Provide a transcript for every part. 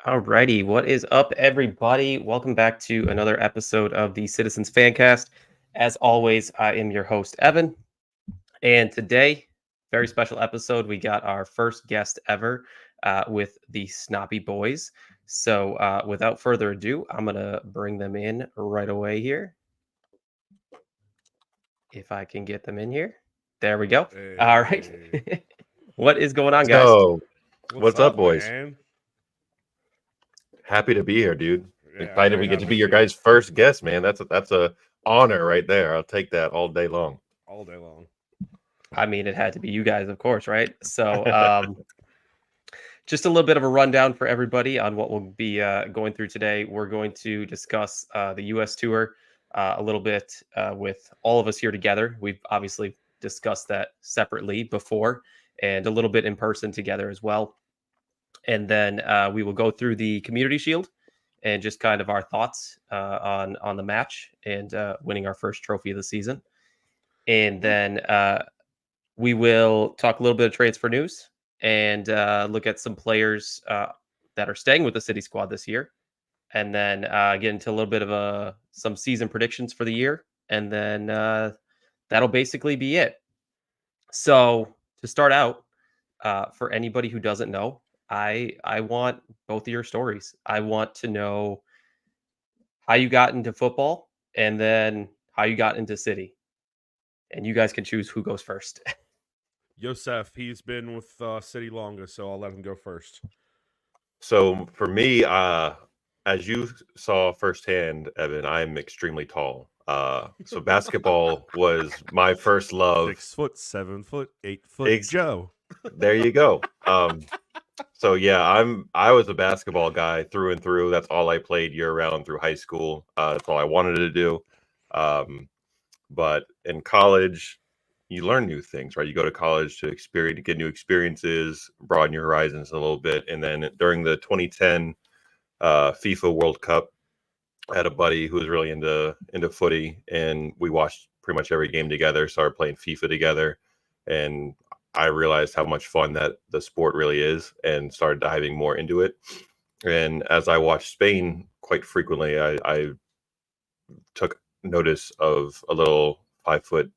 Alrighty, what is up, everybody? Welcome back to another episode of the Citizens Fancast. As always, I am your host, Evan, and today, very special episode. We got our first guest ever with the Snobby Boys. So, without further ado, I'm gonna bring them in right away here. If I can get them in here, there we go. Hey. All right, what is going on, guys? So, what's up, boys? Man? Happy to be here, dude. Yeah, Excited we get to be your guys' first guest, man. That's a honor right there. I'll take that all day long. All day long. I mean, it had to be you guys, of course, right? So, just a little bit of a rundown for everybody on what we'll be going through today. We're going to discuss the U.S. Tour a little bit with all of us here together. We've obviously discussed that separately before and a little bit in person together as well. And then we will go through the Community Shield and just kind of our thoughts on the match and winning our first trophy of the season. And then we will talk a little bit of transfer news and look at some players that are staying with the City squad this year. And then get into a little bit of some season predictions for the year. And then that'll basically be it. So to start out, for anybody who doesn't know, I want both of your stories. I want to know how you got into football and then how you got into City. And you guys can choose who goes first. Yosef, he's been with City longest, so I'll let him go first. So for me, as you saw firsthand, Evan, I'm extremely tall. So basketball was my first love. 6 foot, 7 foot, 8 foot, Joe. There you go. So yeah, I was a basketball guy through and through. That's all I played year round through high school. That's all I wanted to do. But in college, you learn new things, right? You go to college to get new experiences, broaden your horizons a little bit. And then during the 2010 FIFA World Cup, I had a buddy who was really into footy, and we watched pretty much every game together, started playing FIFA together, and I realized how much fun that the sport really is and started diving more into it. And as I watched Spain quite frequently, I took notice of a little 5'6"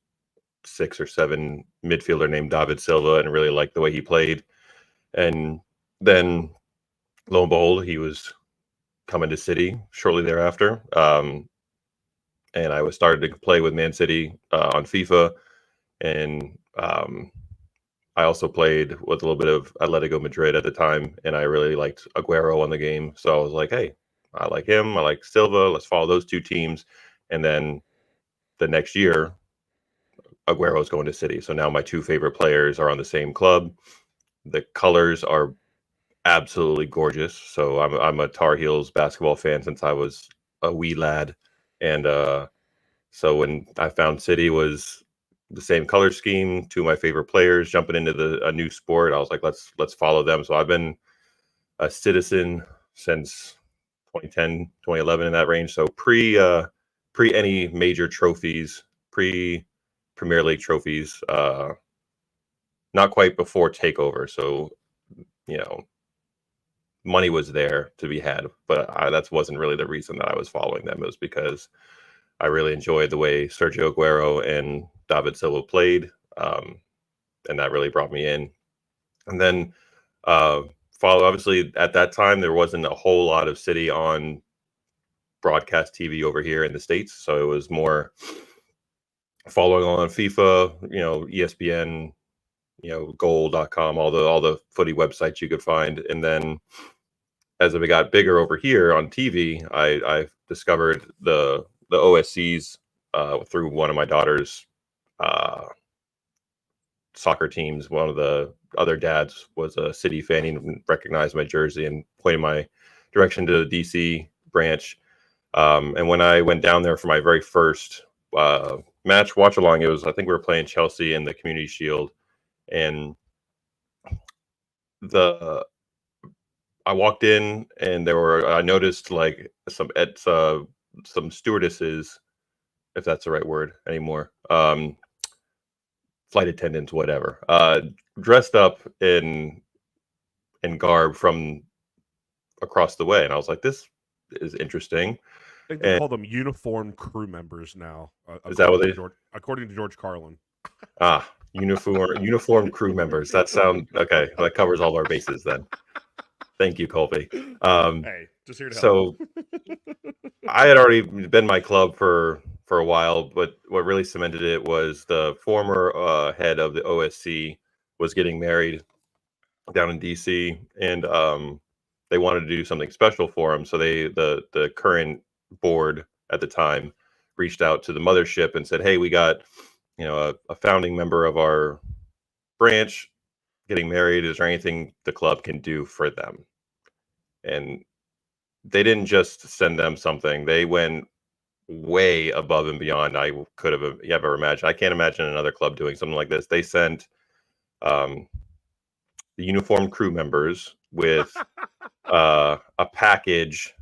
or 7" midfielder named David Silva and really liked the way he played. And then lo and behold, he was coming to City shortly thereafter. And I was started to play with Man City on FIFA. And I also played with a little bit of Atletico Madrid at the time, and I really liked Aguero on the game. So I was like, hey, I like him. I like Silva. Let's follow those two teams. And then the next year, Aguero's going to City. So now my two favorite players are on the same club. The colors are absolutely gorgeous. So I'm a Tar Heels basketball fan since I was a wee lad. And so when I found City was the same color scheme, two of my favorite players jumping into a new sport, I was like, let's follow them. So I've been a Citizen since 2010, 2011 in that range. So pre any major trophies, pre Premier League trophies, not quite before takeover. So, money was there to be had, but that wasn't really the reason that I was following them. It was because I really enjoyed the way Sergio Aguero and David Silva played, and that really brought me in. And then obviously at that time, there wasn't a whole lot of City on broadcast TV over here in the States. So it was more following on FIFA, ESPN, goal.com, all the footy websites you could find. And then as it got bigger over here on TV, I discovered the OSCs through one of my daughter's soccer teams. One of the other dads was a City fan. He recognized my jersey and pointed my direction to the DC branch. And when I went down there for my very first match watch along, I think we were playing Chelsea in the Community Shield, and I walked in and I noticed like some stewardesses, if that's the right word anymore, flight attendants, whatever, dressed up in garb from across the way, and I was like, this is interesting. I think they call them uniformed crew members now. Is that what according to George Carlin? Uniform crew members. That sounds okay. That covers all our bases then. Thank you, Colby. Hey, just here to help. So I had already been my club for a while, but what really cemented it was the former head of the OSC was getting married down in DC, and they wanted to do something special for him. So the current board at the time reached out to the mothership and said, "Hey, we got a founding member of our branch getting married. Is there anything the club can do for them?" And they didn't just send them something; they went way above and beyond I could have ever imagined. I can't imagine another club doing something like this. They sent the uniformed crew members with a package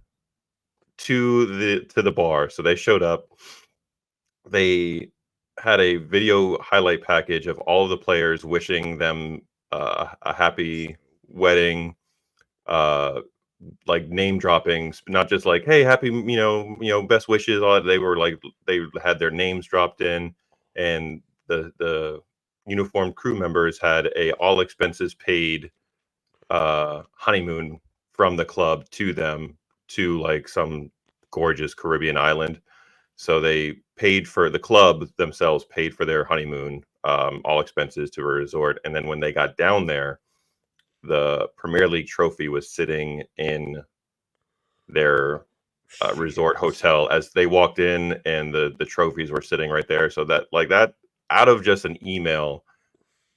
to the bar. So they showed up. They had a video highlight package of all of the players wishing them a happy wedding, like name droppings, not just like, hey, happy, best wishes. All that. They were like, they had their names dropped in, and the uniformed crew members had a all expenses paid honeymoon from the club to them to like some gorgeous Caribbean island. So they paid for the club themselves, paid for their honeymoon, all expenses to a resort. And then when they got down there, the Premier League trophy was sitting in their resort hotel as they walked in, and the trophies were sitting right there. So that out of just an email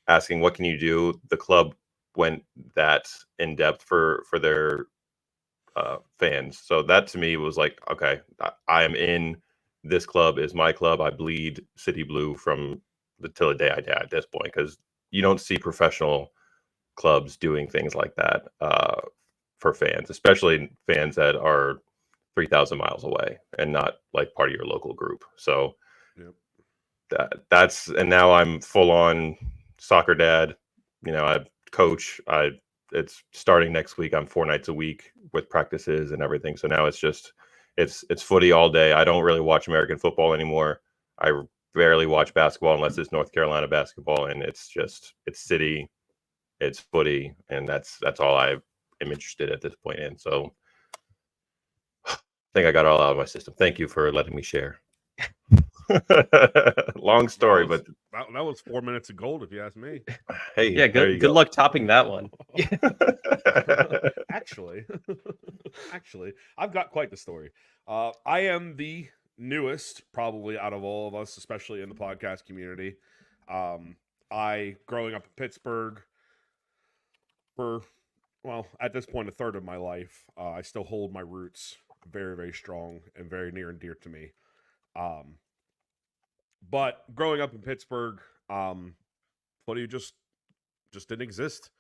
asking what can you do, the club went that in depth for their fans. So that to me was like, okay, I am in. This club is my club. I bleed City Blue from till the day I die at this point, because you don't see professional clubs doing things like that for fans, especially fans that are 3,000 miles away and not like part of your local group. So that's and now I'm full on soccer dad. I coach. It's starting next week. I'm 4 nights a week with practices and everything. So now it's just it's footy all day. I don't really watch American football anymore. I barely watch basketball unless it's North Carolina basketball, and it's City, it's footy, and that's all I am interested at this point in. So I think I got it all out of my system. Thank you for letting me share. Long story, but that was 4 minutes of gold, if you ask me. Hey, yeah, good luck topping that one. Actually, I've got quite the story. I am the newest, probably out of all of us, especially in the podcast community. I, growing up in Pittsburgh for, well, at this point, a third of my life, I still hold my roots very, very strong and very near and dear to me. But growing up in Pittsburgh, footy just didn't exist.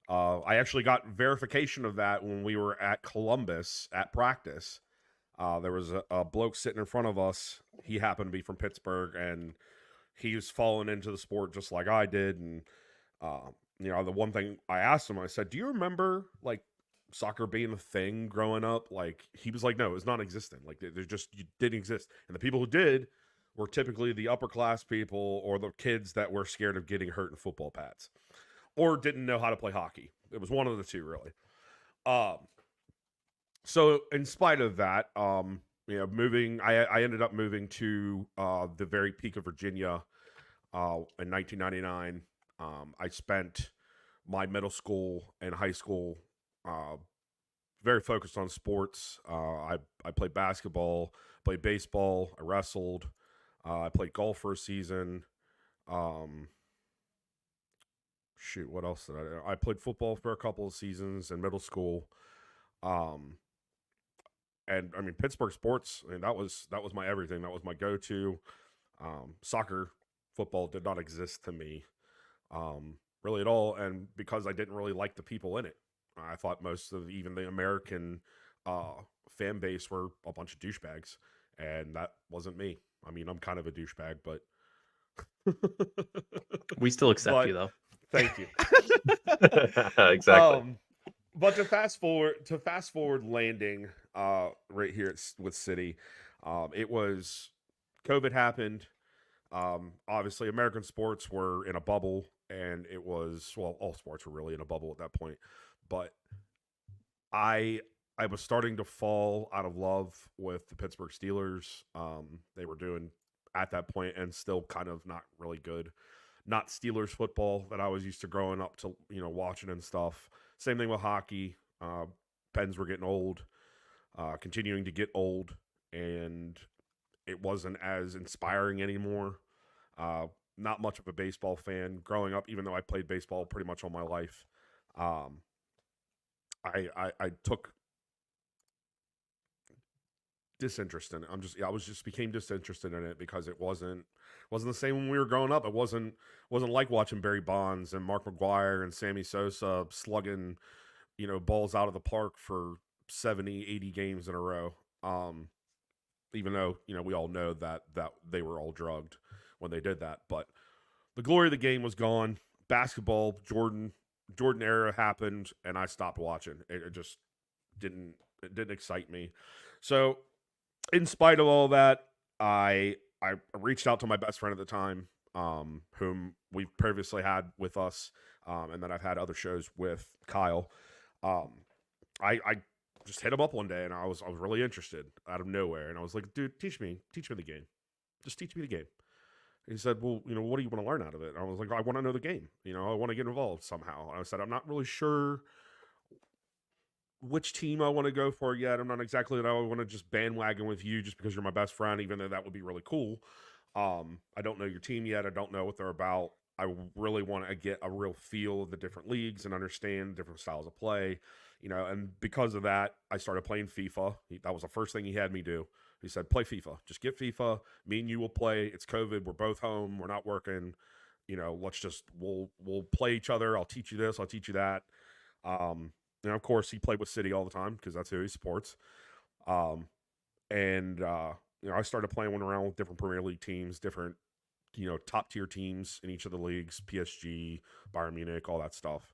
I actually got verification of that when we were at Columbus at practice. There was a bloke sitting in front of us. He happened to be from Pittsburgh, and he was falling into the sport just like I did. And, the one thing I asked him, I said, do you remember, like, soccer being a thing growing up? Like, he was like, no, it's non-existent. Like, you didn't exist. And the people who did were typically the upper class people or the kids that were scared of getting hurt in football pads or didn't know how to play hockey. It was one of the two, really. So in spite of that, moving, I ended up moving to the very peak of Virginia in 1999. I spent my middle school and high school very focused on sports. I played basketball, played baseball, I wrestled. I played golf for a season. shoot, what else did I do? I played football for a couple of seasons in middle school. Um, and I mean, Pittsburgh sports, I mean, that was my everything. That was my go-to. Soccer, football did not exist to me, really at all. And because I didn't really like the people in it, I thought most of even the American fan base were a bunch of douchebags, and that wasn't me. I mean, I'm kind of a douchebag, but We still accept but you though. thank you. Exactly. But to fast forward landing right here with City, it was COVID happened. Obviously, American sports were in a bubble, and it was, well, all sports were really in a bubble at that point. But I was starting to fall out of love with the Pittsburgh Steelers. They were doing at that point and still kind of not really good. Not Steelers football that I was used to growing up to, watching and stuff. Same thing with hockey. Pens were getting old, continuing to get old, and it wasn't as inspiring anymore. Not much of a baseball fan growing up, even though I played baseball pretty much all my life. I took disinterest in it. I just became disinterested in it because it wasn't the same when we were growing up. It wasn't like watching Barry Bonds and Mark McGwire and Sammy Sosa slugging, balls out of the park for 70, 80 games in a row. Even though, we all know that they were all drugged when they did that. But the glory of the game was gone. Basketball, Jordan era happened, and I stopped watching. It just didn't excite me. So, in spite of all that, I reached out to my best friend at the time, whom we've previously had with us, and then I've had other shows with Kyle. I just hit him up one day, and I was really interested out of nowhere, and I was like, dude, teach me the game. Just teach me the game. He said, well, what do you want to learn out of it? And I was like, I want to know the game. I want to get involved somehow. And I said, I'm not really sure which team I want to go for yet. I'm not exactly that I want to just bandwagon with you just because you're my best friend, even though that would be really cool. I don't know your team yet. I don't know what they're about. I really want to get a real feel of the different leagues and understand different styles of play, and because of that, I started playing FIFA. That was the first thing he had me do. He said, play FIFA. Just get FIFA. Me and you will play. It's COVID. We're both home. We're not working. We'll play each other. I'll teach you this. I'll teach you that. And of course, he played with City all the time because that's who he supports. I started playing one around with different Premier League teams, different, top tier teams in each of the leagues, PSG, Bayern Munich, all that stuff.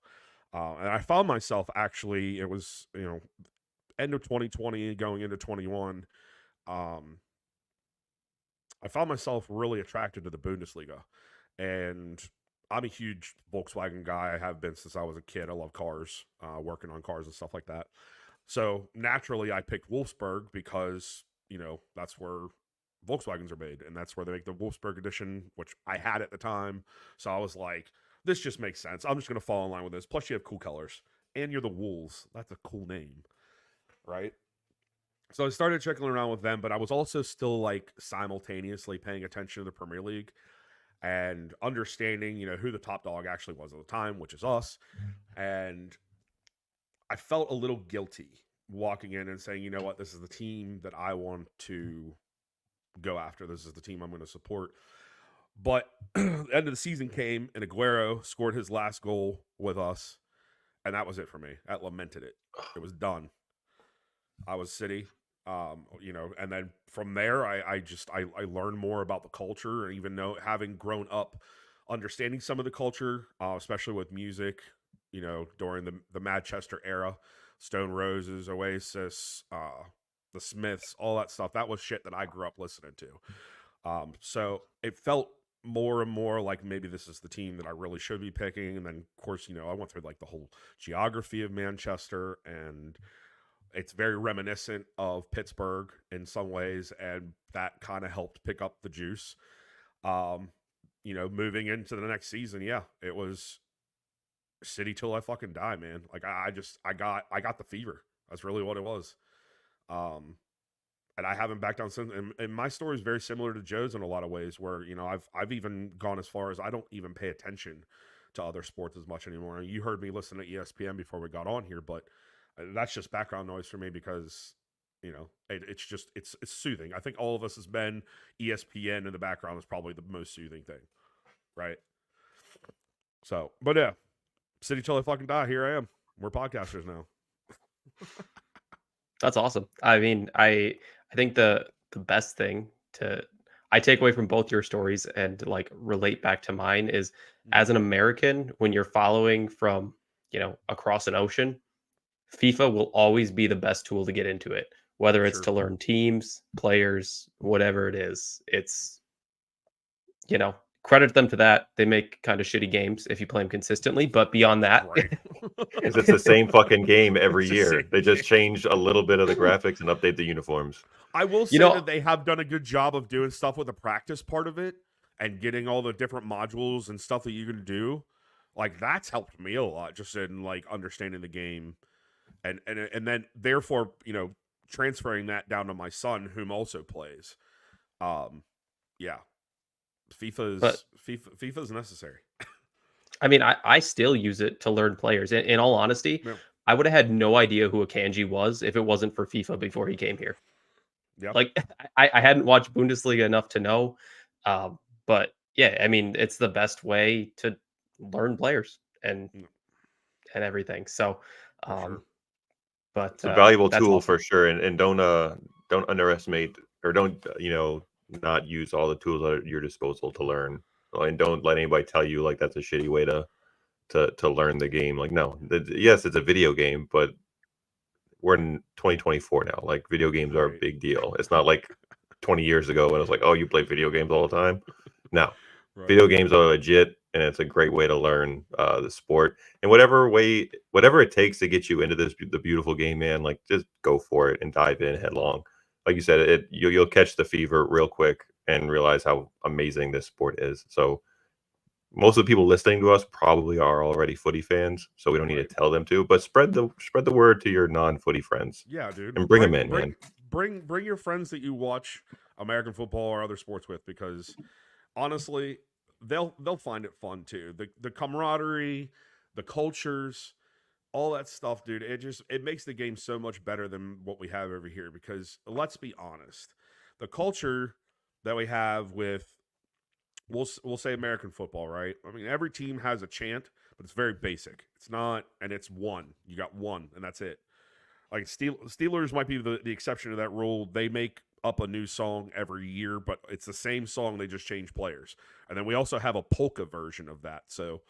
And I found myself actually, it was, end of 2020 going into 21. I found myself really attracted to the Bundesliga, and I'm a huge Volkswagen guy. I have been since I was a kid. I love cars, working on cars and stuff like that. So naturally, I picked Wolfsburg because, that's where Volkswagens are made, and that's where they make the Wolfsburg edition, which I had at the time. So I was like, this just makes sense. I'm just going to fall in line with this. Plus, you have cool colors, and you're the Wolves. That's a cool name, right? So I started checking around with them, but I was also still like simultaneously paying attention to the Premier League and understanding, who the top dog actually was at the time, which is us. And I felt a little guilty walking in and saying, you know what, this is the team that I want to go after. This is the team I'm going to support. But the end of the season came, and Aguero scored his last goal with us, and that was it for me. That lamented it. It was done. I was City. And then from there, I learned more about the culture, and even having grown up, understanding some of the culture, especially with music, during the Manchester era, Stone Roses, Oasis, the Smiths, all that stuff. That was shit that I grew up listening to. So it felt more and more like maybe this is the team that I really should be picking. And then, of course, I went through like the whole geography of Manchester, and it's very reminiscent of Pittsburgh in some ways, and that kind of helped pick up the juice. Moving into the next season, it was City till I fucking die, man. Like I got the fever. That's really what it was. And I haven't backed down since. And my story is very similar to Joe's in a lot of ways, where I've even gone as far as I don't even pay attention to other sports as much anymore. You heard me listen to ESPN before we got on here, but that's just background noise for me because, it's soothing. I think all of us has been ESPN in the background is probably the most soothing thing, right? So, but yeah, city till I fucking die. Here I am. We're podcasters now. That's awesome. I mean, I think the best thing I take away from both your stories and like relate back to mine is as an American, when you're following from, across an ocean, FIFA will always be the best tool to get into it, whether it's Sure. to learn teams, players, whatever it is. It's, credit them to that. They make kind of shitty games if you play them consistently, but beyond that, Right. Because it's the same fucking game every It's the year. same They just game. change a little bit of the graphics and update the uniforms. I will say that they have done a good job of doing stuff with the practice part of it and getting all the different modules and stuff that you can do. Like, that's helped me a lot just in like understanding the game and then therefore, transferring that down to my son, whom also plays. Yeah. FIFA is necessary. I mean, I still use it to learn players. In all honesty, Yeah. I would have had no idea who Akanji was if it wasn't for FIFA before he came here. Yeah. Like, I hadn't watched Bundesliga enough to know. But yeah, I mean, it's the best way to learn players and everything. So, Sure. but It's a valuable that's tool awesome. for sure. And don't underestimate or don't, not use all the tools at your disposal to learn. And don't let anybody tell you like that's a shitty way to learn the game. Like, no, yes, it's a video game, but we're in 2024 now. Like, video games are a Right. big deal. It's not like 20 years ago when it was like, oh, you play video games all the time. No, Right. video games are legit, and it's a great way to learn the sport. And whatever it takes to get you into the beautiful game, man, like just go for it and dive in headlong. Like you said, you'll catch the fever real quick and realize how amazing this sport is. So most of the people listening to us probably are already footy fans, so we don't need to tell them to. But spread the word to your non-footy friends. Yeah, dude. And bring them in, man. Bring your friends that you watch American football or other sports with, because honestly, they'll find it fun too. The camaraderie, the cultures, all that stuff, dude. It makes the game so much better than what we have over here. Because let's be honest, the culture that we have with we'll say American football, right? I mean, every team has a chant, but it's very basic. It's not, and it's one. You got one, and that's it. Like Steelers might be the exception to that rule. They make up a new song every year, but it's the same song. They just change players. And then we also have a polka version of that. So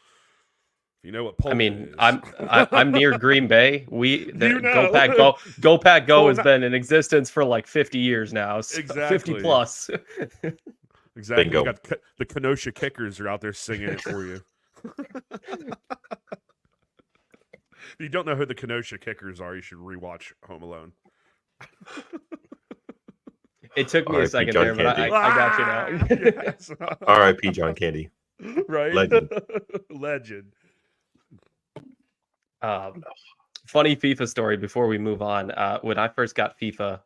if you know what polka is. I'm near Green Bay. know. Go Pack Go has Well, been in existence for like 50 years now. So Exactly. 50 plus. Exactly. Bingo. You got the Kenosha Kickers are out there singing it for you. If you don't know who the Kenosha Kickers are, you should rewatch Home Alone. It took me a R.I.P. second John there, but Candy. I got you now. Yes. R.I.P. John Candy. Right? Legend. Legend. Funny FIFA story before we move on. When I first got FIFA,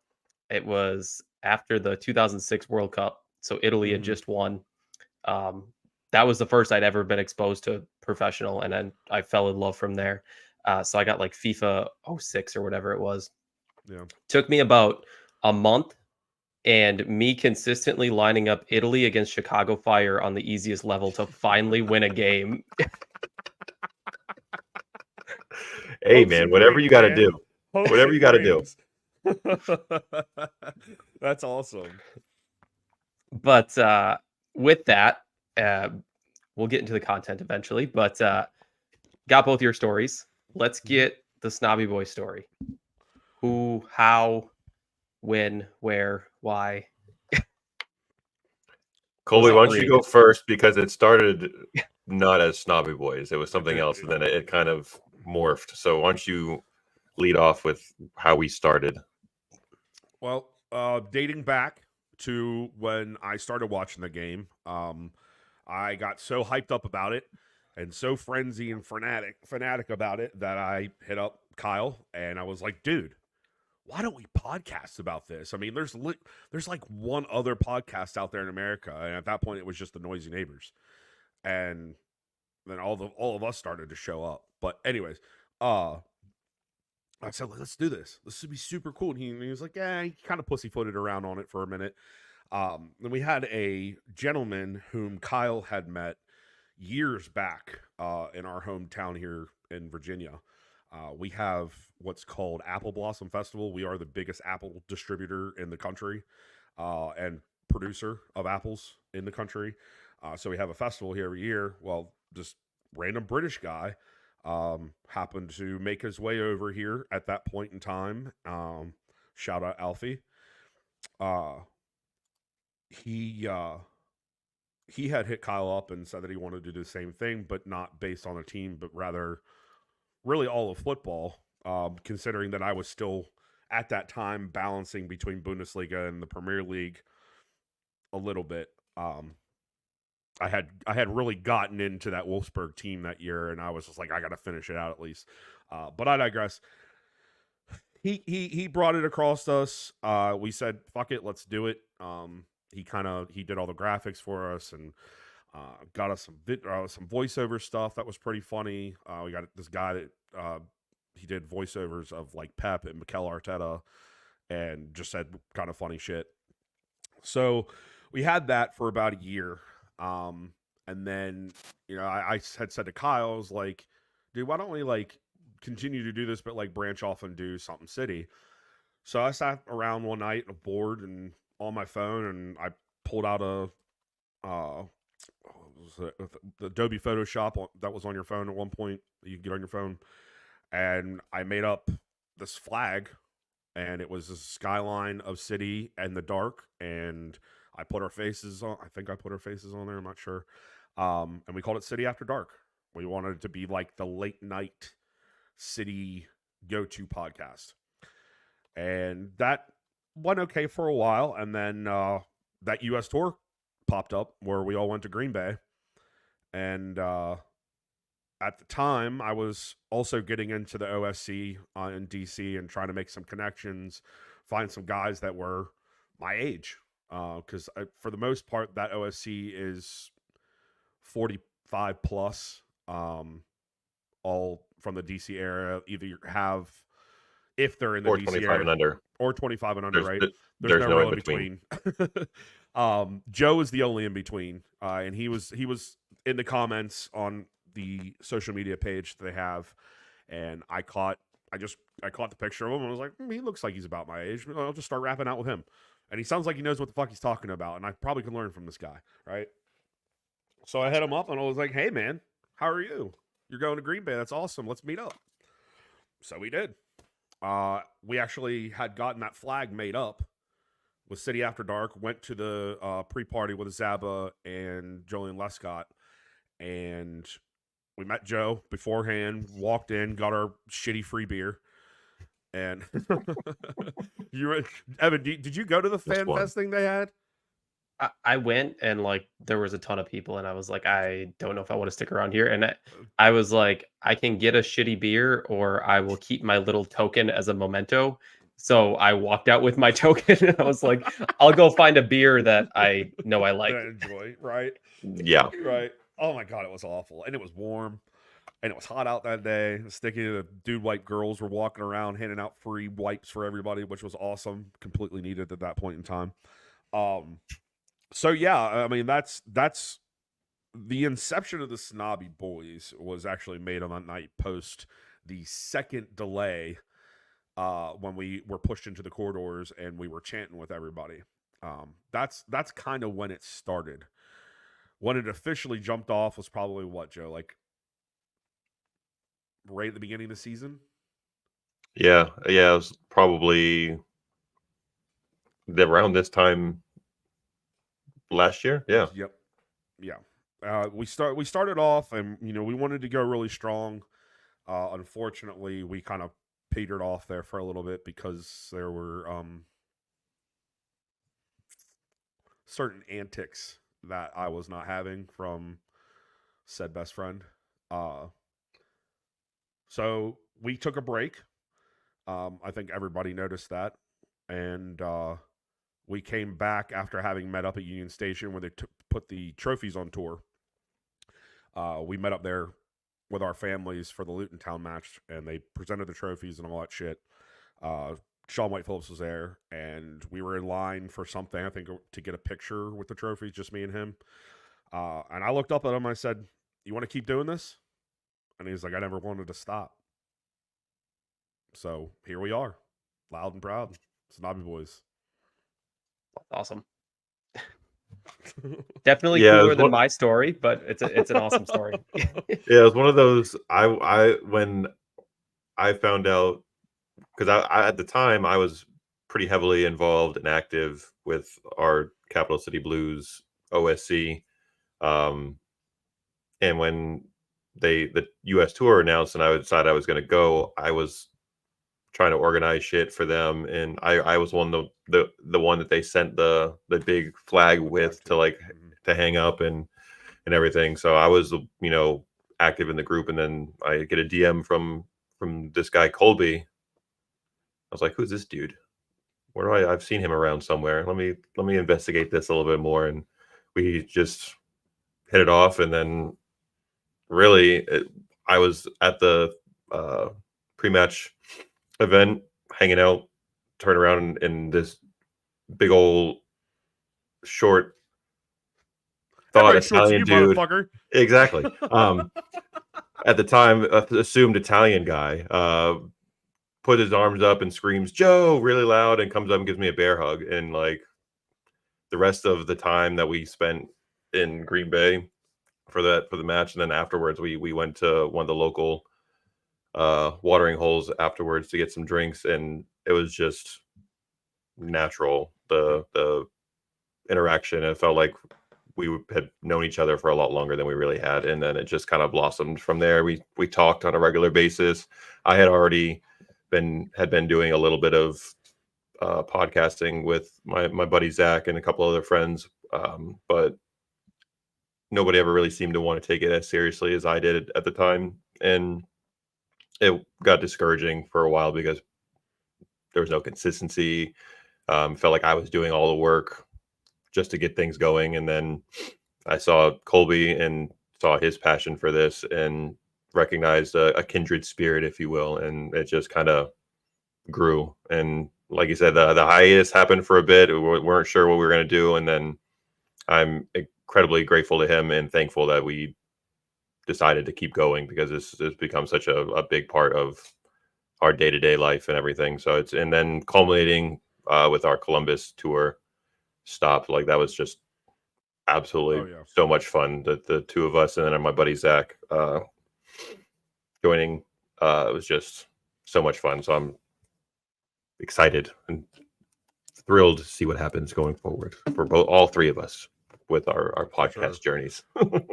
it was after the 2006 World Cup. So Italy had just won. That was the first I'd ever been exposed to professional, and then I fell in love from there. So I got like FIFA 06 or whatever it was. Yeah. Took me about a month, and me consistently lining up Italy against Chicago Fire on the easiest level to finally win a game. Hey, man, whatever you got to do. Whatever you got to do. That's awesome. But with that, we'll get into the content eventually. But got both your stories. Let's get the Snobby Boy story. Who, how, when, where, why? Colby, why don't you go first, because it started not as Snobby Boys. It was something else, and then it kind of morphed. So why don't you lead off with how we started? Well, dating back to when I started watching the game, I got so hyped up about it and so frenzy and fanatic about it that I hit up Kyle and I was like, dude, why don't we podcast about this? I mean, there's like one other podcast out there in America, and at that point it was just the Noisy Neighbors. And then all of us started to show up. But anyways, I said, let's do this. This would be super cool. And he was like, yeah, he kind of pussyfooted around on it for a minute. Then we had a gentleman whom Kyle had met years back in our hometown here in Virginia. We have what's called Apple Blossom Festival. We are the biggest apple distributor in the country and producer of apples in the country. So we have a festival here every year. Well, this random British guy happened to make his way over here at that point in time. Shout out Alfie. He had hit Kyle up and said that he wanted to do the same thing, but not based on a team, but rather really all of football, considering that I was still at that time balancing between Bundesliga and the Premier League a little bit. I had really gotten into that Wolfsburg team that year, and I was just like, I got to finish it out at least. But I digress. He brought it across us. We said, fuck it, let's do it. He did all the graphics for us and got us some voiceover stuff that was pretty funny. We got this guy that he did voiceovers of like Pep and Mikel Arteta and just said kind of funny shit. So we had that for about a year. And then, I had said to Kyle, I was like, dude, why don't we like continue to do this, but like branch off and do something city? So I sat around one night bored and on my phone, and I pulled out the Adobe Photoshop that was on your phone at one point that you could get on your phone. And I made up this flag, and it was a skyline of city and the dark, and I put our faces on. I think I put our faces on there. I'm not sure. And we called it City After Dark. We wanted it to be like the late night city go-to podcast. And that went okay for a while. And then that U.S. tour popped up where we all went to Green Bay. And at the time, I was also getting into the OSC in D.C. and trying to make some connections, find some guys that were my age. Because for the most part, that OSC is 45 plus, all from the DC area. Either you have, if they're in the or DC 25 area, and under, or 25 and under, right? There's no in between. Joe is the only in between, and he was in the comments on the social media page that they have, and I caught the picture of him and I was like, he looks like he's about my age. I'll just start rapping out with him. And he sounds like he knows what the fuck he's talking about. And I probably can learn from this guy, right? So I hit him up and I was like, hey, man, how are you? You're going to Green Bay. That's awesome. Let's meet up. So we did. We actually had gotten that flag made up with City After Dark. Went to the pre-party with Zaba and Jolien Lescott. And we met Joe beforehand, walked in, got our shitty free beer. And Evan, did you go to the fan fest thing they had? I went, and like there was a ton of people, and I was like, I don't know if I want to stick around here. And I was like, I can get a shitty beer, or I will keep my little token as a memento. So I walked out with my token, and I was like, I'll go find a beer that I know I like. That I enjoy, right? Yeah. Right. Oh my God, it was awful. And it was warm. And it was hot out that day. Sticky, the dude white girls were walking around handing out free wipes for everybody, which was awesome. Completely needed at that point in time. So yeah, I mean that's the inception of the Snobby Boys was actually made on that night post the second delay when we were pushed into the corridors and we were chanting with everybody. That's kind of when it started. When it officially jumped off was probably what, Joe? Like right at the beginning of the season? Yeah, it was probably around this time last year. Yeah. Yep. Yeah. We started off, and we wanted to go really strong. Unfortunately, we kind of petered off there for a little bit because there were certain antics that I was not having from said best friend. So we took a break. I think everybody noticed that. And we came back after having met up at Union Station where they put the trophies on tour. We met up there with our families for the Luton Town match, and they presented the trophies and all that shit. Shawn White Phillips was there, and we were in line for something, I think, to get a picture with the trophies, just me and him. And I looked up at him and I said, "You want to keep doing this?" And he's like, "I never wanted to stop." So here we are, loud and proud. Snobby Boys. Awesome. Definitely Yeah, it cooler was than one- my story, but it's an awesome story. Yeah, it was one of those. I when I found out, because I at the time I was pretty heavily involved and active with our Capital City Blues OSC, and when the U.S. tour announced and I decided I was going to go, I was trying to organize shit for them, and I was one of the one that they sent the big flag with to like to hang up and everything. So I was active in the group, and then I get a DM from this guy Colby. I was like, "Who's this dude? Where do I've seen him around somewhere. Let me investigate this a little bit more." And we just hit it off, and then really I was at the pre-match event hanging out, turn around, and this big old short thought Everybody shorts Italian you, dude, motherfucker. exactly, at the time assumed Italian guy, put his arms up and screams "Joe" really loud, and comes up and gives me a bear hug. And like the rest of the time that we spent in Green Bay for the match, and then afterwards we went to one of the local watering holes afterwards to get some drinks, and it was just natural, the interaction. It felt like we had known each other for a lot longer than we really had, and then it just kind of blossomed from there. We talked on a regular basis. I had already been doing a little bit of podcasting with my buddy Zach and a couple other friends, but nobody ever really seemed to want to take it as seriously as I did at the time, and it got discouraging for a while because there was no consistency. Felt like I was doing all the work just to get things going, and then I saw Colby and saw his passion for this and recognized a kindred spirit, if you will, and it just kind of grew. And like you said, the hiatus happened for a bit. We weren't sure what we were going to do, and then I'm incredibly grateful to him and thankful that we decided to keep going, because this has become such a big part of our day-to-day life and everything. So it's, and then culminating with our Columbus tour stop, like that was just absolutely so much fun. The two of us and then my buddy Zach joining, it was just so much fun. So I'm excited and thrilled to see what happens going forward for all three of us with our podcast journeys.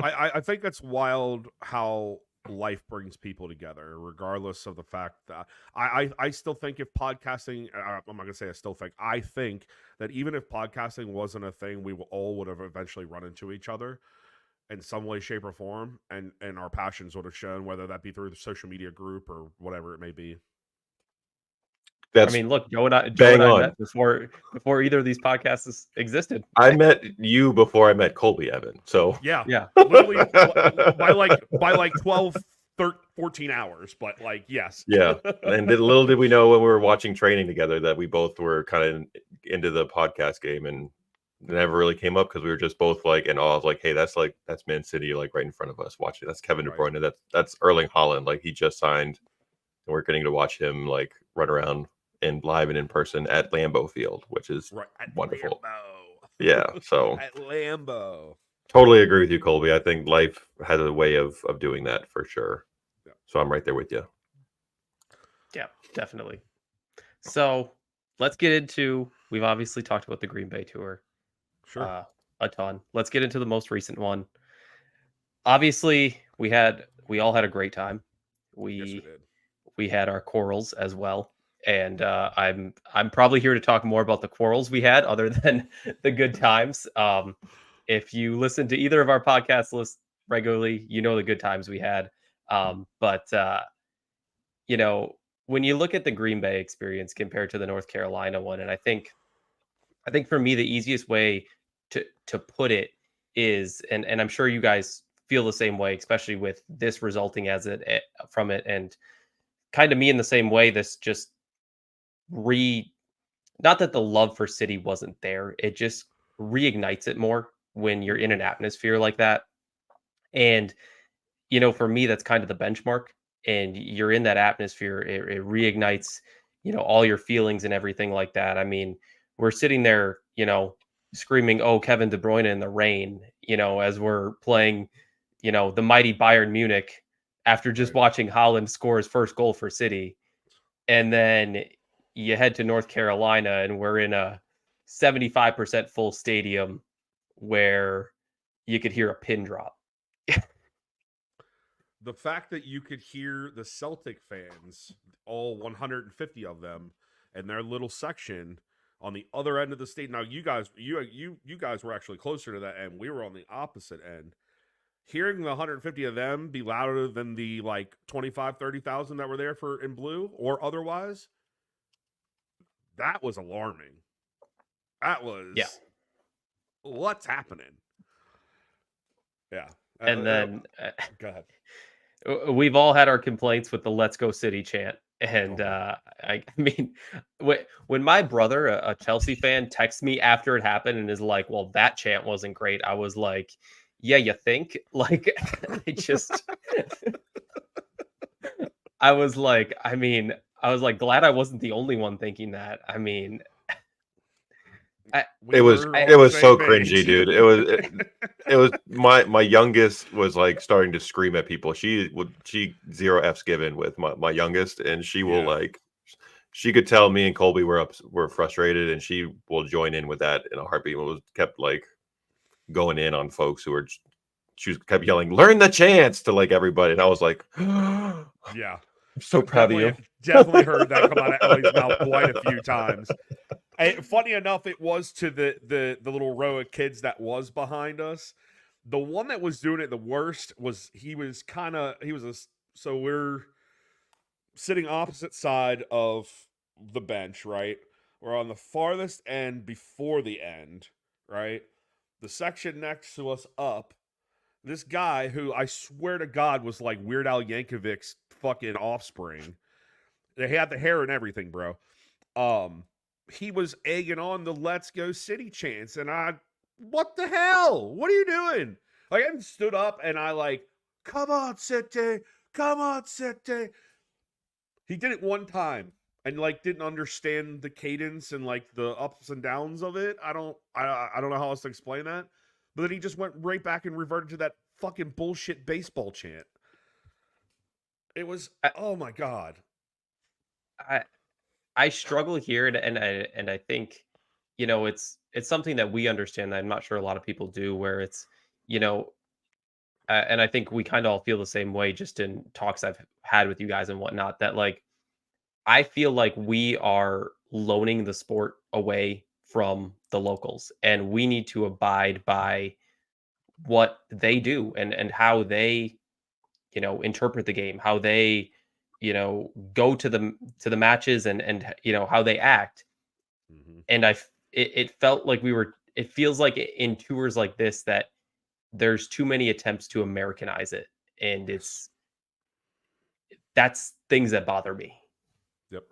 I think it's wild how life brings people together, regardless of the fact that I still think if podcasting, I'm not gonna say I still think, I think that even if podcasting wasn't a thing, we all would have eventually run into each other in some way, shape, or form, and our passions would have shown, whether that be through the social media group or whatever it may be. I mean, look, Joe and I met before either of these podcasts existed. I met you before I met Colby, Evan. So yeah, literally by like 12, 13, 14 hours. But like, yes, yeah. And little did we know when we were watching training together that we both were kind of into the podcast game, and it never really came up because we were just both like in awe of like, hey, that's Man City, like right in front of us watching. That's Kevin De Bruyne. That's Erling Haaland. Like he just signed, and we're getting to watch him like run around and live and in person at Lambeau Field, which is wonderful. Yeah, so at Lambeau. Totally agree with you, Colby. I think life has a way of doing that for sure. Yeah. So I'm right there with you. Yeah, definitely. So let's get into, we've obviously talked about the Green Bay tour. Sure. A ton. Let's get into the most recent one. Obviously, we all had a great time. We had our quarrels as well. And I'm probably here to talk more about the quarrels we had other than the good times. If you listen to either of our podcast lists regularly, you know the good times we had. But when you look at the Green Bay experience compared to the North Carolina one, and I think for me the easiest way to put it is, and I'm sure you guys feel the same way, especially with this resulting as it from it, and kind of me in the same way. This just not that the love for City wasn't there, it just reignites it more when you're in an atmosphere like that. And for me, that's kind of the benchmark. And you're in that atmosphere, it reignites, all your feelings and everything like that. I mean, we're sitting there, screaming, "Oh, Kevin De Bruyne in the rain," as we're playing, the mighty Bayern Munich after just Right. watching Haaland score his first goal for City. And then you head to North Carolina and we're in a 75% full stadium where you could hear a pin drop. The fact that you could hear the Celtic fans, all 150 of them, and their little section on the other end of the state. Now, you guys were actually closer to that end. We were on the opposite end. Hearing the 150 of them be louder than the 25, 30,000 that were there for in blue or otherwise, that was alarming. That was what's happening. Yeah. And then go ahead. We've all had our complaints with the "Let's Go City" chant. And I mean, when my brother, a Chelsea fan, texts me after it happened and is like, "Well, that chant wasn't great," I was like, "Yeah, you think?" Like, I was like, glad I wasn't the only one thinking that. I mean, it was so cringy, dude. It was my youngest was like starting to scream at people. She zero F's given with my youngest, and she will she could tell me and Colby were frustrated, and she will join in with that in a heartbeat. It was kept going in on folks who were. She kept yelling, "Learn the chants" to everybody, and I was like, "Yeah, I'm so proud of you." Definitely heard that come out of Ellie's mouth quite a few times. And funny enough, it was to the little row of kids that was behind us. The one that was doing it the worst was so we're sitting opposite side of the bench, right? We're on the farthest end before the end, right? The section next to us up, this guy who I swear to God was like Weird Al Yankovic's fucking offspring. They had the hair and everything, bro. He was egging on the "Let's Go City" chants, and what the hell? What are you doing? I stood up and I "Come on, City! Come on, City!" He did it one time and didn't understand the cadence and the ups and downs of it. I don't know how else to explain that. But then he just went right back and reverted to that fucking bullshit baseball chant. It was oh my God. I struggle here, and I think it's something that we understand that I'm not sure a lot of people do, where it's and I think we kind of all feel the same way just in talks I've had with you guys and whatnot, that I feel like we are loaning the sport away from the locals, and we need to abide by what they do and how they interpret the game, how they go to the matches and how they act. Mm-hmm. And it felt like it feels like in tours like this that there's too many attempts to Americanize it, and that's things that bother me. Yep.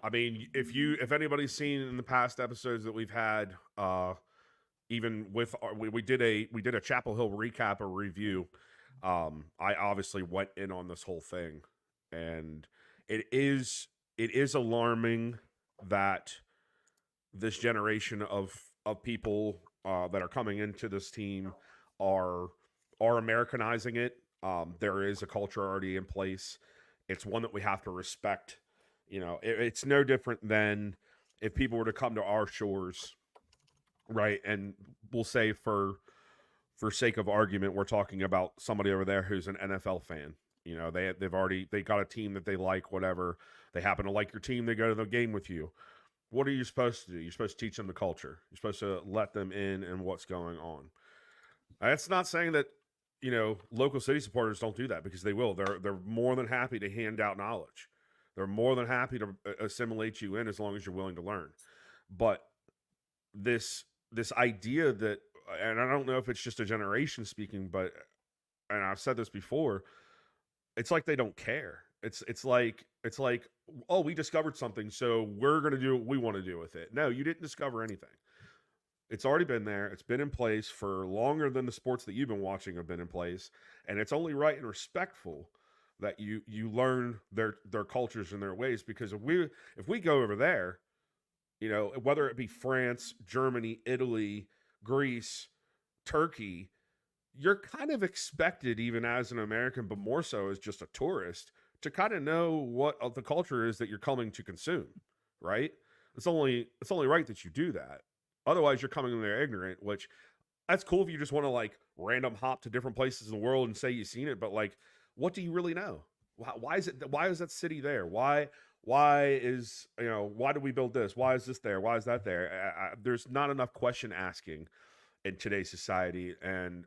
I mean, if anybody's seen in the past episodes that we've had, even with we did a Chapel Hill recap or review. I obviously went in on this whole thing, and it is alarming that this generation of people that are coming into this team are Americanizing it. There is a culture already in place. It's one that we have to respect. It's no different than if people were to come to our shores, right? And we'll say for sake of argument, we're talking about somebody over there who's an NFL fan. They got a team that they like, whatever. They happen to like your team. They go to the game with you. What are you supposed to do? You're supposed to teach them the culture. You're supposed to let them in and what's going on. That's not saying that, local City supporters don't do that, because they will. They're more than happy to hand out knowledge. They're more than happy to assimilate you in as long as you're willing to learn. But this idea that and I don't know if it's just a generation speaking, but, and I've said this before, it's like they don't care. It's like, oh, we discovered something, so we're gonna do what we want to do with it. No, you didn't discover anything. It's already been there. It's been in place for longer than the sports that you've been watching have been in place, and it's only right and respectful that you learn their cultures and their ways. Because if we go over there, you know, whether it be France, Germany, Italy, Greece, Turkey, you're kind of expected, even as an American, but more so as just a tourist, to kind of know what the culture is that you're coming to consume, right? It's only right that you do that. Otherwise, you're coming in there ignorant, which that's cool if you just want to like random hop to different places in the world and say you've seen it, but like, what do you really know? Why is it? Why is that city there? Why is, you know, why did we build this? Why is this there? Why is that there? There's not enough question asking in today's society, and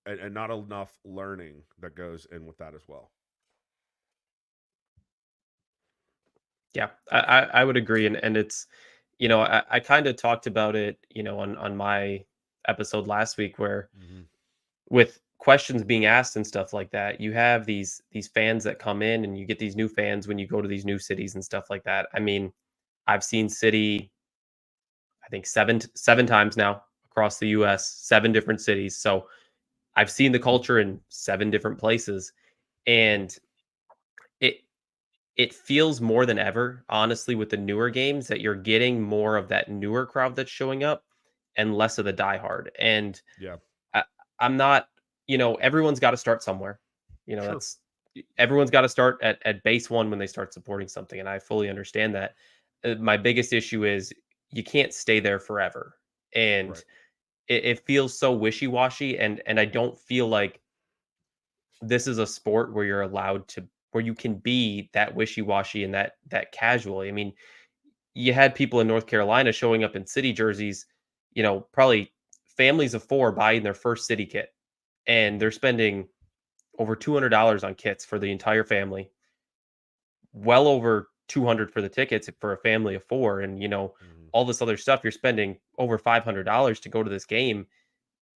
not enough learning that goes in with that as well. Yeah, I would agree, and it's, you know, I kind of talked about it, you know, on my episode last week, where with questions being asked and stuff like that, you have these fans that come in, and you get these new fans when you go to these new cities and stuff like that. I mean, I've seen City, I think seven times now across the U.S., 7 different cities. So I've seen the culture in 7 different places, and it it feels more than ever, honestly, with the newer games, that you're getting more of that newer crowd that's showing up and less of the diehard. And Yeah, I, I'm not, you know, everyone's got to start somewhere. You know, sure. that's everyone's got to start at base one when they start supporting something, and I fully understand that. My biggest issue is you can't stay there forever, and Right. it feels so wishy washy, and I don't feel like this is a sport where you're allowed to, where you can be that wishy-washy and that casual. I mean, you had people in North Carolina showing up in city jerseys, you know, probably families of 4 buying their first city kit, and they're spending over $200 on kits for the entire family, well over 200 for the tickets for a family of 4, and, you know, all this other stuff. You're spending over $500 to go to this game,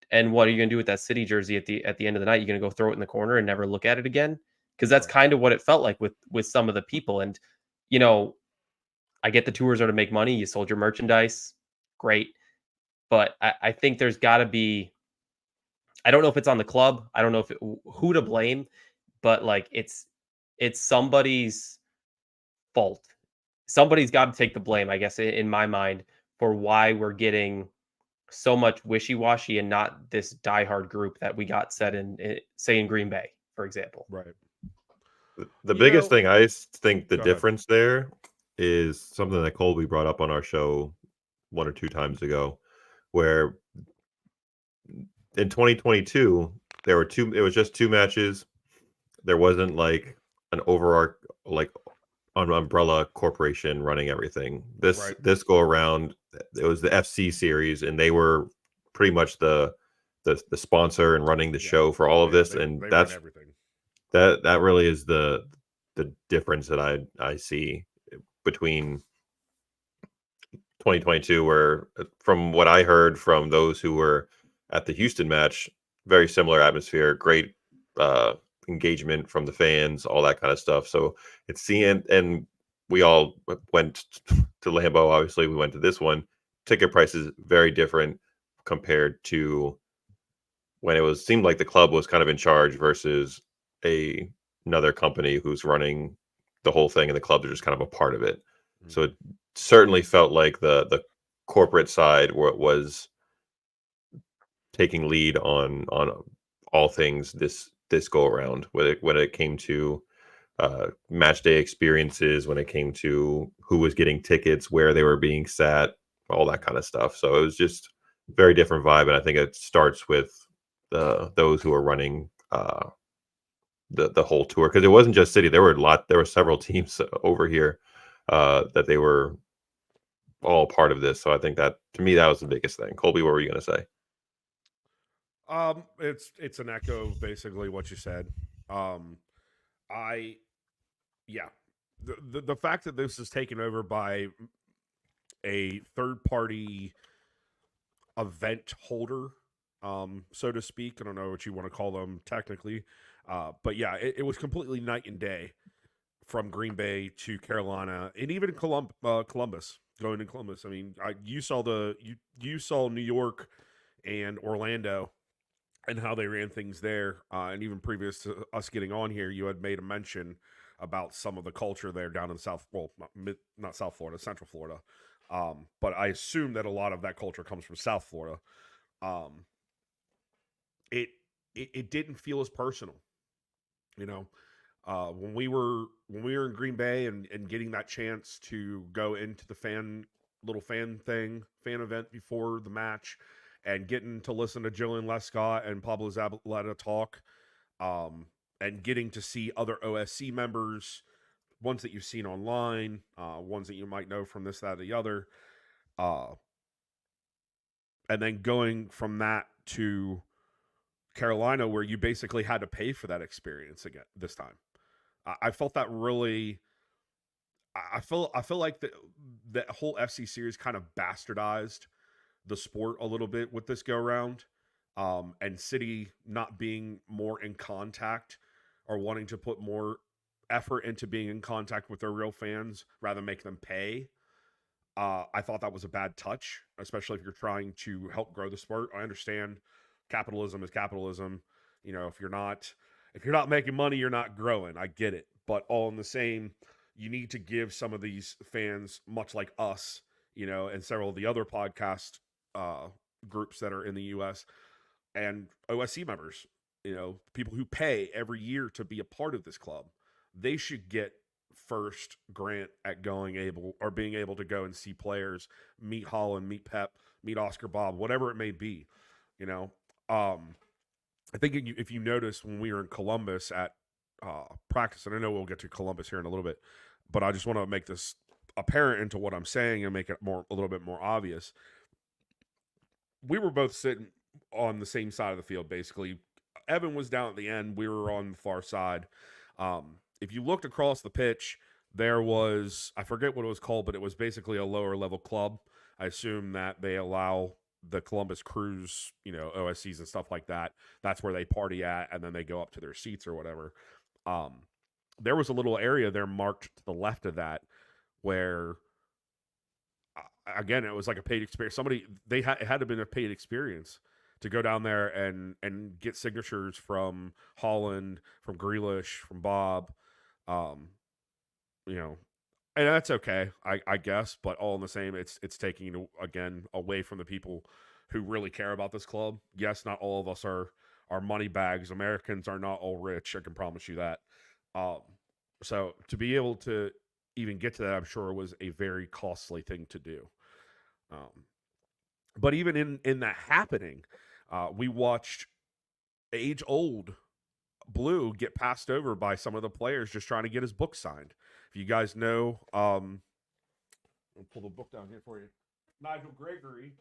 and what are you gonna do with that city jersey at the end of the night? You're gonna go throw it in the corner and never look at it again? Because that's Right. kind of what it felt like with some of the people. And, you know, I get the tours are to make money. You sold your merchandise, great. But I think there's gotta be, I don't know if it's on the club. I don't know if who to blame, but like it's somebody's fault. Somebody's got to take the blame, I guess, in my mind, for why we're getting so much wishy-washy and not this diehard group that we got set in, say, in Green Bay, for example. Right. The You biggest know, thing I think the go ahead. difference there is something that Colby brought up on our show 1 or 2 times ago, where in 2022 there were two. It was just 2 matches. There wasn't like an like an umbrella corporation running everything. Right. This go around, it was the FC series, and they were pretty much the sponsor and running the Yeah. show for all of this, They and run everything. that really is the difference that I see between 2022, where from what I heard from those who were at the Houston match, very similar atmosphere, great engagement from the fans, all that kind of stuff. So it's seeing, and we all went to Lambeau. Obviously, we went to this one. Ticket prices very different compared to when it was seemed like the club was kind of in charge versus another company who's running the whole thing, and the clubs are just kind of a part of it. So it certainly felt like the corporate side where it was taking lead on all things this go around, when it came to match day experiences, when it came to who was getting tickets, where they were being sat, all that kind of stuff. So it was just very different vibe, and I think it starts with those who are running the whole tour, because it wasn't just City. There were several teams over here that they were all part of this. So I think that, to me, that was the biggest thing. Colby, what were you going to say? It's an echo of basically what you said. I yeah, the fact that this is taken over by a third party event holder so to speak. I don't know what you want to call them technically. But yeah, it was completely night and day from Green Bay to Carolina, and even Columbus, going to Columbus. I mean, you saw you saw New York and Orlando and how they ran things there. And even previous to us getting on here, you had made a mention about some of the culture there down in not South Florida, Central Florida. But I assume that a lot of that culture comes from South Florida. Um, it didn't feel as personal, you know. When we were in Green Bay and getting that chance to go into the fan event before the match, and getting to listen to Jillian Lescott and Pablo Zabaleta talk, and getting to see other OSC members, ones that you've seen online, ones that you might know from this, that, or the other, and then going from that to Carolina, where you basically had to pay for that experience again this time. I felt that really. I feel like that whole FC series kind of bastardized the sport a little bit with this go round, and City not being more in contact or wanting to put more effort into being in contact with their real fans rather than make them pay. I thought that was a bad touch, especially if you're trying to help grow the sport. I understand capitalism is capitalism. You know, if you're not making money, you're not growing. I get it. But all in the same, you need to give some of these fans, much like us, you know, and several of the other podcast groups that are in the U.S. and OSC members, you know, people who pay every year to be a part of this club, they should get first grant at being able to go and see players, meet Holland, meet Pep, meet Oscar Bob, whatever it may be, you know. I think if you notice when we were in Columbus at practice, and I know we'll get to Columbus here in a little bit, but I just want to make this apparent into what I'm saying and make it a little bit more obvious. We were both sitting on the same side of the field, basically. Evan was down at the end. We were on the far side. If you looked across the pitch, there was, I forget what it was called, but it was basically a lower level club. I assume that they allow the Columbus Crews, you know, OSCs and stuff like that. That's where they party at, and then they go up to their seats or whatever. There was a little area there marked to the left of that where, again, it was like a paid experience. It had to have been a paid experience to go down there and get signatures from Holland, from Grealish, from Bob, you know, and that's okay, I guess. But all in the same, it's taking, again, away from the people who really care about this club. Yes, not all of us are money bags. Americans are not all rich. I can promise you that. So to be able to even get to that, I'm sure was a very costly thing to do. But even in that happening, we watched age-old Blue get passed over by some of the players just trying to get his book signed. If you guys know, I'll pull the book down here for you. Nigel Gregory,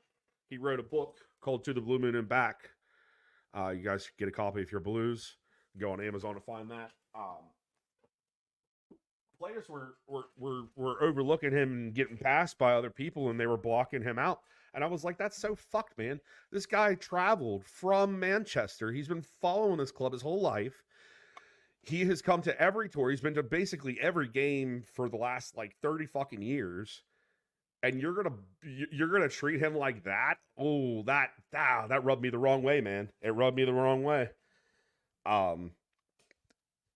he wrote a book called To the Blue Moon and Back. You guys get a copy if you're Blues. Go on Amazon to find that. Players were overlooking him and getting passed by other people, and they were blocking him out. And I was like, that's so fucked, man. This guy traveled from Manchester. He's been following this club his whole life. He has come to every tour. He's been to basically every game for the last like 30 fucking years. And you're gonna treat him like that? Oh, that rubbed me the wrong way, man. It rubbed me the wrong way.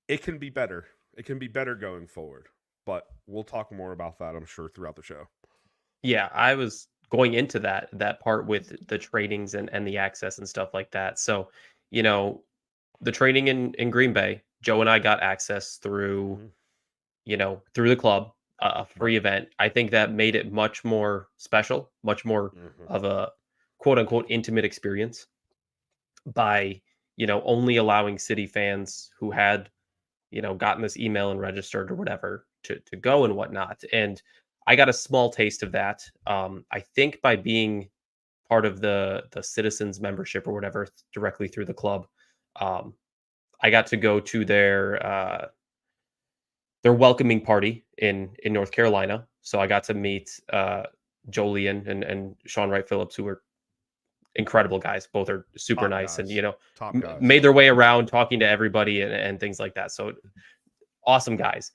It can be better. It can be better going forward. But we'll talk more about that, I'm sure, throughout the show. Yeah, I was going into that part with the trainings and the access and stuff like that. So, you know, the training in Green Bay, Joe and I got access through, you know, through the club, a free event. I think that made it much more special, much more of a quote unquote intimate experience by, you know, only allowing City fans who had, you know, gotten this email and registered or whatever to go and whatnot. And I got a small taste of that. I think by being part of the citizens membership or whatever directly through the club, I got to go to their welcoming party in North Carolina. So I got to meet Jolien and Sean Wright Phillips, who were incredible guys. Both are super Top nice, and guys. Top guys. made their way around talking to everybody and things like that. So awesome guys.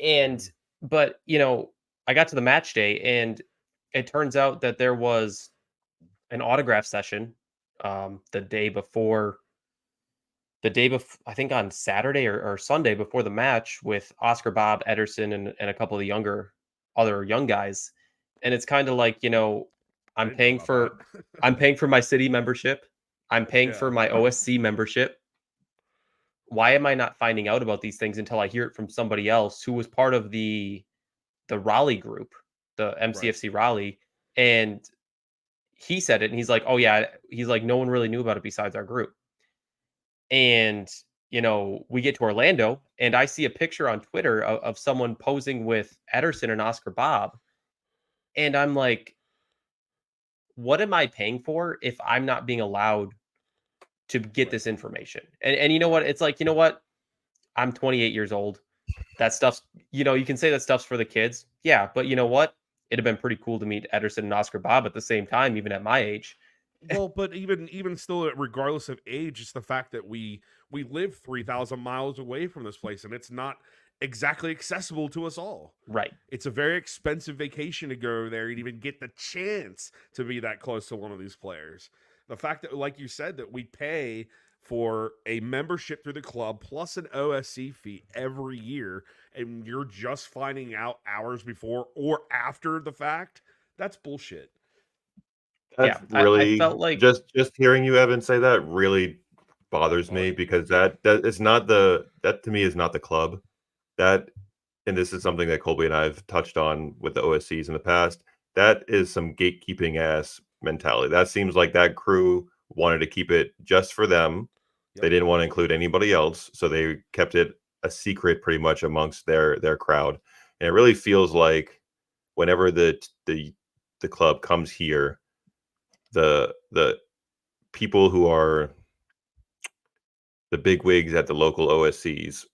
And but I got to the match day, and it turns out that there was an autograph session the day before. I think on Saturday or Sunday before the match with Oscar Bob Ederson and a couple of the other young guys. And it's kind of like, I I'm didn't know paying about for that. I'm paying for my city membership. I'm paying for Yeah. my OSC membership. Why am I not finding out about these things until I hear it from somebody else who was part of the Raleigh group, the MCFC Raleigh? And he said it, and he's like, "Oh yeah," he's like, "No one really knew about it besides our group." And we get to Orlando, and I see a picture on Twitter of someone posing with Ederson and Oscar Bob, and I'm like, what am I paying for if I'm not being allowed to get Right. this information? And you know what? It's like, you know what? I'm 28 years old. That stuff's, you can say that stuff's for the kids. Yeah, but you know what? It'd have been pretty cool to meet Ederson and Oscar Bob at the same time, even at my age. Well, but even still, regardless of age, it's the fact that we live 3,000 miles away from this place, and it's not exactly accessible to us all. Right. It's a very expensive vacation to go there and even get the chance to be that close to one of these players. The fact that, like you said, that we pay for a membership through the club plus an OSC fee every year, and you're just finding out hours before or after the fact, that's bullshit. That's I really felt like just hearing you, Evan, say that really bothers me, What? because that is not that to me is not the club. That, and this is something that Colby and I have touched on with the OSCs in the past. That is some gatekeeping ass mentality. That seems like that crew wanted to keep it just for them. Yep. They didn't want to include anybody else, so they kept it a secret pretty much amongst their crowd. And it really feels like whenever the club comes here, the people who are the big wigs at the local OSCs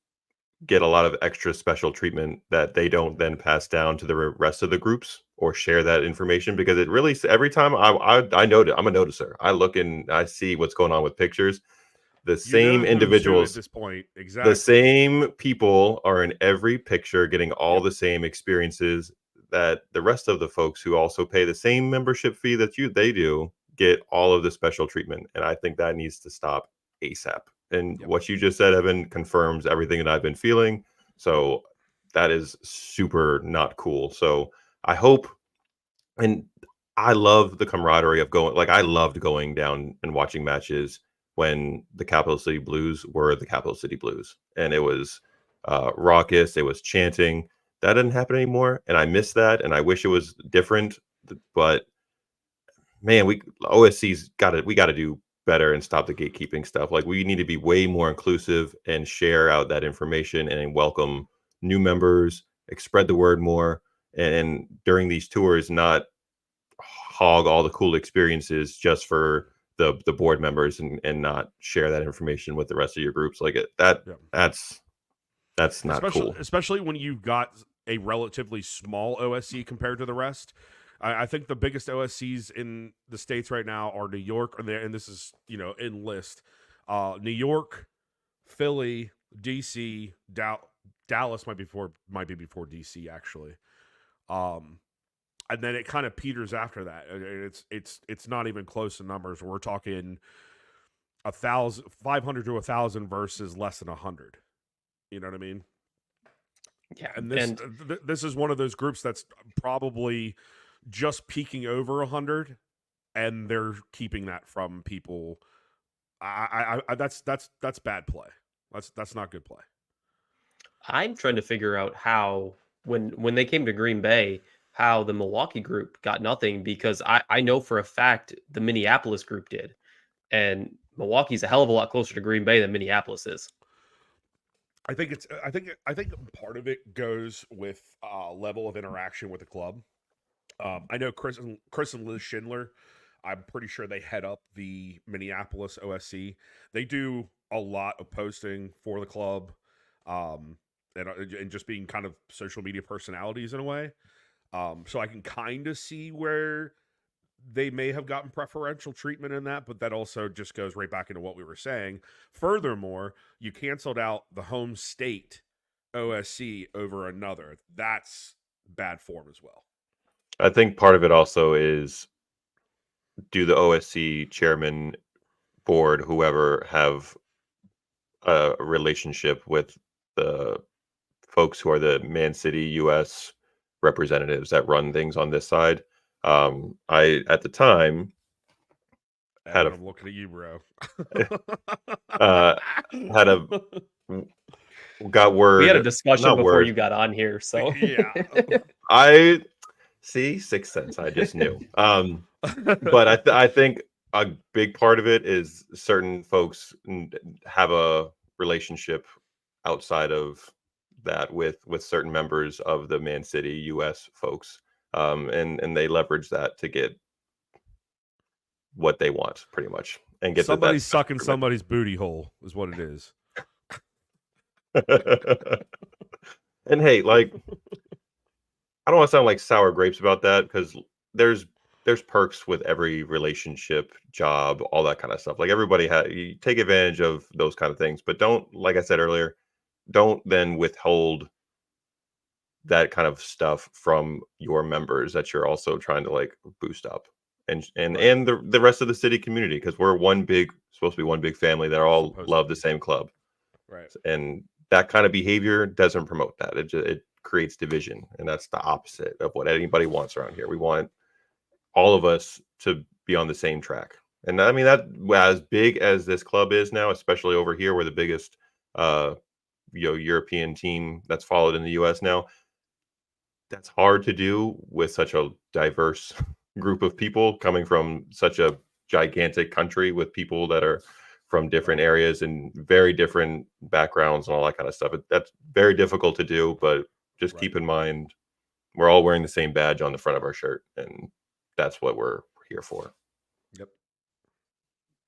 get a lot of extra special treatment that they don't then pass down to the rest of the groups or share that information, because it really, every time I notice, I'm a noticer. I look and I see what's going on with pictures. The You know same who's who at individuals, this point. the Exactly. same people are in every picture getting all the same experiences that the rest of the folks who also pay the same membership fee that they do get all of the special treatment. And I think that needs to stop ASAP. And Yep. what you just said, Evan, confirms everything that I've been feeling. So that is super not cool. So I hope, and I love the camaraderie of going, like I loved going down and watching matches when the Capital City Blues were the Capital City Blues. And it was raucous, it was chanting. That didn't happen anymore. And I miss that. And I wish it was different. But man, we got to do better and stop the gatekeeping stuff. Like, we need to be way more inclusive and share out that information and welcome new members, spread the word more, and during these tours, not hog all the cool experiences just for the board members, and not share that information with the rest of your groups. Like that's not cool. Especially when you've got a relatively small OSC compared to the rest. I think the biggest OSCs in the States right now are New York, and this is, in list. New York, Philly, DC, Dallas might be before DC, actually. And then it kind of peters after that. It's not even close to numbers. We're talking 500 to 1,000 versus less than 100. You know what I mean? Yeah, And this is one of those groups that's probably just peaking over 100, and they're keeping that from people. That's bad play. That's not good play. I'm trying to figure out how, when they came to Green Bay, how the Milwaukee group got nothing, because I know for a fact the Minneapolis group did, and Milwaukee's a hell of a lot closer to Green Bay than Minneapolis is. I think part of it goes with level of interaction with the club. I know Chris and Liz Schindler, I'm pretty sure they head up the Minneapolis OSC. They do a lot of posting for the club, and just being kind of social media personalities in a way. So I can kind of see where they may have gotten preferential treatment in that, but that also just goes right back into what we were saying. Furthermore, you canceled out the home state OSC over another. That's bad form as well. I think part of it also is, do the OSC chairman, board, whoever, have a relationship with the folks who are the Man City US representatives that run things on this side? I, at the time, had I'm looking at you, bro. had a got word. We had a discussion not before word. you got on here, so Yeah. I see, Sixth Sense. I just knew. But I think a big part of it is certain folks have a relationship outside of that with certain members of the Man City US folks, and they leverage that to get what they want, pretty much, and get somebody's sucking somebody's booty hole is what it is. And hey, like, I don't want to sound like sour grapes about that, because there's perks with every relationship, job, all that kind of stuff. Like, everybody you take advantage of those kind of things, but don't, like I said earlier, don't then withhold that kind of stuff from your members that you're also trying to like boost up, and the rest of the city community, because we're supposed to be one big family that all love the same club. Right. And that kind of behavior doesn't promote that. It creates division, and that's the opposite of what anybody wants around here. We want all of us to be on the same track. And I mean, that, as big as this club is now, especially over here, we're the biggest European team that's followed in the US now. That's hard to do with such a diverse group of people coming from such a gigantic country, with people that are from different areas and very different backgrounds and all that kind of stuff. That's very difficult to do, but just keep in mind, we're all wearing the same badge on the front of our shirt, and that's what we're here for. Yep.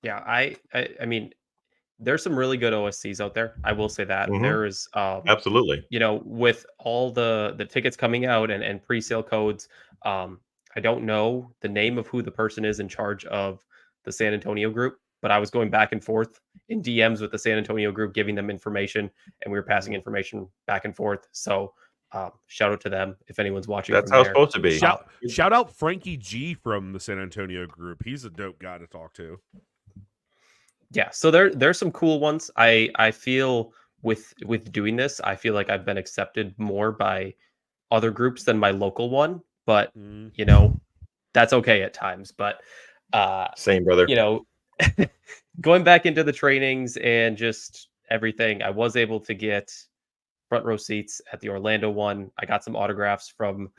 Yeah, I mean, there's some really good OSCs out there. I will say that. There is absolutely, with all the tickets coming out and pre-sale codes. I don't know the name of who the person is in charge of the San Antonio group, but I was going back and forth in DMs with the San Antonio group, giving them information, and we were passing information back and forth. So shout out to them if anyone's watching. That's how it's supposed to be. Shout out Frankie G from the San Antonio group. He's a dope guy to talk to. Yeah, so there's some cool ones. I feel with doing this, I feel like I've been accepted more by other groups than my local one, but that's okay at times. But same, brother. Going back into the trainings and just everything, I was able to get front row seats at the Orlando one. I got some autographs from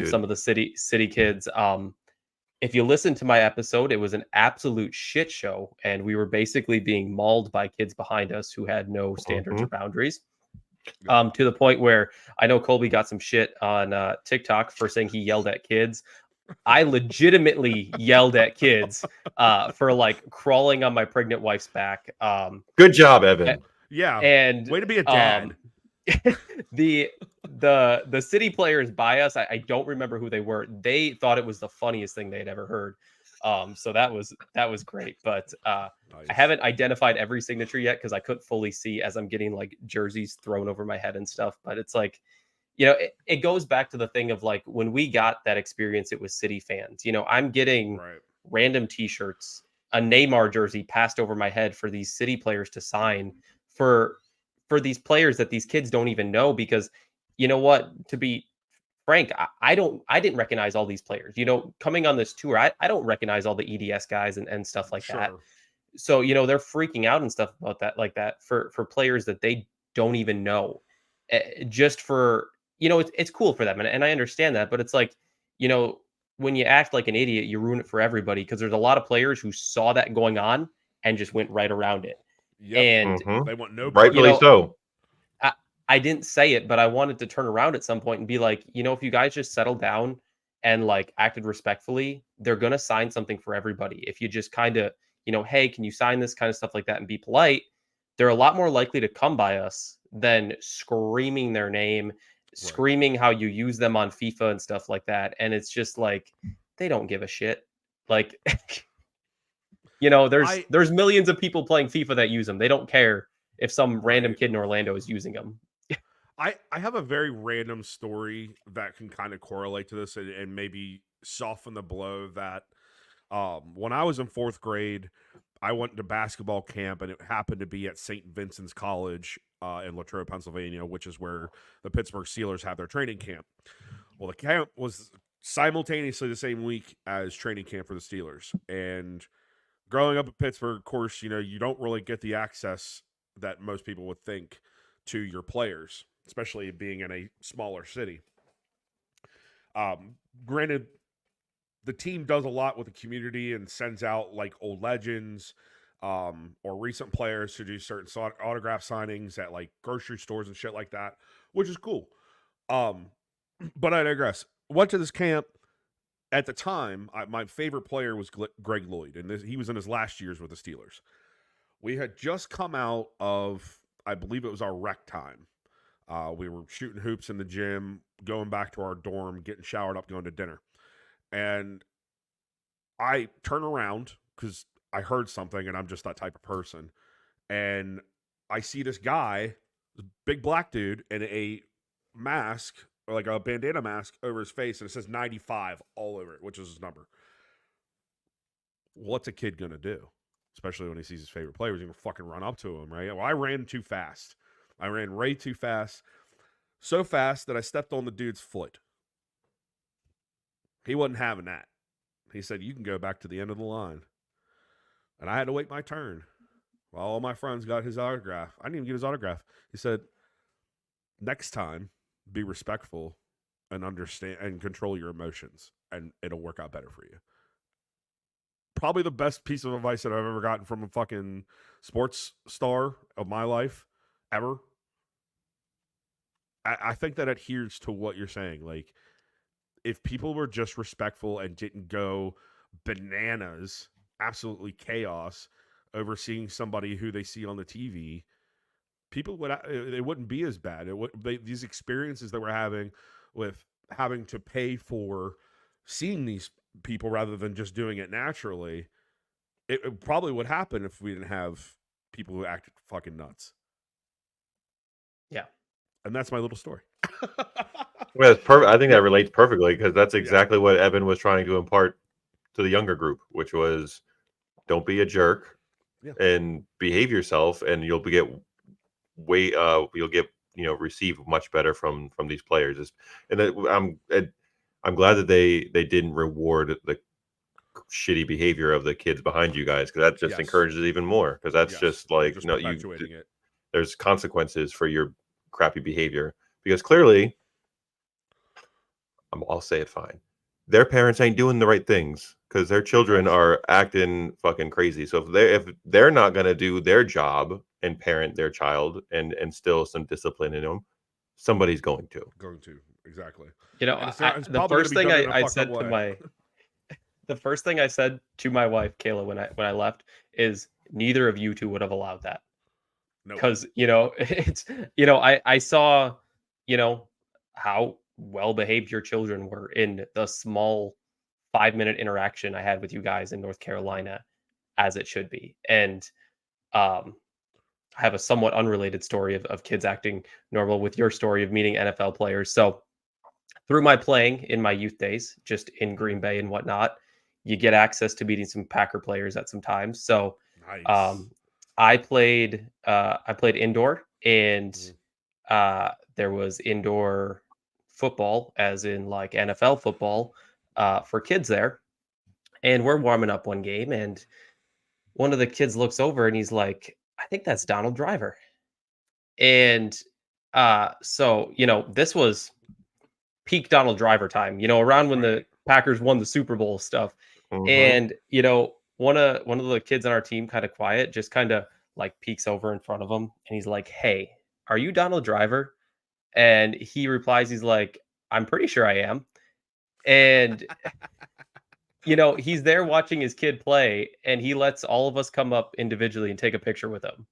some of the city kids. If you listen to my episode, it was an absolute shit show, and we were basically being mauled by kids behind us who had no standards or boundaries. To the point where I know Colby got some shit on TikTok for saying he yelled at kids. I legitimately yelled at kids for like crawling on my pregnant wife's back. Good job, Evan. Yeah, and way to be a dad. The city players by us, I don't remember who they were. They thought it was the funniest thing they'd ever heard. So that was great. But nice. I haven't identified every signature yet because I couldn't fully see as I'm getting like jerseys thrown over my head and stuff. But it's like, it goes back to the thing of like when we got that experience, it was city fans. I'm getting random T-shirts, a Neymar jersey passed over my head for these city players to sign for these players that these kids don't even know, because you know what, to be frank, I didn't recognize all these players, coming on this tour. I don't recognize all the EDS guys and stuff like that. So, they're freaking out and stuff about that, like that for players that they don't even know, just for, it's cool for them. And I understand that, but it's like, when you act like an idiot, you ruin it for everybody, because there's a lot of players who saw that going on and just went right around it. Yep. And they want no, rightfully so. I didn't say it, but I wanted to turn around at some point and be like, if you guys just settled down and like acted respectfully, they're going to sign something for everybody. If you just kind of, hey, can you sign this kind of stuff like that and be polite, they're a lot more likely to come by us than screaming their name, screaming how you use them on FIFA and stuff like that. And it's just like, they don't give a shit. Like, there's millions of people playing FIFA that use them. They don't care if some random kid in Orlando is using them. I have a very random story that can kind of correlate to this and maybe soften the blow that when I was in 4th grade, I went to basketball camp, and it happened to be at St. Vincent's College in Latrobe, Pennsylvania, which is where the Pittsburgh Steelers have their training camp. Well, the camp was simultaneously the same week as training camp for the Steelers. And growing up in Pittsburgh, of course, you don't really get the access that most people would think to your players, especially being in a smaller city. Granted, the team does a lot with the community and sends out like old legends or recent players to do certain autograph signings at like grocery stores and shit like that, which is cool. But I digress. Went to this camp. At the time, my favorite player was Greg Lloyd, and he was in his last years with the Steelers. We had just come out of, I believe it was our rec time. We were shooting hoops in the gym, going back to our dorm, getting showered up, going to dinner. And I turn around because I heard something, and I'm just that type of person. And I see this guy, this big black dude, in a mask, or like a bandana mask over his face, and it says 95 all over it, which is his number. What's a kid going to do? Especially when he sees his favorite player, he's going to fucking run up to him, right? Well, I ran too fast. I ran way too fast. So fast that I stepped on the dude's foot. He wasn't having that. He said, "You can go back to the end of the line." And I had to wait my turn while all my friends got his autograph. I didn't even get his autograph. He said, "Next time, be respectful and understand and control your emotions, and it'll work out better for you." Probably the best piece of advice that I've ever gotten from a fucking sports star of my life ever. I think that adheres to what you're saying. Like, if people were just respectful and didn't go bananas, absolutely chaos, over seeing somebody who they see on the TV, people would, it wouldn't be as bad. These experiences that we're having with having to pay for seeing these people rather than just doing it naturally, it probably would happen if we didn't have people who acted fucking nuts. Yeah. And that's my little story. Well, it's perfect. I think that relates perfectly because that's exactly what Evan was trying to impart to the younger group, which was don't be a jerk and behave yourself, and you'll get received much better from these players. And I'm glad that they didn't reward the shitty behavior of the kids behind you guys, because that just encourages it even more, because that's just like there's consequences for your crappy behavior, because clearly I'll say it fine, their parents ain't doing the right things because their children are acting fucking crazy. So if they're not going to do their job and parent their child and instill some discipline in them, somebody's going to exactly. The first thing I said to the first thing I said to my wife Kayla when I left is, neither of you two would have allowed that. Because it's I saw how well behaved your children were in the small 5-minute interaction I had with you guys in North Carolina, as it should be. And I have a somewhat unrelated story of kids acting normal with your story of meeting NFL players. So through my playing in my youth days, just in Green Bay and whatnot, you get access to meeting some Packer players at some times. So nice. I played indoor, and there was indoor football, as in like NFL football, for kids there. And we're warming up one game, and one of the kids looks over and he's like, "I think that's Donald Driver." And so this was peak Donald Driver time, around when the Packers won the Super Bowl stuff. Mm-hmm. And one of the kids on our team, kind of quiet, just kind of like peeks over in front of him, and he's like, "Hey, are you Donald Driver?" And he replies, he's like, "I'm pretty sure I am." And he's there watching his kid play, and he lets all of us come up individually and take a picture with him.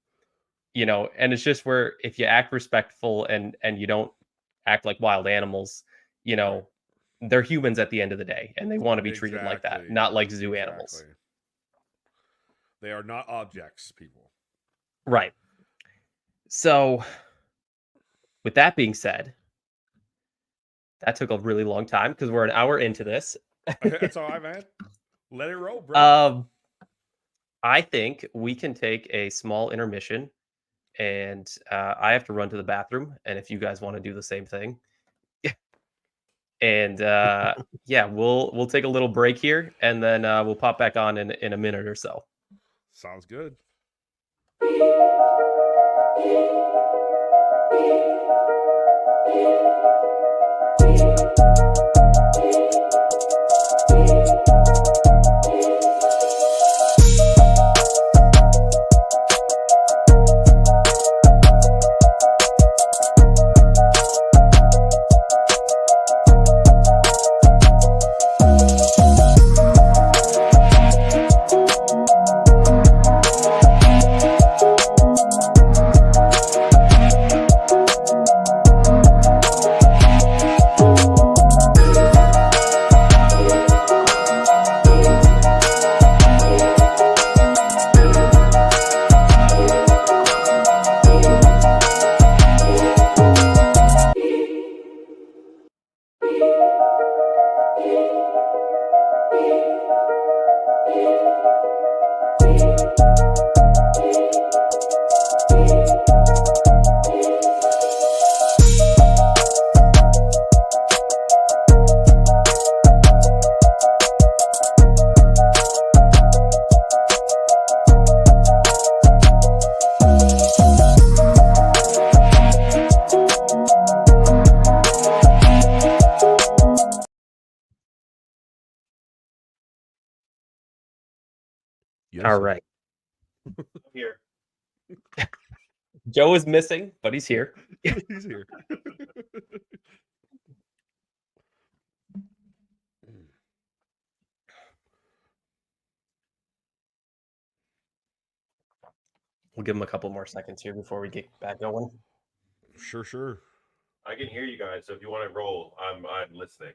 And it's just where, if you act respectful and you don't act like wild animals, they're humans at the end of the day, and they want to be treated like that, Exactly. not like zoo animals. Exactly. They are not objects, people. Right. So, with that being said, that took a really long time because we're an hour into this. That's all right, man. Let it roll, bro. I think we can take a small intermission, and I have to run to the bathroom. And if you guys want to do the same thing, and yeah, we'll take a little break here, and then we'll pop back on in a minute or so. Sounds good. Yes, All sir. right. Here. Joe is missing, but he's here. He's here. We'll give him a couple more seconds here before we get back going. Sure. I can hear you guys, so if you want to roll, I'm listening.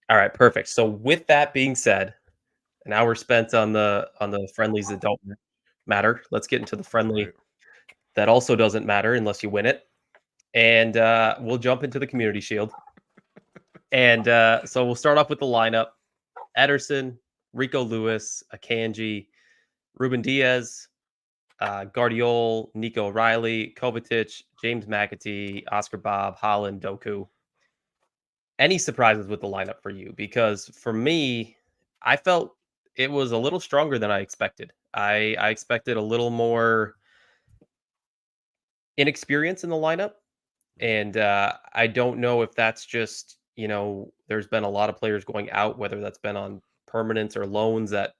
All right, perfect. So with that being said, an hour spent on the friendlies that don't matter. Let's get into the friendly Right. that also doesn't matter unless you win it. And we'll jump into the Community Shield. And so we'll start off with the lineup. Ederson, Rico Lewis, Akanji, Ruben Diaz, Guardiol, Nico Riley, Kovacic, James McAtee, Oscar Bob, Holland, Doku. Any surprises with the lineup for you? Because for me, I felt it was a little stronger than I expected. I expected a little more inexperience in the lineup. And I don't know if that's just, there's been a lot of players going out, whether that's been on permanents or loans that,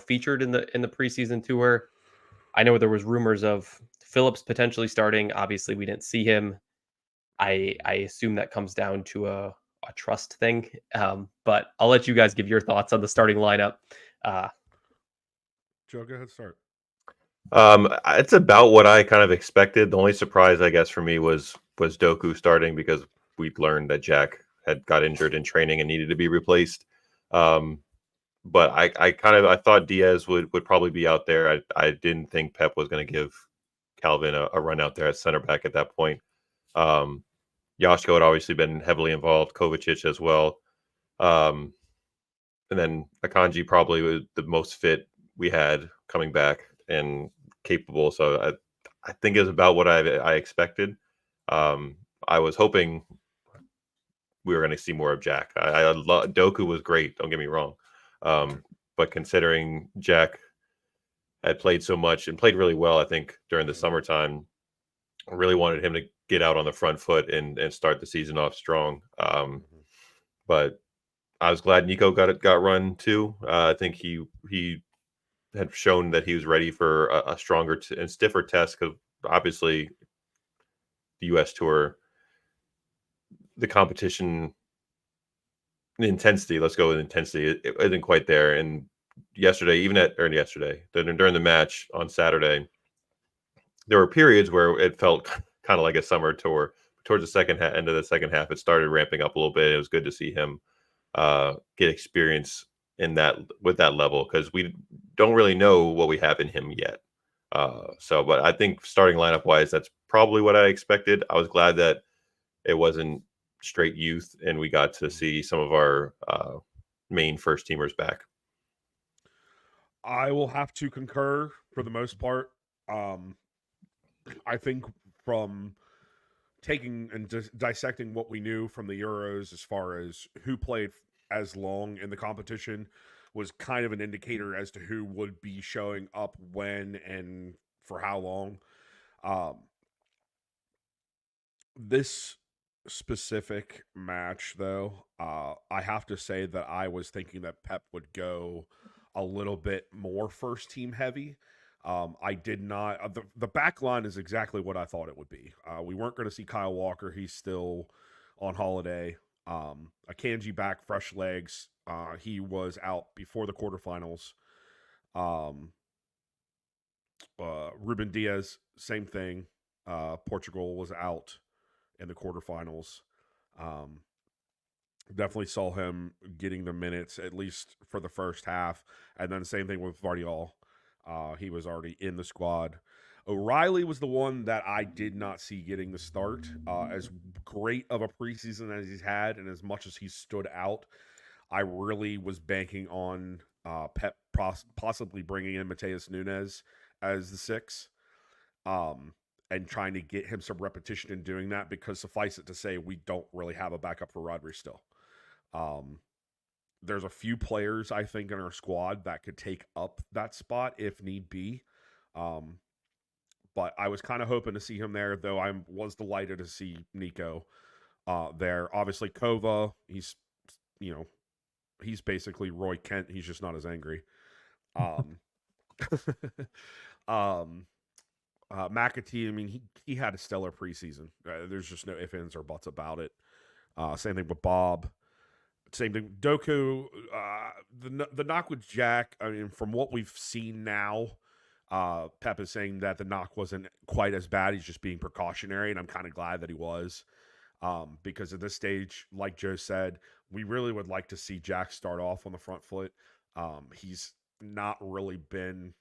featured in the preseason tour. I know there was rumors of Phillips potentially starting. Obviously, we didn't see him. I assume that comes down to a trust thing. But I'll let you guys give your thoughts on the starting lineup. Joe, go ahead, start. It's about what I kind of expected. The only surprise, I guess, for me was Doku starting because we'd learned that Jack had got injured in training and needed to be replaced. But I thought Diaz would probably be out there. I didn't think Pep was going to give Calvin a run out there at center back at that point. Joshko had obviously been heavily involved, Kovacic as well. And then Akanji probably was the most fit we had coming back and capable. So I think it was about what I expected. I was hoping we were going to see more of Jack. Doku was great. Don't get me wrong. But considering Jack had played so much and played really well, I think during the summertime, I really wanted him to get out on the front foot and start the season off strong. But I was glad Nico got run too. I think he had shown that he was ready for a stronger and stiffer test because obviously the U.S. Tour, the competition, the intensity, let's go with intensity, it isn't quite there. And during the match on Saturday, there were periods where it felt kind of like a summer tour towards the end of the second half, it started ramping up a little bit. It was good to see him get experience in that with that level, because we don't really know what we have in him yet. But I think starting lineup wise, that's probably what I expected. I was glad that it wasn't straight youth and we got to see some of our main first teamers back. I will have to concur for the most part. I think from taking and dissecting what we knew from the Euros as far as who played as long in the competition was kind of an indicator as to who would be showing up when and for how long. This specific match, though, I have to say that I was thinking that Pep would go a little bit more first team heavy. I did not. The back line is exactly what I thought it would be. We weren't going to see Kyle Walker. He's still on holiday. Akanji back, fresh legs. He was out before the quarterfinals. Ruben Diaz, same thing. Portugal was out in the quarterfinals. Definitely saw him getting the minutes, at least for the first half. And then same thing with Vardiol. He was already in the squad. O'Reilly was the one that I did not see getting the start. As great of a preseason as he's had and as much as he's stood out, I really was banking on Pep possibly bringing in Mateus Nunes as the 6 and trying to get him some repetition in doing that, because suffice it to say, we don't really have a backup for Rodri still. There's a few players, I think, in our squad that could take up that spot if need be. But I was kind of hoping to see him there, though I was delighted to see Nico there. Obviously, Kova, he's basically Roy Kent. He's just not as angry. McAtee, I mean, he had a stellar preseason. There's just no ifs, ands, or buts about it. Same thing with Bob. Same thing. Doku, the knock with Jack, I mean, from what we've seen now, Pep is saying that the knock wasn't quite as bad. He's just being precautionary, and I'm kind of glad that he was. Because at this stage, like Joe said, we really would like to see Jack start off on the front foot. He's not really been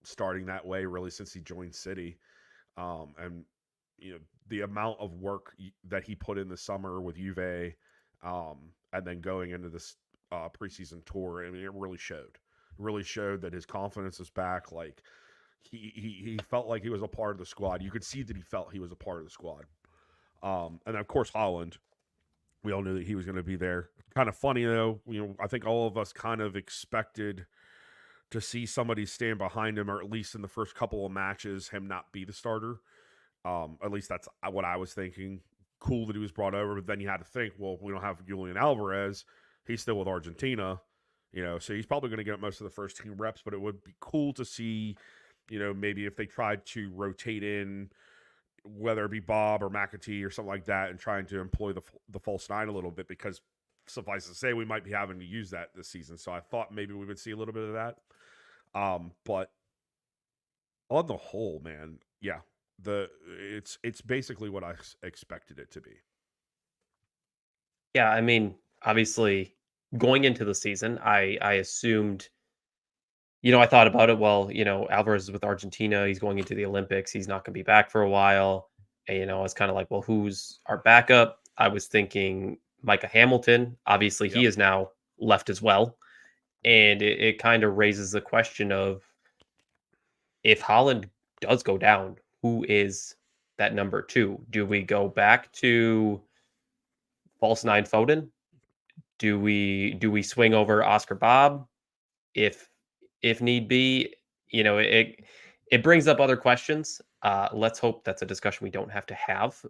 starting that way really since he joined City. And the amount of work that he put in the summer with Juve, and then going into this preseason tour, I mean, it really showed. It really showed that his confidence is back. Like he felt like he was a part of the squad. You could see that he felt he was a part of the squad. And of course, Holland, we all knew that he was going to be there. Kind of funny though, I think all of us kind of expected to see somebody stand behind him, or at least in the first couple of matches, him not be the starter. At least that's what I was thinking. Cool that he was brought over, but then you had to think, well, we don't have Julian Alvarez. He's still with Argentina, so he's probably going to get most of the first team reps, but it would be cool to see, maybe if they tried to rotate in, whether it be Bob or McAtee or something like that, and trying to employ the false 9 a little bit, because suffice to say, we might be having to use that this season. So I thought maybe we would see a little bit of that. But on the whole, man, yeah, it's basically what I expected it to be. Yeah, I mean, obviously, going into the season, I assumed, I thought about it. Well, Alvarez is with Argentina. He's going into the Olympics. He's not going to be back for a while. And, I was kind of like, well, who's our backup? I was thinking Micah Hamilton. Obviously, he is now left as well. And it kind of raises the question of, if Holland does go down, who is that number 2? Do we go back to false 9 Foden? Do we swing over Oscar Bob if need be? It brings up other questions. Let's hope that's a discussion we don't have to have.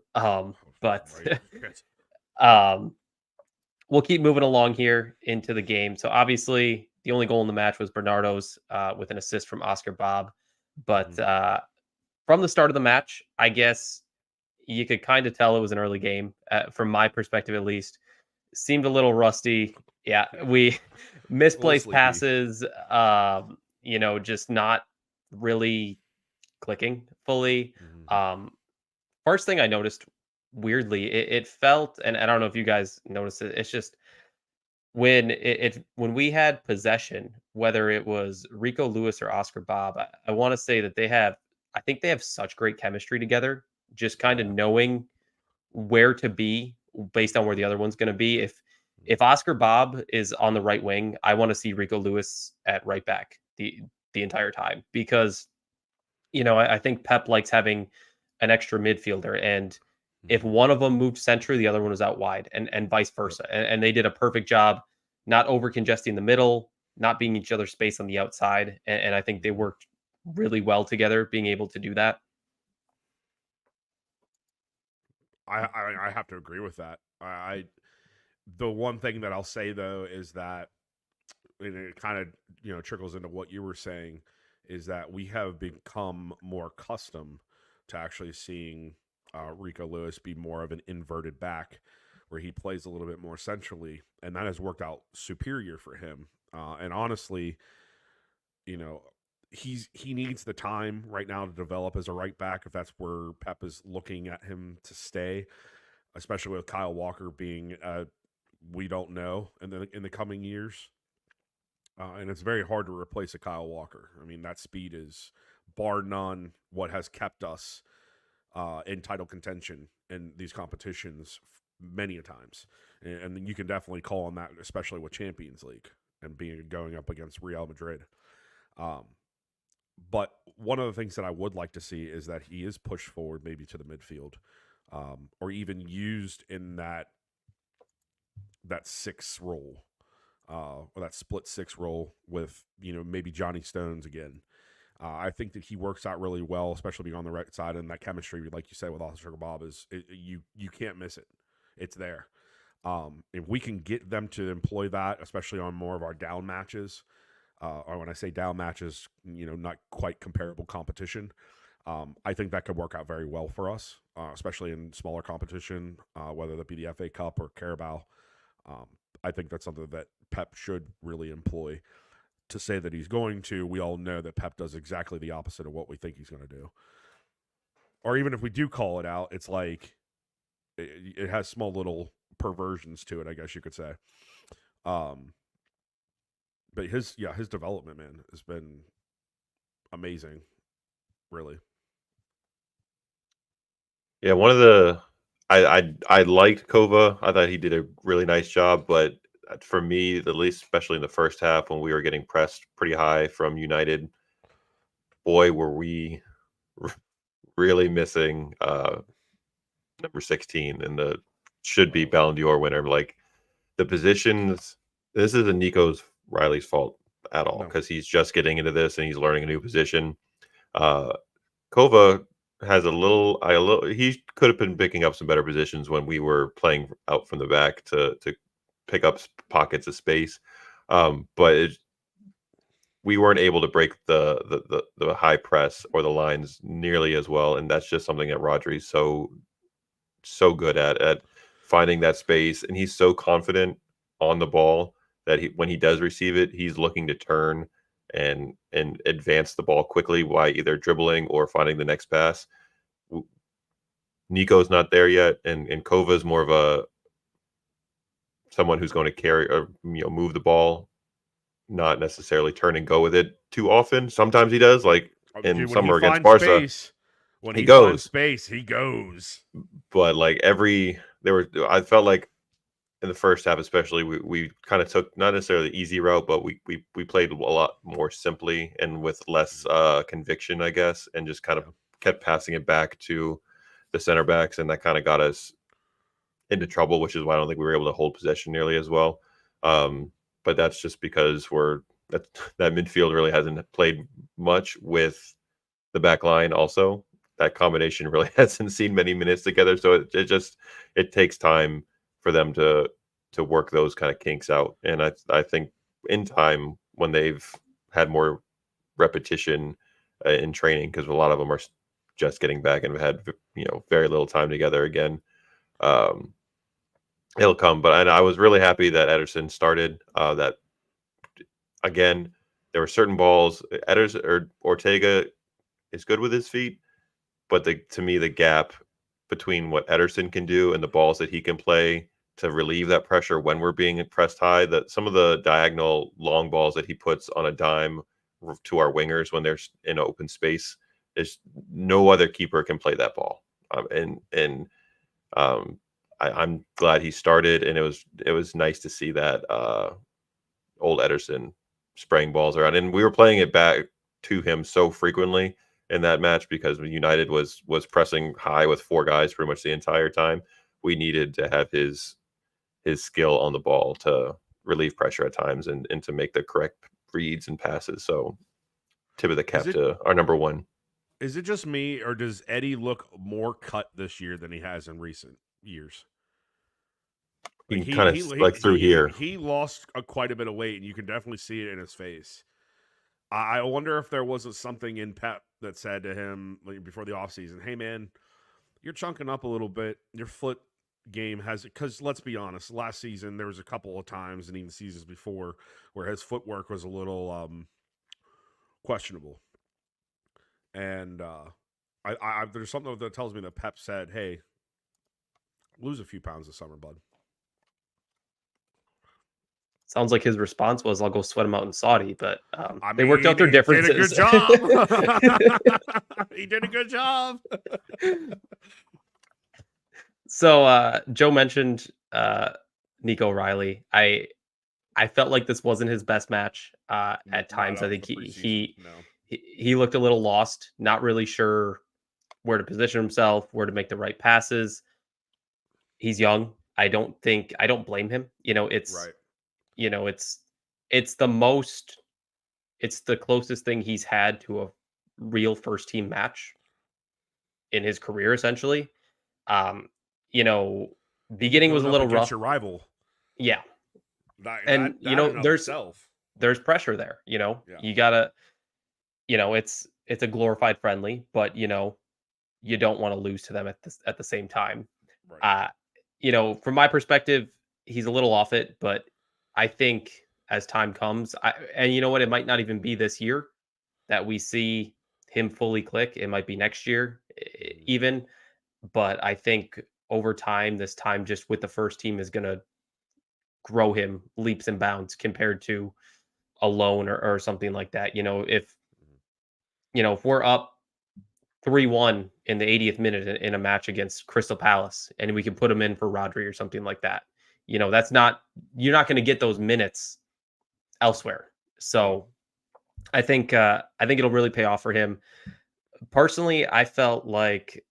But we'll keep moving along here into the game. So obviously, the only goal in the match was Bernardo's with an assist from Oscar Bob. But from the start of the match, I guess you could kind of tell it was an early game, from my perspective at least. Seemed a little rusty. Yeah, we misplaced passes, just not really clicking fully. First thing I noticed weirdly, it felt, and I don't know if you guys noticed it. It's just when we had possession, whether it was Rico Lewis or Oscar Bob, I want to say that I think they have such great chemistry together. Just kind of Yeah. knowing where to be based on where the other one's going to be. If Oscar Bob is on the right wing, I want to see Rico Lewis at right back the entire time because I think Pep likes having an extra midfielder, and if Mhm. one of them moved center, the other one was out wide, and vice Yep. versa. And they did a perfect job, not over congesting the middle, not being each other's space on the outside, and I think they Mhm. worked really well together, being able to do that. I have to agree with that. The one thing that I'll say though is that, and it kind of trickles into what you were saying, is that we have become more accustomed to actually seeing Rico Lewis be more of an inverted back, where he plays a little bit more centrally, and that has worked out superior for him. And honestly, you know, he needs the time right now to develop as a right back if that's where Pep is looking at him to stay, especially with Kyle Walker being we don't know in the coming years. And it's very hard to replace a Kyle Walker. I mean, that speed is bar none what has kept us in title contention in these competitions many a times. And you can definitely call on that, especially with Champions League and being going up against Real Madrid. Um, but one of the things that I would like to see is that he is pushed forward maybe to the midfield, or even used in that six role, or that split six role with maybe Johnny Stones again. I think that he works out really well, especially being on the right side, and that chemistry, like you said, with Oscar Bob you can't miss it. It's there. If we can get them to employ that, especially on more of our down matches, or when I say down matches, not quite comparable competition, I think that could work out very well for us, especially in smaller competition, whether that be the FA Cup or Carabao. Um, I think that's something that Pep should really employ. To say that he's going to, we all know that Pep does exactly the opposite of what we think he's going to do. Or even if we do call it out, it's like it has small little perversions to it, I guess you could say. But his development, man, has been amazing, really. Yeah, one of the I liked Kova. I thought he did a really nice job, but for me, at least, especially in the first half when we were getting pressed pretty high from United, boy, were we really missing number 16 and the should be Ballon d'Or winner. Like the positions, this isn't Nico's Riley's fault at all No. because he's just getting into this and he's learning a new position. Kova has a little. He could have been picking up some better positions when we were playing out from the back to pick up pockets of space, but we weren't able to break the high press or the lines nearly as well, and that's just something that Rodri's so good at finding that space, and he's so confident on the ball that when he does receive it, he's looking to turn and advance the ball quickly while either dribbling or finding the next pass. Nico's not there yet, and Kova's more of a someone who's going to carry or move the ball, not necessarily turn and go with it too often. Sometimes he does, like in Dude, when he summer against finds Barca, space, when he he finds goes. space, he goes. But like I felt like in the first half, especially, we kind of took not necessarily the easy route, but we played a lot more simply and with less conviction, I guess, and just kind of Yeah. kept passing it back to the center backs, and that kind of got us into trouble, which is why I don't think we were able to hold possession nearly as well. But that's just because that midfield really hasn't played much with the back line. Also, that combination really hasn't seen many minutes together, so it takes time for them to work those kind of kinks out. And I think in time when they've had more repetition in training, because a lot of them are just getting back and have had very little time together again. Um, It'll come, but I was really happy that Ederson started. That again, there were certain balls. Ederson or Ortega is good with his feet, but to me the gap between what Ederson can do and the balls that he can play to relieve that pressure when we're being pressed high, that some of the diagonal long balls that he puts on a dime to our wingers when they're in open space is no other keeper can play that ball. I'm glad he started, and it was nice to see that old Ederson spraying balls around, and we were playing it back to him so frequently in that match because United was pressing high with 4 guys pretty much the entire time. We needed to have his skill on the ball to relieve pressure at times and to make the correct reads and passes. So tip of the cap to our number one. Is it just me, or does Eddie look more cut this year than he has in recent years? Like through here. He lost quite a bit of weight, and you can definitely see it in his face. I wonder if there wasn't something in Pep that said to him before the offseason, hey, man, you're chunking up a little bit. Your foot game has it. Because let's be honest, last season there was a couple of times, and even seasons before, where his footwork was a little questionable. And there's something that tells me that Pep said, hey, lose a few pounds this summer, bud. Sounds like his response was, I'll go sweat him out in Saudi, but they worked out their differences. Did a good job. He did a good job. So Joe mentioned Nico Riley. I felt like this wasn't his best match at times. I think he looked a little lost, not really sure where to position himself, where to make the right passes. He's young. I don't blame him. It's right. It's the closest thing he's had to a real first team match in his career, essentially. Beginning was a little rough. Your rival. Yeah. There's pressure there, Yeah. You gotta, it's a glorified friendly, but you don't want to lose to them at the same time. Right. From my perspective, he's a little off it, but I think as time comes, and you know what, it might not even be this year that we see him fully click. It might be next year even, but I think over time, this time just with the first team is going to grow him leaps and bounds compared to a loan or something like that. If we're up 3-1 in the 80th minute in a match against Crystal Palace and we can put him in for Rodri or something like that, you're not going to get those minutes elsewhere. So I think it'll really pay off for him. Personally, I feel like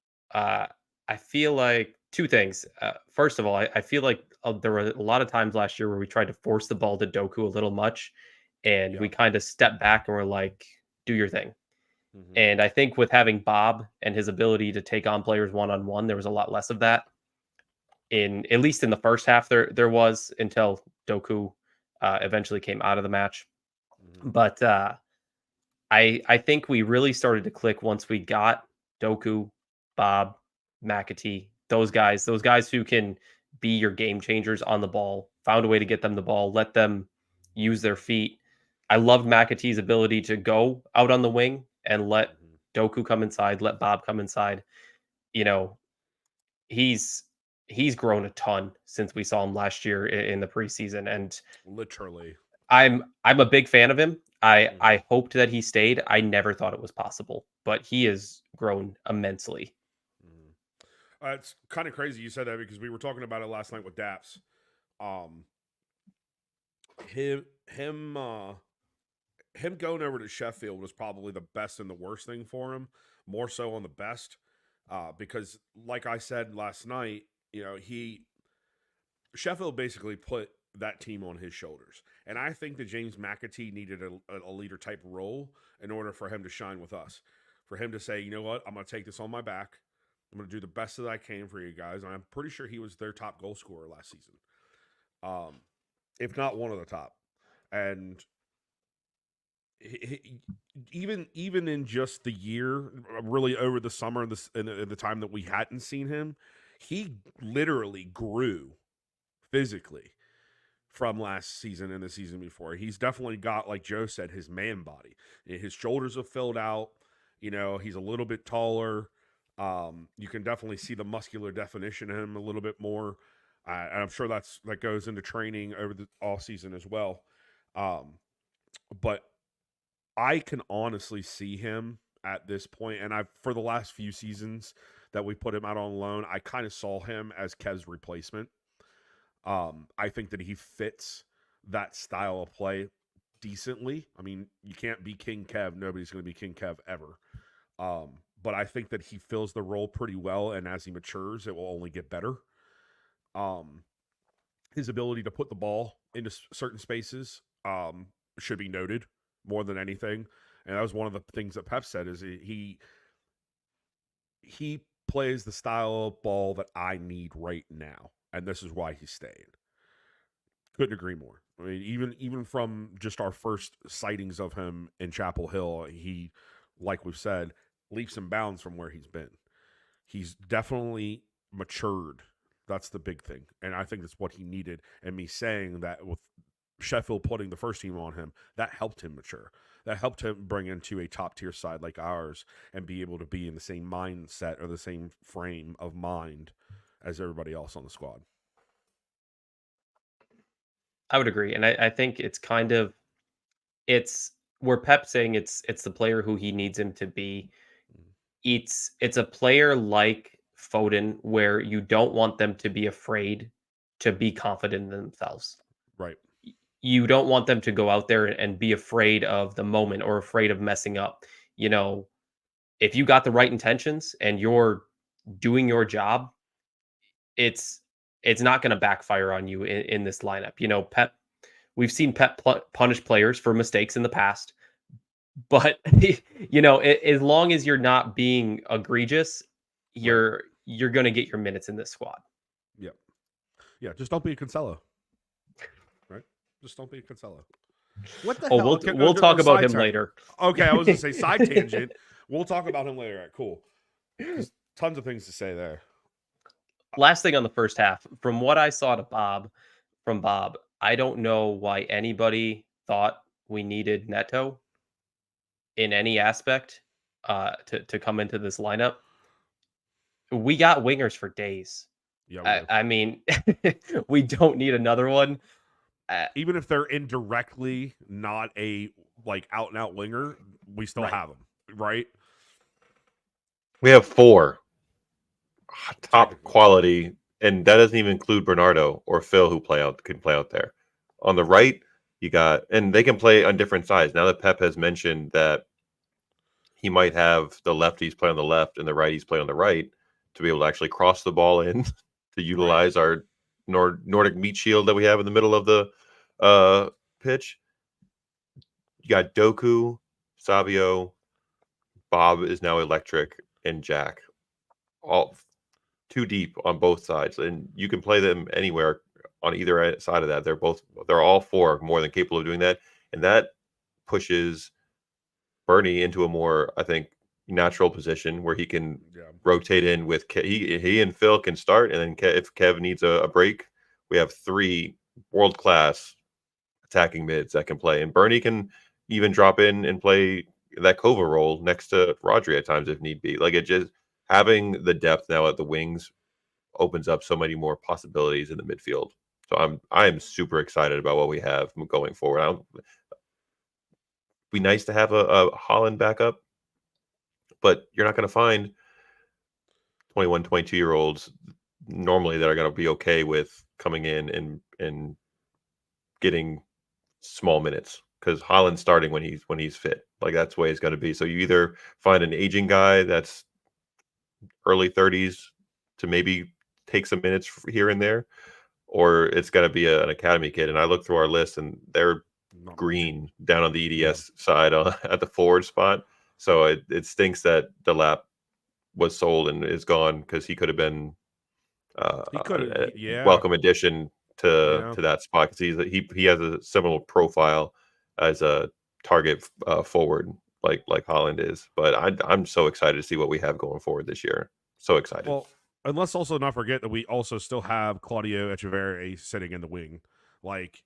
two things. First of all, I feel like there were a lot of times last year where we tried to force the ball to Doku a little much, and we kind of stepped back and we're like, do your thing. Mm-hmm. And I think with having Bob and his ability to take on players one-on-one, there was a lot less of that. At least in the first half, there was, until Doku eventually came out of the match. Mm-hmm. But I think we really started to click once we got Doku, Bob, McAtee, those guys who can be your game changers on the ball, found a way to get them the ball, let them use their feet. I loved McAtee's ability to go out on the wing and let Doku come inside, let Bob come inside. He's grown a ton since we saw him last year in the preseason, and literally, I'm a big fan of him. I hoped that he stayed. I never thought it was possible, but he has grown immensely. It's kind of crazy you said that because we were talking about it last night with Daps. Him going over to Sheffield was probably the best and the worst thing for him. More so on the best, because like I said last night, Sheffield basically put that team on his shoulders, and I think that James McAtee needed a leader type role in order for him to shine with us, for him to say, you know what, I'm going to take this on my back. I'm going to do the best that I can for you guys. And I'm pretty sure he was their top goal scorer last season, if not one of the top. And even in just the year, really over the summer and the time that we hadn't seen him, he literally grew physically from last season and the season before. He's definitely got, like Joe said, his man body. His shoulders have filled out. He's a little bit taller. You can definitely see the muscular definition in him a little bit more. And I'm sure that goes into training over the all season as well. But I can honestly see him at this point, and I've for the last few seasons that we put him out on loan, I kind of saw him as Kev's replacement. I think that he fits that style of play decently. I mean, you can't be King Kev. Nobody's going to be King Kev ever. But I think that he fills the role pretty well, and as he matures, it will only get better. His ability to put the ball into certain spaces should be noted more than anything. And that was one of the things that Pep said is he plays the style of ball that I need right now, and this is why he's staying. Couldn't agree more. I mean, even from just our first sightings of him in Chapel Hill, he, like we've said, leaps and bounds from where he's been. He's definitely matured. That's the big thing, and I think that's what he needed. And me saying that with Sheffield putting the first team on him, that helped him mature. That helped him bring into a top-tier side like ours and be able to be in the same mindset or the same frame of mind as everybody else on the squad. I would agree, and I think it's kind of where Pep saying it's the player who he needs him to be. It's a player like Foden where you don't want them to be afraid to be confident in themselves. Right. You don't want them to go out there and be afraid of the moment or afraid of messing up. You know, if you got the right intentions and you're doing your job, it's not going to backfire on you in this lineup. You know, we've seen Pep punish players for mistakes in the past, but you know, as long as you're not being egregious, you're going to get your minutes in this squad. Yep. Yeah, just don't be a Cancelo. Right? Just don't be a Cancelo. What the hell? We'll talk about him later. Okay, I was going to say side tangent. We'll talk about him later. All right, cool. There's tons of things to say there. Last thing on the first half, from what I saw from Bob, I don't know why anybody thought we needed Neto in any aspect to come into this lineup. We got wingers for days. Yeah, I mean, we don't need another one. Even if they're indirectly not a like out and out winger, we still have them, right? We have 4 top quality, and that doesn't even include Bernardo or Phil who can play out there. On the right, you got, and they can play on different sides. Now that Pep has mentioned that he might have the lefties play on the left and the righties play on the right to be able to actually cross the ball in to utilize our Nordic meat shield that we have in the middle of the pitch. You got Doku, Savio, Bob is now electric, and Jack. All too deep on both sides, and you can play them anywhere on either side of that. They're all 4 more than capable of doing that, and that pushes Bernie into a more, I think, natural position where he can rotate in with he and Phil can start, and then if Kev needs a break, we have 3 world-class attacking mids that can play, and Bernie can even drop in and play that Kova role next to Rodri at times if need be. Like, it just having the depth now at the wings opens up so many more possibilities in the midfield. So I am super excited about what we have going forward. Be nice to have a Holland backup, but you're not going to find 21, 22-year-olds normally that are going to be okay with coming in and getting small minutes, because Holland's starting when he's fit. Like, that's the way it's going to be. So you either find an aging guy that's early 30s to maybe take some minutes here and there, or it's got to be an academy kid. And I look through our list, and they're green down on the EDS side at the forward spot. So it stinks that Delap was sold and is gone, because he could have been a welcome addition to that spot, because he has a similar profile as a target forward like Holland is. But I'm so excited to see what we have going forward this year. So excited. Well, and let's also not forget that we also still have Claudio Echeverri sitting in the wing, like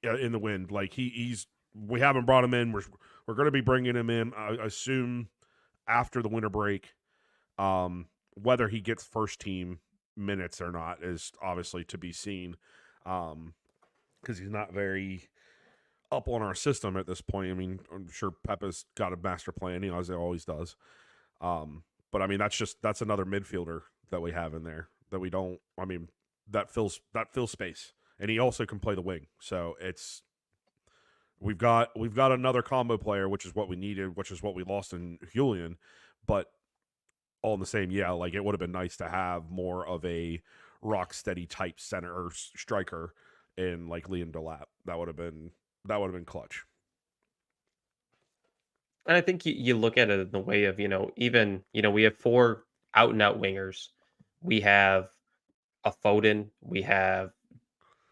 in the wind. Like we haven't brought him in. We're going to be bringing him in, I assume, after the winter break. Whether he gets first team minutes or not is obviously to be seen, because he's not very up on our system at this point. I mean, I'm sure Pepa's got a master plan, as he always does. But I mean, that's another midfielder that we have in there that we don't. I mean, that fills space, and he also can play the wing. So we've got another combo player, which is what we needed, which is what we lost in Julian. But all in the same, like it would have been nice to have more of a rock steady type center or striker in like Liam Delap. That would have been clutch. And I think you look at it in the way of, even, we have 4 out and out wingers. We have a Foden, we have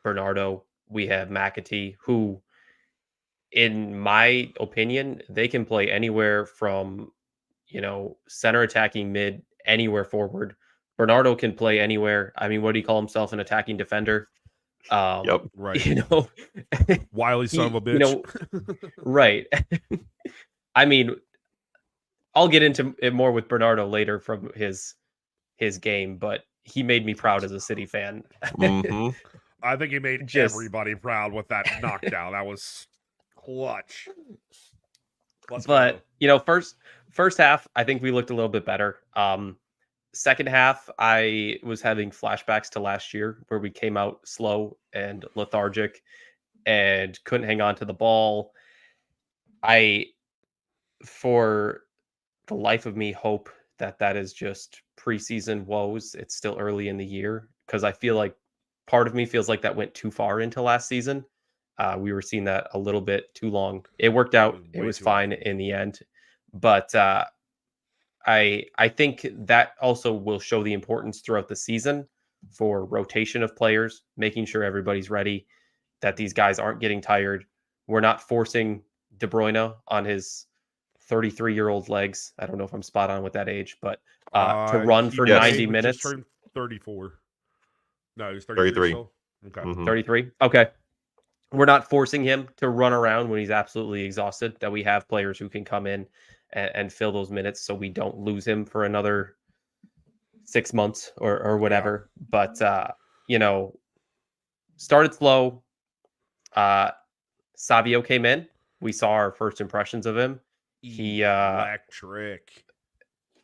Bernardo, we have McAtee, who, in my opinion, they can play anywhere from, center attacking mid, anywhere forward. Bernardo can play anywhere. I mean, what do you call himself? An attacking defender. Yep. Right. Wily son of a bitch. Right. I mean, I'll get into it more with Bernardo later from his game, but he made me proud as a City fan. Mm-hmm. I think he made everybody proud with that knockdown. That was clutch. But first half, I think we looked a little bit better. Second half, I was having flashbacks to last year where we came out slow and lethargic and couldn't hang on to the ball. For the life of me, hope that is just preseason woes. It's still early in the year, because I feel like part of me feels like that went too far into last season. We were seeing that a little bit too long. It worked out. It was fine in the end. But I think that also will show the importance throughout the season for rotation of players, making sure everybody's ready, that these guys aren't getting tired. We're not forcing De Bruyne on his 33-year-old legs. I don't know if I'm spot on with that age, but to run for 90 minutes. Just turned 34. No, he's 33. Okay. Mm-hmm. 33. Okay. We're not forcing him to run around when he's absolutely exhausted, that we have players who can come in and fill those minutes so we don't lose him for another 6 months or whatever. Yeah. But, started slow. Savio came in. We saw our first impressions of him. Electric.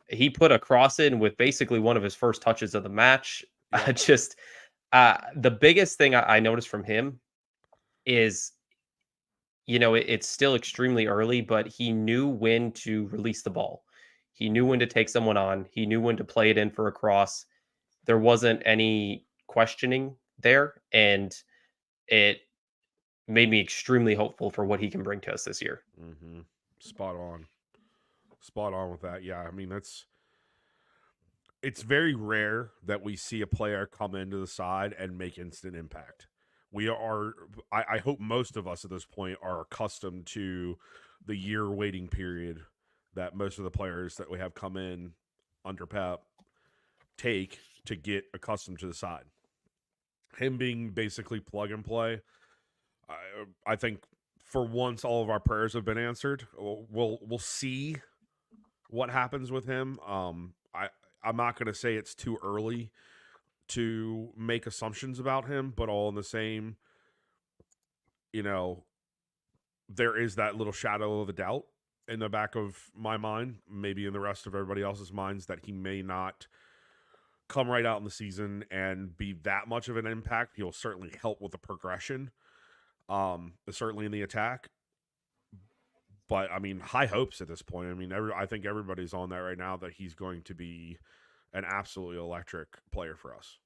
He put a cross in with basically one of his first touches of the match. The biggest thing I noticed from him is, it's still extremely early, but he knew when to release the ball. He knew when to take someone on. He knew when to play it in for a cross. There wasn't any questioning there, and it made me extremely hopeful for what he can bring to us this year. Mm-hmm. Spot on with that. Yeah, I mean, it's very rare that we see a player come into the side and make instant impact. I hope most of us at this point are accustomed to the year waiting period that most of the players that we have come in under Pep take to get accustomed to the side. Him being basically plug and play, I think for once all of our prayers have been answered. We'll see what happens with him. I'm not going to say it's too early to make assumptions about him, but all in the same, there is that little shadow of a doubt in the back of my mind, maybe in the rest of everybody else's minds, that he may not come right out in the season and be that much of an impact. He'll certainly help with the progression, certainly in the attack. But, I mean, high hopes at this point. I mean, I think everybody's on that right now, that he's going to be an absolutely electric player for us.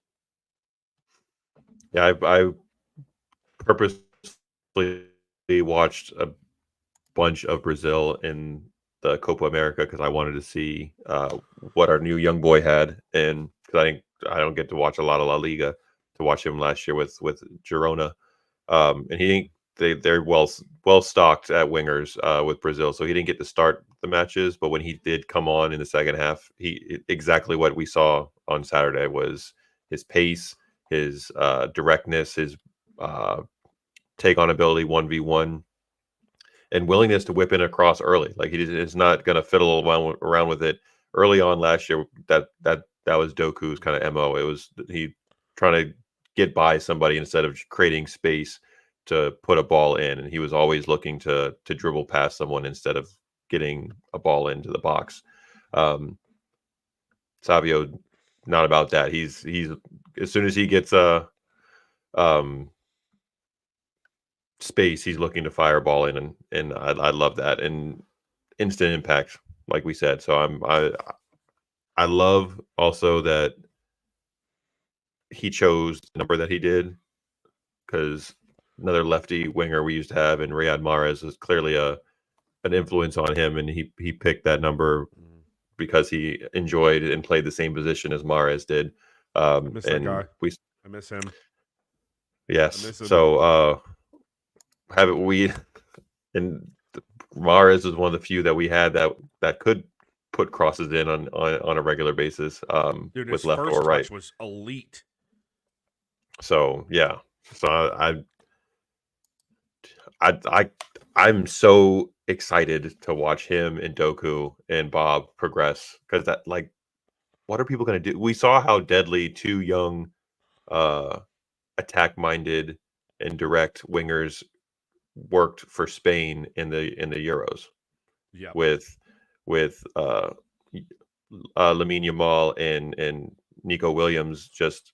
Yeah, I purposely watched a bunch of Brazil in the Copa America because I wanted to see what our new young boy had, and because I don't get to watch a lot of La Liga, to watch him last year with Girona, and they're well stocked at wingers with Brazil, so he didn't get to start the matches. But when he did come on in the second half, exactly what we saw on Saturday was his pace, his directness, his take on ability 1v1, and willingness to whip in across early. Like, he is not going to fiddle around with it early on last year, that was Doku's kind of MO. It was he trying to get by somebody instead of creating space to put a ball in, and he was always looking to dribble past someone instead of getting a ball into the box. Savio, not about that. He's as soon as he gets space, he's looking to fire a ball in, and I love that, and instant impact, like we said. So I love also that he chose the number that he did, because another lefty winger we used to have in Riyad Mahrez is clearly an influence on him, and he picked that number because he enjoyed and played the same position as Mahrez did. I miss that guy. I miss him. Yes. I miss him. So and Mahrez is one of the few that we had that could put crosses in on a regular basis. Dude, with his left first or right touch was elite. So yeah. So I'm so excited to watch him and Doku and Bob progress, because that, like, what are people going to do? We saw how deadly two young, attack-minded and direct wingers worked for Spain in the Euros. Yeah. With Lamine Yamal and Nico Williams just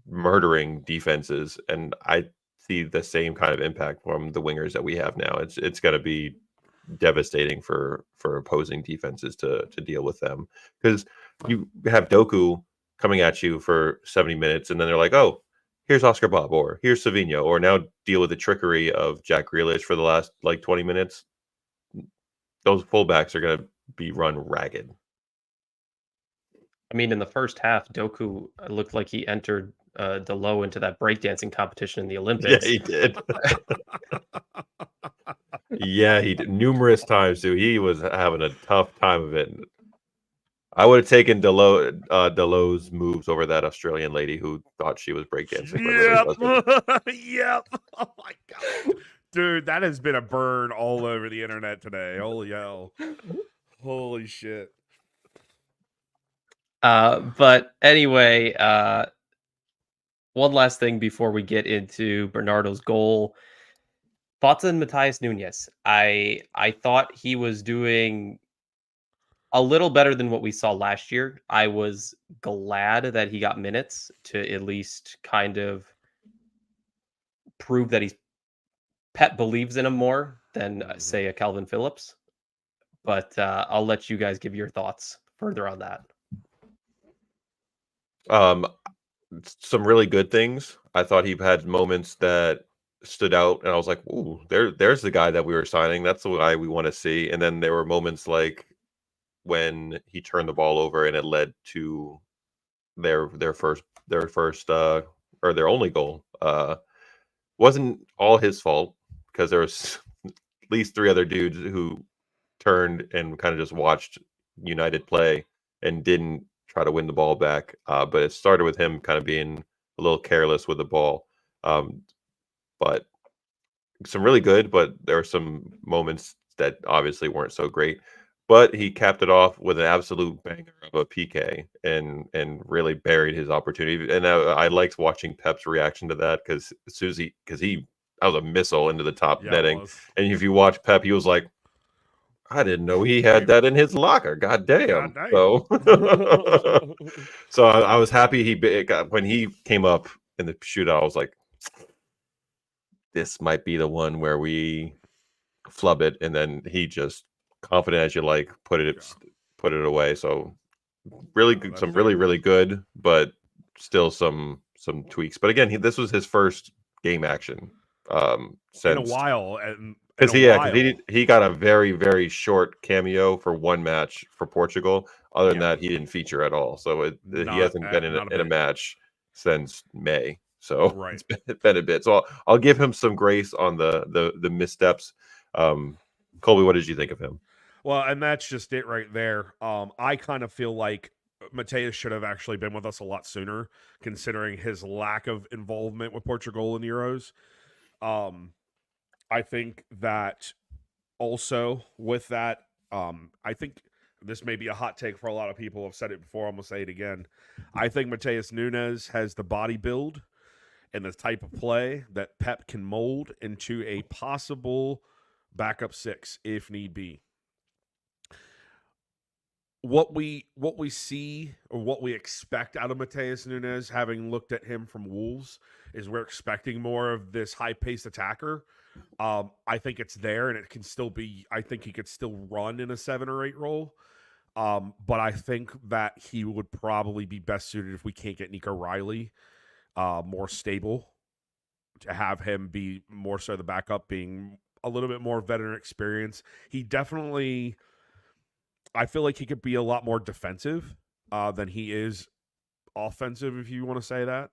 murdering defenses, and I see the same kind of impact from the wingers that we have now. It's going to be devastating for opposing defenses to deal with them, because you have Doku coming at you for 70 minutes, and then they're like, oh, here's Oscar Bob, or here's Savinho, or now deal with the trickery of Jack Grealish for the last like 20 minutes. Those fullbacks are going to be run ragged. I mean, in the first half, Doku looked like he entered Delo into that breakdancing competition in the Olympics. Yeah, he did. Yeah, he did numerous times too. He was having a tough time of it. I would have taken Delo's moves over that Australian lady who thought she was breakdancing. Yep. Yep. Oh my god, dude, that has been a burn all over the internet today. Holy hell. Holy shit. But anyway, one last thing before we get into Bernardo's goal. Thoughts on Matthias Nunes? I thought he was doing a little better than what we saw last year. I was glad that he got minutes to at least kind of prove that Pep believes in him more than, say, a Calvin Phillips. But I'll let you guys give your thoughts further on that. Some really good things. I thought he had moments that stood out, and I was like, ooh, there's the guy that we were signing. That's the guy we want to see. And then there were moments like when he turned the ball over and it led to their first or their only goal. Wasn't all his fault, because there was at least 3 other dudes who turned and kind of just watched United play and didn't try to win the ball back. But it started with him kind of being a little careless with the ball. But some really good, but there were some moments that obviously weren't so great. But he capped it off with an absolute banger of a PK and really buried his opportunity. And I liked watching Pep's reaction to that, because as soon as that was a missile into the top netting. And if you watch Pep, he was like, I didn't know he had that in his locker. God damn. So, so I was happy when he came up in the shootout. I was like, this might be the one where we flub it, and then he just, confident as you like, put it away. So really good, some really good, but still some tweaks. But again, this was his first game action since in a while, because he got a very, very short cameo for one match for Portugal. Other than that, he didn't feature at all. So he hasn't been in a match since May. So it's been a bit. So I'll give him some grace on the missteps. Colby, what did you think of him? Well, and that's just it right there. I kind of feel like Mateus should have actually been with us a lot sooner, considering his lack of involvement with Portugal in the Euros. I think that also with that, I think this may be a hot take for a lot of people. I've said it before. I'm going to say it again. I think Mateus Nunes has the body build and the type of play that Pep can mold into a possible backup 6 if need be. What we see or what we expect out of Mateus Nunes, having looked at him from Wolves, is we're expecting more of this high-paced attacker. I think it's there, and it can still be. I think he could still run in a 7 or 8 role. But I think that he would probably be best suited if we can't get Nico Riley more stable, to have him be more so the backup, being a little bit more veteran experience. He definitely, I feel like he could be a lot more defensive than he is offensive, if you want to say that.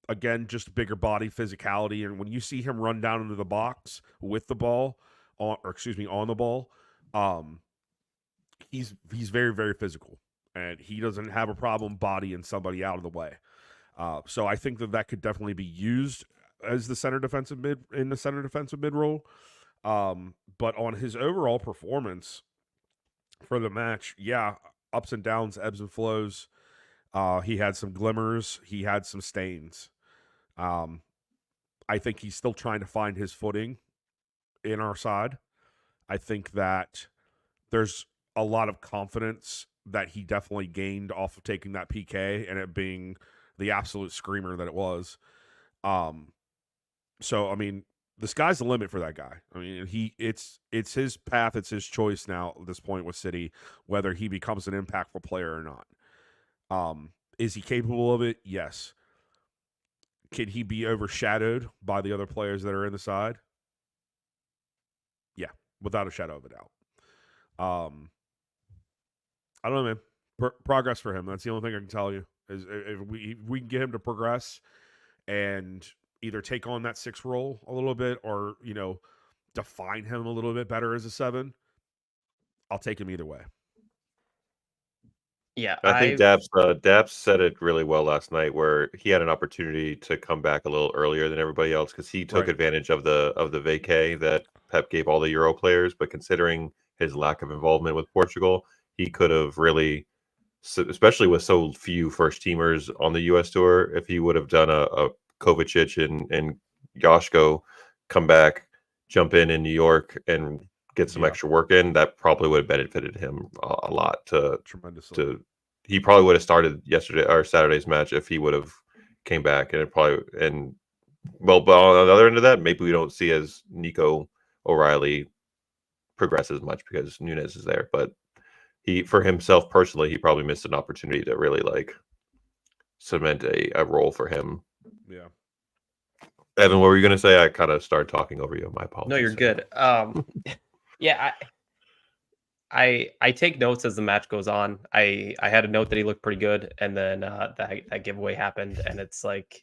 Again, just bigger body, physicality, and when you see him run down into the box with the ball, on the ball, he's very, very physical, and he doesn't have a problem bodying somebody out of the way. So I think that could definitely be used as the center defensive mid role. But on his overall performance for the match, yeah, ups and downs, ebbs and flows. He had some glimmers. He had some stains. I think he's still trying to find his footing in our side. I think that there's a lot of confidence that he definitely gained off of taking that PK and it being the absolute screamer that it was. So, I mean, the sky's the limit for that guy. I mean, it's his path, it's his choice now at this point with City, whether he becomes an impactful player or not. Is he capable of it? Yes. Can he be overshadowed by the other players that are in the side? Yeah, without a shadow of a doubt. I don't know, man. Progress for him. That's the only thing I can tell you. Is if we can get him to progress and either take on that 6 role a little bit or, define him a little bit better as a 7, I'll take him either way. Yeah, I think Daps said it really well last night, where he had an opportunity to come back a little earlier than everybody else because he took advantage of the vacay that Pep gave all the Euro players. But considering his lack of involvement with Portugal, he could have really, especially with so few first teamers on the U.S. tour, if he would have done a Kovacic and Joško come back, jump in New York and get some extra work in, that probably would have benefited him a lot. Tremendously. He probably would have started yesterday or Saturday's match if he would have came back, and but on the other end of that, maybe we don't see as Nico O'Reilly progress as much because Nunes is there. But for himself personally, he probably missed an opportunity to really cement a role for him. Yeah. Evan, what were you going to say? I kind of started talking over you. My apologies. No, you're good. Yeah, I take notes as the match goes on. I had a note that he looked pretty good, and then that giveaway happened, and it's like,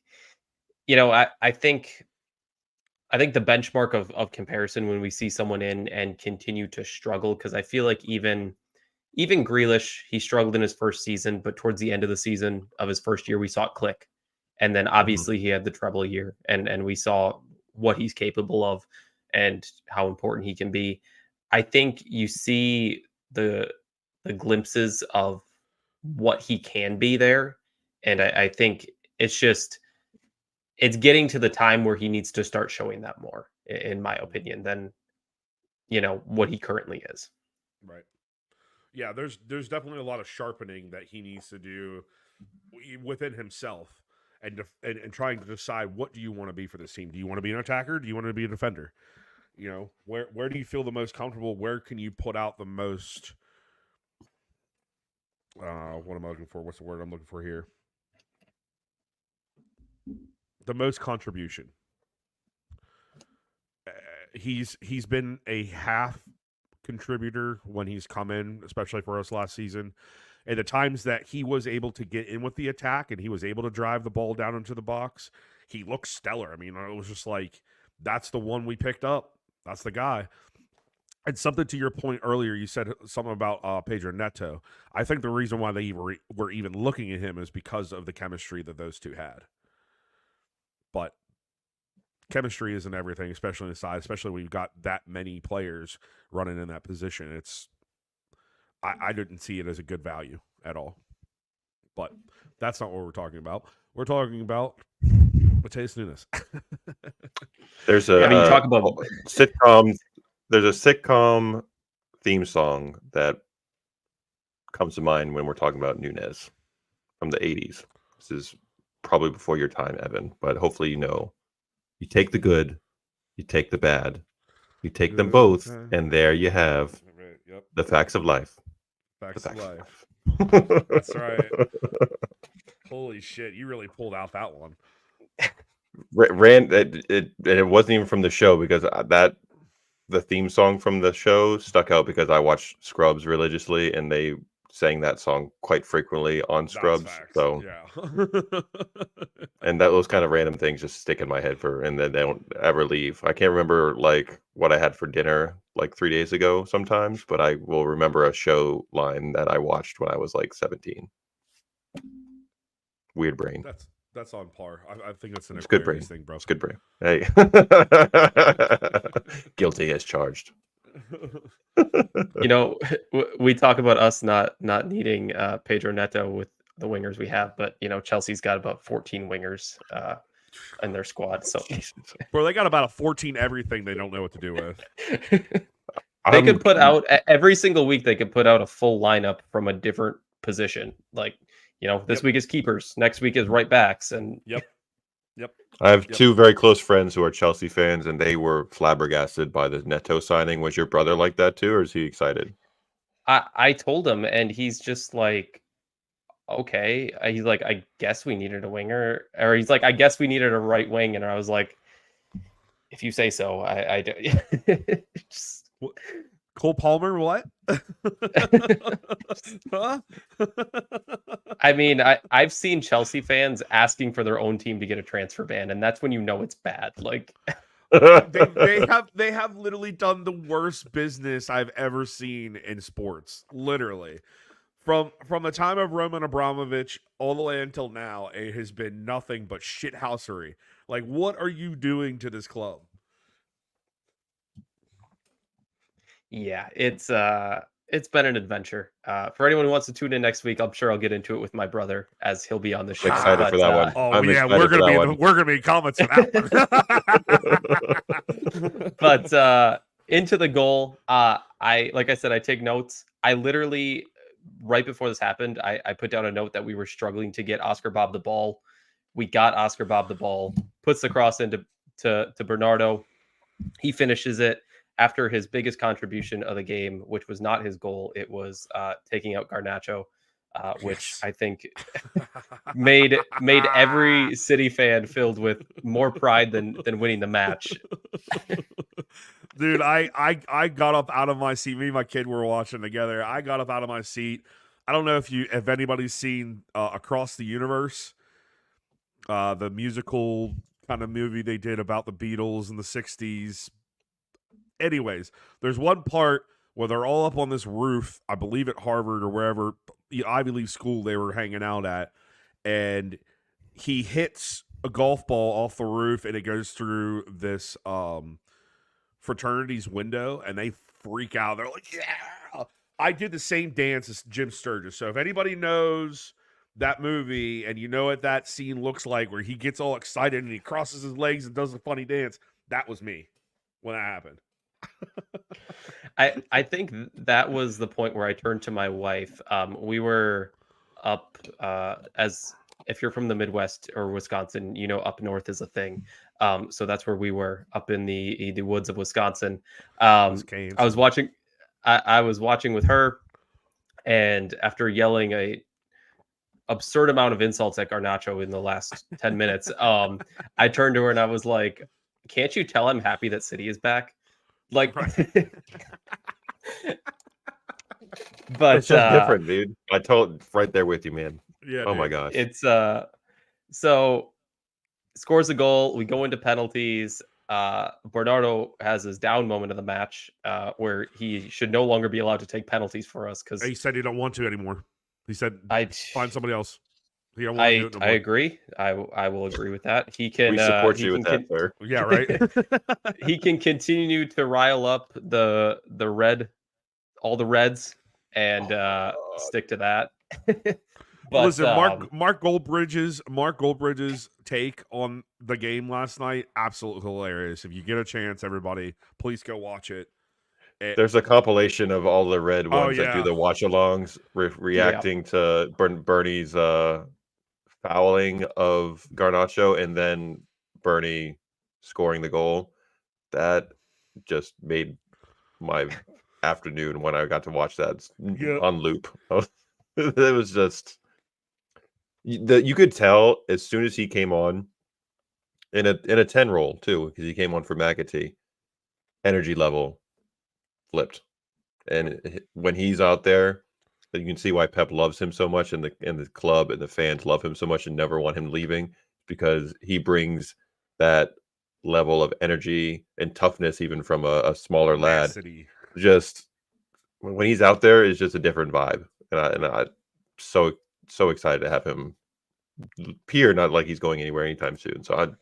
I think the benchmark of comparison when we see someone in and continue to struggle, because I feel like even Grealish, he struggled in his first season, but towards the end of the season of his first year, we saw it click. And then obviously he had the treble year, and we saw what he's capable of and how important he can be. I think you see the glimpses of what he can be there. And I think it's getting to the time where he needs to start showing that more, in my opinion, than, what he currently is. Right. Yeah, there's definitely a lot of sharpening that he needs to do within himself and trying to decide, what do you want to be for this team? Do you want to be an attacker? Do you want to be a defender? Where do you feel the most comfortable? Where can you put out the most? What am I looking for? What's the word I'm looking for here? The most contribution. He's been a half contributor when he's come in, especially for us last season. And the times that he was able to get in with the attack and he was able to drive the ball down into the box, he looked stellar. I mean, it was just like, that's the one we picked up. That's the guy. And something to your point earlier, you said something about Pedro Neto. I think the reason why they were even looking at him is because of the chemistry that those two had. But chemistry isn't everything, especially in the side, especially when you've got that many players running in that position. I didn't see it as a good value at all. But that's not what we're talking about. We're talking about Mateus Nunes. There's I mean, you talk about sitcom. There's a sitcom theme song that comes to mind when we're talking about Nunes from the 80s. This is probably before your time, Evan, but hopefully you know. You take the good, you take the bad, you take them both, and there you have the facts of life. Facts of life. That's right. Holy shit, you really pulled out that one. It wasn't even from the show because the theme song from the show stuck out because I watched Scrubs religiously and they sang that song quite frequently on Scrubs. So yeah. And those kind of random things just stick in my head and then they don't ever leave. I can't remember like what I had for dinner like 3 days ago sometimes, but I will remember a show line that I watched when I was like 17. Weird brain. That's on par. I think it's an good brain thing, bro. It's good brain. Hey. Guilty as charged. You know, we talk about us not needing Pedro Neto with the wingers we have, but you know, Chelsea's got about 14 wingers in their squad. So, bro, they got about a 14 everything they don't know what to do with. They could put out every single week. They could put out a full lineup from a different position. Like, you know, this week is keepers, next week is right backs, and Yep. I have two very close friends who are Chelsea fans, and they were flabbergasted by the Neto signing. Was your brother like that too, or is he excited? I told him, and he's just like, okay. He's like, I guess we needed a winger, or he's like, I guess we needed a right wing, and I was like, if you say so. I do. Just... Cole Palmer, what? Huh? I mean, I've seen Chelsea fans asking for their own team to get a transfer ban, and that's when you know it's bad. Like they have literally done the worst business I've ever seen in sports. Literally. From the time of Roman Abramovich all the way until now, it has been nothing but shithousery. Like, what are you doing to this club? Yeah, it's been an adventure. For anyone who wants to tune in next week, I'm sure I'll get into it with my brother as he'll be on the show. Excited for that one. Oh yeah, we're gonna be comments for that one. But into the goal, like I said, I take notes. I literally right before this happened, I put down a note that we were struggling to get Oscar Bob the ball. We got Oscar Bob the ball, puts the cross into to Bernardo. He finishes it. After his biggest contribution of the game, which was not his goal, it was taking out Garnacho, which I think made every City fan filled with more pride than winning the match. Dude, I got up out of my seat. Me and my kid were watching together. I got up out of my seat. I don't know if anybody's seen Across the Universe, the musical kind of movie they did about the Beatles in the 60s. Anyways, there's one part where they're all up on this roof, I believe at Harvard or wherever, the Ivy League school they were hanging out at, and he hits a golf ball off the roof and it goes through this fraternity's window, and they freak out. They're like, yeah! I did the same dance as Jim Sturgis. So if anybody knows that movie and you know what that scene looks like where he gets all excited and he crosses his legs and does a funny dance, that was me when that happened. I think that was the point where I turned to my wife. We were up as if you're from the Midwest or Wisconsin, you know, up north is a thing. So that's where we were, up in the woods of Wisconsin. I was watching with her, and after yelling a absurd amount of insults at Garnacho in the last 10 minutes, I turned to her and I was like, can't you tell I'm happy that City is back? Like, but it's so different, dude. I told right there with you, man. Yeah. Oh dude. My gosh. It's so scores a goal. We go into penalties. Bernardo has his down moment of the match, where he should no longer be allowed to take penalties for us because he said he don't want to anymore. He said find somebody else. He don't want to do it no I more. agree. I will agree with that. He can We support he you with can that, sir. Yeah, right. he can continue to rile up all the Reds and stick to that. But Listen, Mark Goldbridge's take on the game last night, absolutely hilarious. If you get a chance, everybody, please go watch it. There's a compilation of all the red Oh, ones that do yeah. the watch-alongs reacting to Bernie's fouling of Garnacho and then Bernie scoring the goal. That just made my afternoon when I got to watch that on loop. It was just you could tell as soon as he came on in a 10 role too, because he came on for McAtee, energy level flipped. And when he's out there, you can see why Pep loves him so much, and the club and the fans love him so much and never want him leaving, because he brings that level of energy and toughness, even from a smaller lad. Just when he's out there, is just a different vibe, and I so excited to have him here. Not like he's going anywhere anytime soon. So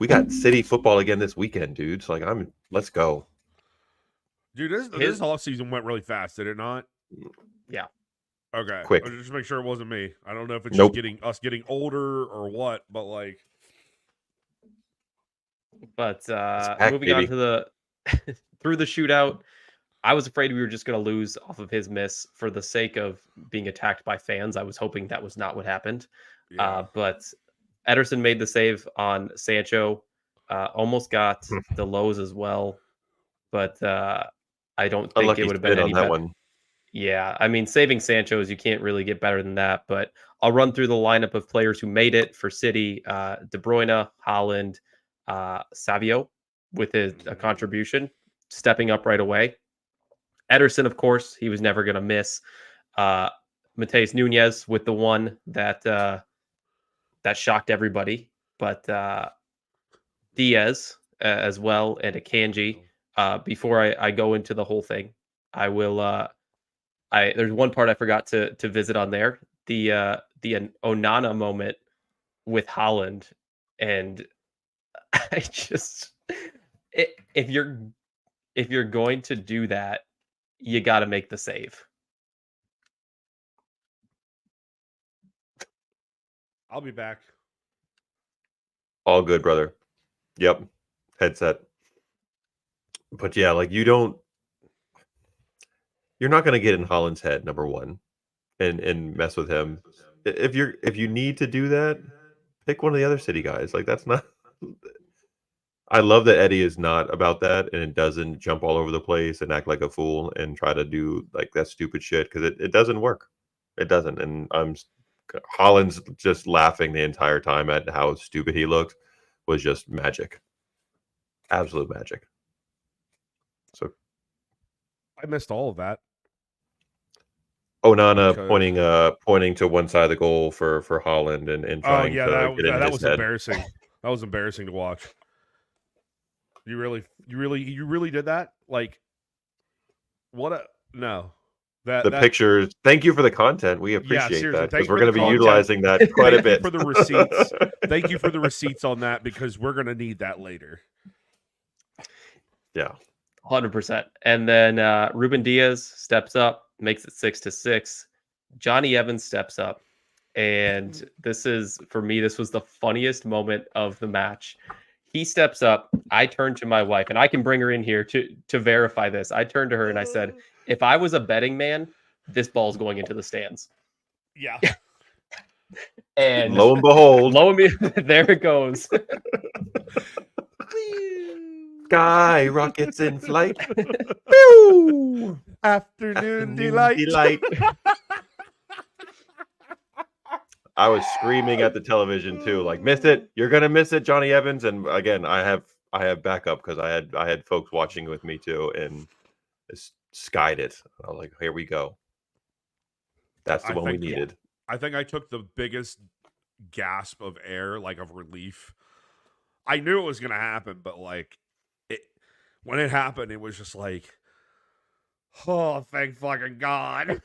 we got city football again this weekend, dude. So let's go. Dude, this off season went really fast, did it not? Yeah. Okay. Quick. Just make sure it wasn't me. I don't know if it's Nope. just getting older or what, but like. But back, moving baby. on to the through the shootout, I was afraid we were just going to lose off of his miss for the sake of being attacked by fans. I was hoping that was not what happened. Yeah. But Ederson made the save on Sancho. Almost got the Lowe's as well, but I don't think Unlucky it would have been any on that better. one. Yeah, I mean, saving Sancho's, you can't really get better than that. But I'll run through the lineup of players who made it for City: De Bruyne, Haaland, Savio, with his contribution, stepping up right away. Ederson, of course, he was never going to miss. Mateus Nunez with the one that shocked everybody, but Diaz as well, and Akanji. Before I go into the whole thing, I will. There's one part I forgot to visit on there. The Onana moment with Haaland, and I just if you're going to do that, you got to make the save. I'll be back. All good, brother. Yep. Headset. But yeah, like you're not going to get in Holland's head, number one, and mess with him. If you need to do that, pick one of the other City guys. Like that's not. I love that Eddie is not about that and doesn't jump all over the place and act like a fool and try to do like that stupid shit, because it doesn't work. It doesn't. And Holland's just laughing the entire time at how stupid he looked was just magic. Absolute magic. So I missed all of that. Onana pointing to one side of the goal for Holland and trying to get in that his was head. embarrassing. That was embarrassing to watch. You really did that? Like, what a no. That pictures. Thank you for the content. We appreciate that, because we're going to be utilizing that quite a bit. Thank you for the receipts. Thank you for the receipts on that, because we're going to need that later. Yeah, 100%. And then Ruben Diaz steps up, makes it 6-6. Johnny Evans steps up, and this was the funniest moment of the match. He steps up. I turned to my wife, and I can bring her in here to verify this. I turned to her and I said, if I was a betting man, this ball's going into the stands. Yeah. And lo and behold, there it goes. Sky rockets in flight. Afternoon delight. I was screaming at the television too, like, miss it, you're gonna miss it, Johnny Evans. And again, I have backup, because I had folks watching with me too, and skied it. I was like, here we go. That's the one we needed. Yeah. I think I took the biggest gasp of air, like of relief. I knew it was gonna happen, but like when it happened, it was just like, Oh, thank fucking God.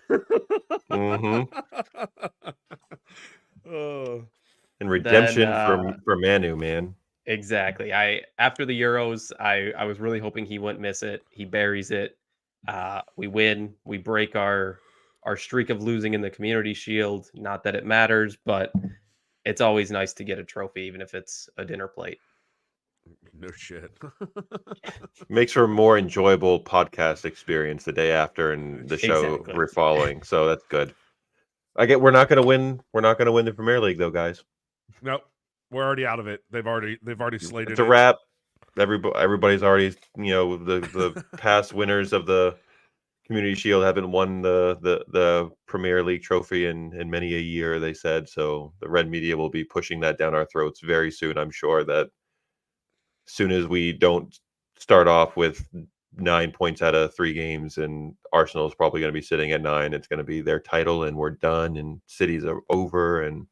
Oh. And Then redemption for Manu, man. exactly. After the Euros, I was really hoping he wouldn't miss it. He buries it. We win. We break our streak of losing in the Community Shield. Not that it matters, but it's always nice to get a trophy, even if it's a dinner plate. No shit. Makes for a more enjoyable podcast experience the day after and the show Exactly. following. So that's good. We're not gonna win. We're not gonna win the Premier League though, guys. Nope. We're already out of it. They've already slated It's a it. wrap. Everybody's already, the past winners of the Community Shield haven't won the Premier League trophy in many a year, they said. So the red media will be pushing that down our throats very soon. I'm sure that soon as we don't start off with 9 points out of 3 games and Arsenal's probably going to be sitting at 9, it's going to be their title and we're done and cities are over. And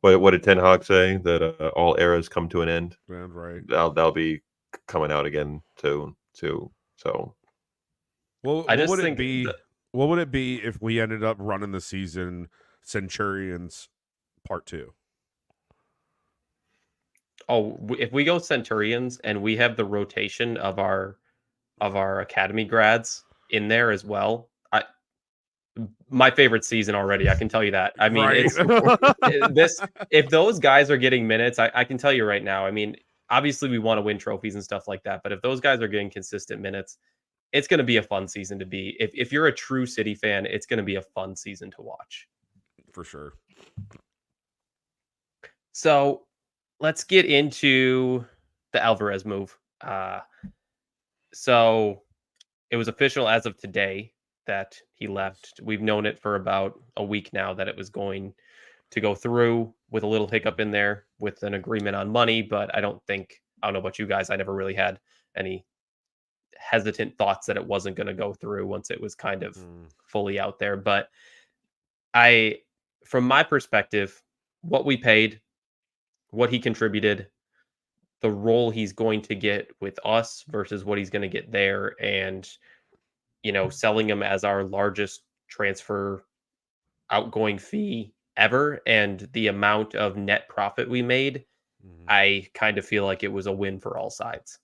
what did Ten Hag say? That all eras come to an end. Yeah, right. That'll be coming out again too. So Well, I what just would it think be? that- What would it be if we ended up running the season Centurions Part 2? if we go Centurions and we have the rotation of our academy grads in there as well, my favorite season already. I can tell you that. I mean, Right. it's if those guys are getting minutes, I can tell you right now. I mean, obviously we want to win trophies and stuff like that, but if those guys are getting consistent minutes, it's going to be a fun season to be. If you're a true City fan, it's going to be a fun season to watch. For sure. So let's get into the Alvarez move. So it was official as of today that he left. We've known it for about a week now that it was going to go through, with a little hiccup in there with an agreement on money. But I don't know about you guys. I never really had any hesitant thoughts that it wasn't going to go through once it was kind of fully out there. But from my perspective, what we paid, what he contributed, the role he's going to get with us versus what he's going to get there, and selling him as our largest transfer outgoing fee ever, and the amount of net profit we made, I kind of feel like it was a win for all sides.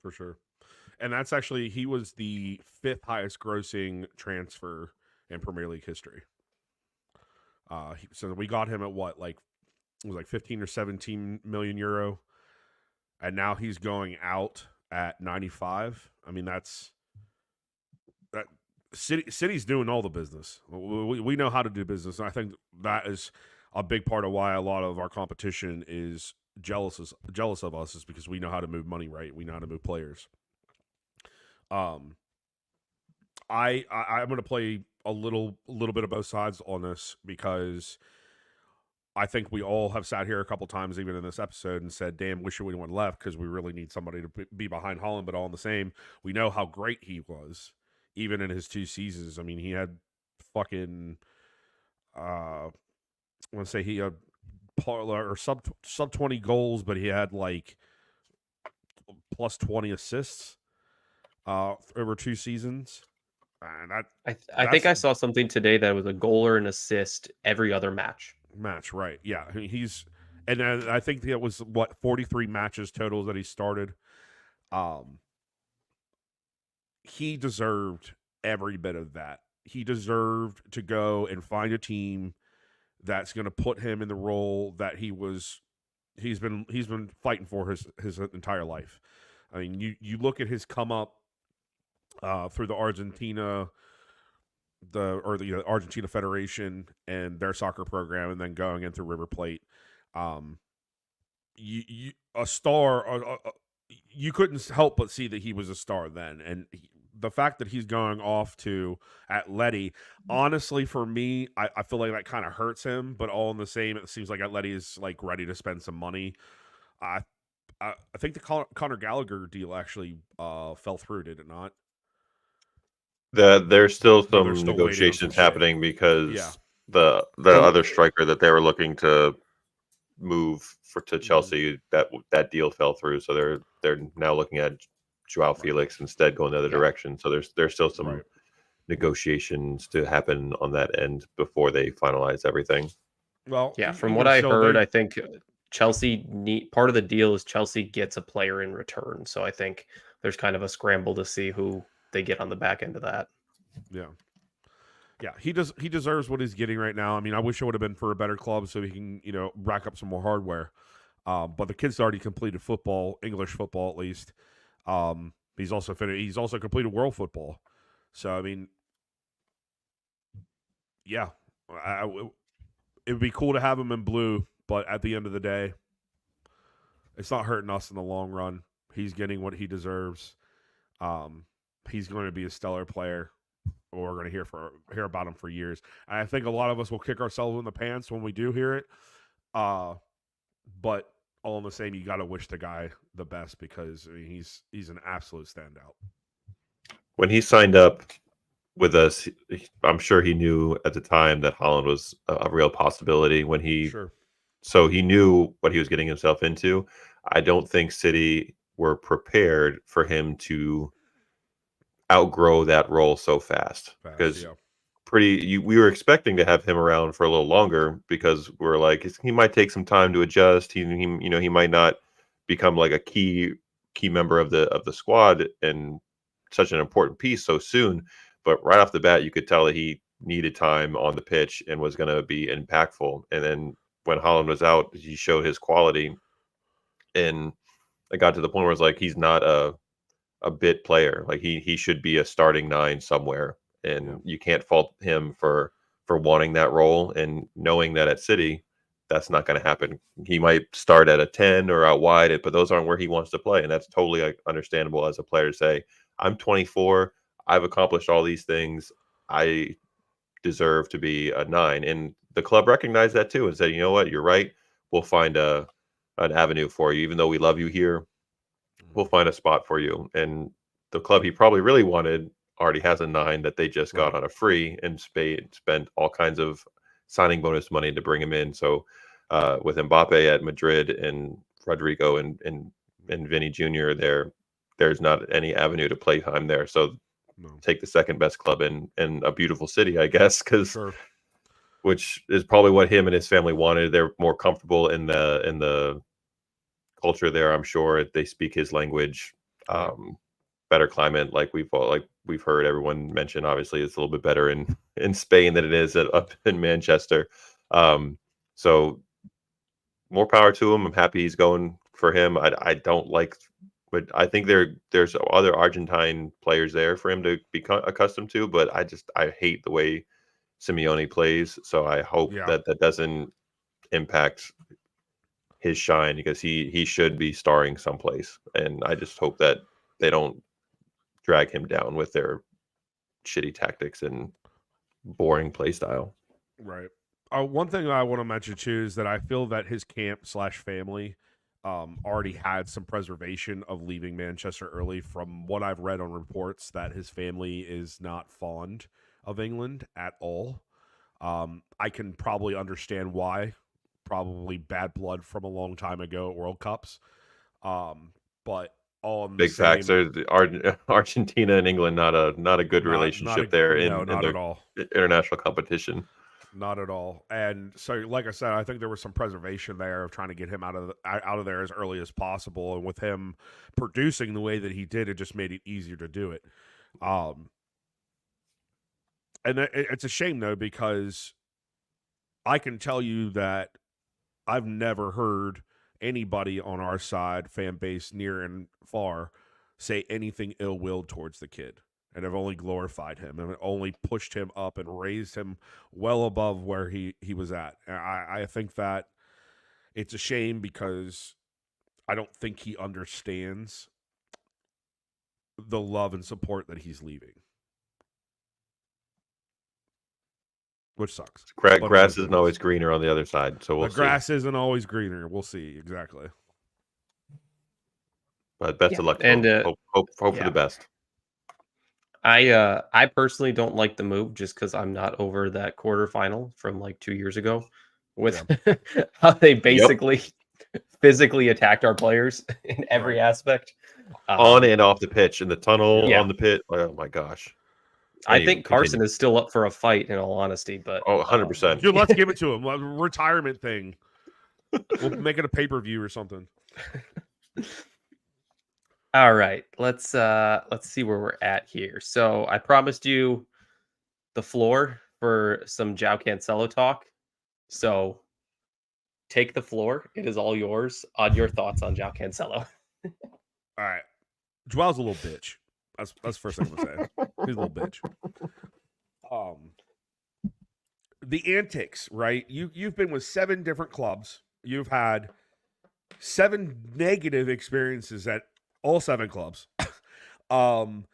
For sure. And that's actually, he was the 5th highest grossing transfer in Premier League history. So we got him at what, it was like 15 or 17 million euro. And now he's going out at 95. I mean, that City's doing all the business. We know how to do business. And I think that is a big part of why a lot of our competition is jealous of us, is because we know how to move money right. We know how to move players. I'm going to play a little bit of both sides on this, because I think we all have sat here a couple times, even in this episode, and said, damn, wish we went left, because we really need somebody to be behind Holland. But all in the same, we know how great he was, even in his 2 seasons. I mean, he had fucking, I want to say he had sub 20 goals, but he had plus 20 assists over 2 seasons. And I think I saw something today that was a goal or an assist every other match, right? Yeah, and I think that was 43 matches total that he started. He deserved every bit of that. He deserved to go and find a team that's going to put him in the role that he's been fighting for his entire life. I mean, you look at his come up through the Argentina Argentina Federation and their soccer program, and then going into River Plate. A star. You couldn't help but see that he was a star then, and the fact that he's going off to Atleti, honestly, for me, I feel like that kind of hurts him. But all in the same, it seems like Atleti is ready to spend some money. I think the Conor Gallagher deal actually fell through, did it not? there's still some they're still negotiations waiting on some shit. happening because Yeah. the other striker that they were looking to move to Chelsea, that deal fell through. So they're now looking at Joao Felix instead, going the other direction. So there's still some negotiations to happen on that end before they finalize everything. Well, Yeah, from what even I still, heard, I think Chelsea part of the deal is Chelsea gets a player in return. So I think there's kind of a scramble to see who they get on the back end of that. yeah. Yeah, he deserves what he's getting right now. I mean, I wish it would have been for a better club so he can, rack up some more hardware. But the kid's already completed football, English football at least. He's also completed world football. So I mean, yeah, it would be cool to have him in blue. But at the end of the day, it's not hurting us in the long run. He's getting what he deserves. He's going to be a stellar player. We're going to hear about him for years. And I think a lot of us will kick ourselves in the pants when we do hear it. But all in the same, you got to wish the guy the best because I mean, he's an absolute standout. When he signed up with us, I'm sure he knew at the time that Holland was a real possibility. So he knew what he was getting himself into. I don't think City were prepared for him to outgrow that role so fast because we were expecting to have him around for a little longer because we're like he might take some time to adjust. He might not become like a key member of the squad and such an important piece so soon. But right off the bat, you could tell that he needed time on the pitch and was going to be impactful. And then when Holland was out, he showed his quality, and it got to the point where it's like he's not a bit player. Like he should be a starting 9 somewhere, and you can't fault him for wanting that role and knowing that at City that's not going to happen. He might start at a 10 or out wide, but those aren't where he wants to play, and that's totally understandable as a player to say, I'm 24, I've accomplished all these things, I deserve to be a 9. And the club recognized that too and said, you know what, you're right, we'll find an avenue for you. Even though we love you here, we'll find a spot for you. And the club he probably really wanted already has a 9 that they just got on a free and spent all kinds of signing bonus money to bring him in. So with Mbappe at Madrid and Rodrigo and Vinny Jr. there's not any avenue to play time there. So take the second best club in a beautiful city, I guess, which is probably what him and his family wanted. They're more comfortable in the culture there. I'm sure they speak his language. Better climate, like we've heard everyone mention. Obviously, it's a little bit better in Spain than it is up in Manchester. So more power to him. I'm happy he's going for him. I don't like, but I think there's other Argentine players there for him to be accustomed to. But I hate the way Simeone plays. So I hope that doesn't impact his shine, because he should be starring someplace. And I just hope that they don't drag him down with their shitty tactics and boring play style. Right. One thing I want to mention too is that I feel that his camp / family already had some preservation of leaving Manchester early. From what I've read on reports, that his family is not fond of England at all. I can probably understand why. Probably bad blood from a long time ago at World Cups. But all in the big facts are Argentina and England not a good relationship there in at all. International competition. Not at all. And so, like I said, I think there was some preservation there of trying to get him out of there as early as possible. And with him producing the way that he did, it just made it easier to do it. And it's a shame though, because I can tell you that I've never heard anybody on our side, fan base near and far, say anything ill-willed towards the kid, and have only glorified him and only pushed him up and raised him well above where he was at. And I think that it's a shame, because I don't think he understands the love and support that he's leaving, which sucks. Grass isn't always greener on the other side, so we'll see. The grass isn't always greener. We'll see. Exactly. But best of luck, and hope for the best. I personally don't like the move, just because I'm not over that quarterfinal from like 2 years ago with how they basically physically attacked our players in every aspect. On and off the pitch, in the tunnel, on the pit. Oh my gosh. I Anyway, think Carson continue. is still up for a fight, in all honesty. But Oh, 100%. Dude, let's give it to him. Retirement thing. We'll make it a pay-per-view or something. All right, let's see where we're at here. So I promised you the floor for some João Cancelo talk. So take the floor. It is all yours on your thoughts on João Cancelo. All right. Joao's a little bitch. That's the first thing I'm gonna say. He's a little bitch. The antics, right? You've been with 7 different clubs. You've had 7 negative experiences at all 7 clubs. I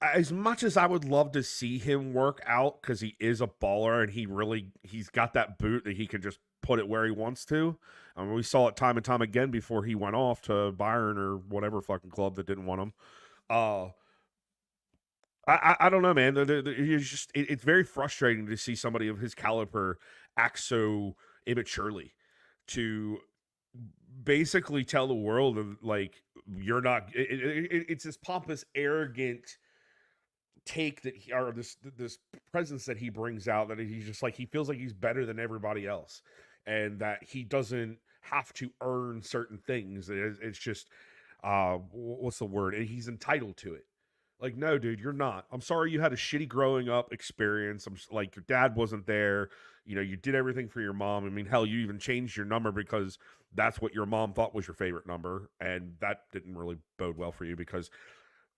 as much as I would love to see him work out because he is a baller and he's got that boot that he can just put it where he wants to. I mean, we saw it time and time again before he went off to Bayern or whatever fucking club that didn't want him. I don't know, man. It's very frustrating to see somebody of his caliber act so immaturely, to basically tell the world of, like, you're not. It's this pompous, arrogant take that or this presence that he brings out, that he's just like, he feels like he's better than everybody else, and that he doesn't have to earn certain things. It's just what's the word? He's entitled to it. Like, no, dude, you're not. I'm sorry you had a shitty growing up experience. Like, your dad wasn't there. You know, you did everything for your mom. I mean, hell, you even changed your number because that's what your mom thought was your favorite number. And that didn't really bode well for you, because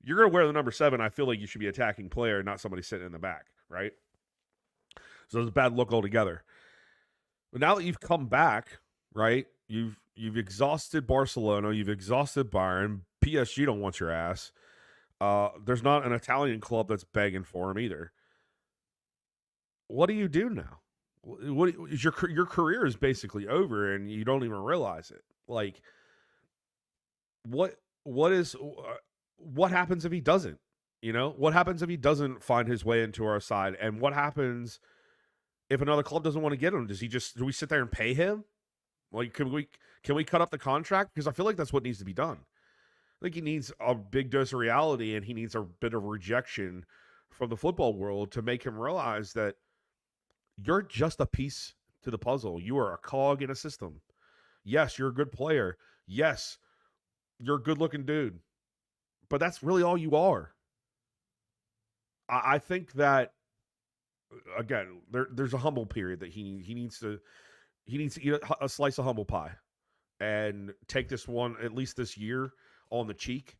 you're going to wear the number 7. I feel like you should be an attacking player, not somebody sitting in the back, right? So it's a bad look altogether. But now that you've come back, right, you've exhausted Barcelona, you've exhausted Bayern, PSG don't want your ass. There's not an Italian club that's begging for him either. What do you do now? What is your career is basically over, and you don't even realize it. Like, what happens if he doesn't? You know, what happens if he doesn't find his way into our side? And what happens if another club doesn't want to get him? Do we sit there and pay him? Like, can we cut up the contract? Because I feel like that's what needs to be done. I think he needs a big dose of reality, and he needs a bit of rejection from the football world to make him realize that you're just a piece to the puzzle. You are a cog in a system. Yes, you're a good player. Yes, you're a good-looking dude. But that's really all you are. I think that, again, there's a humble period that he needs to eat a slice of humble pie and take this one, at least this year, on the cheek,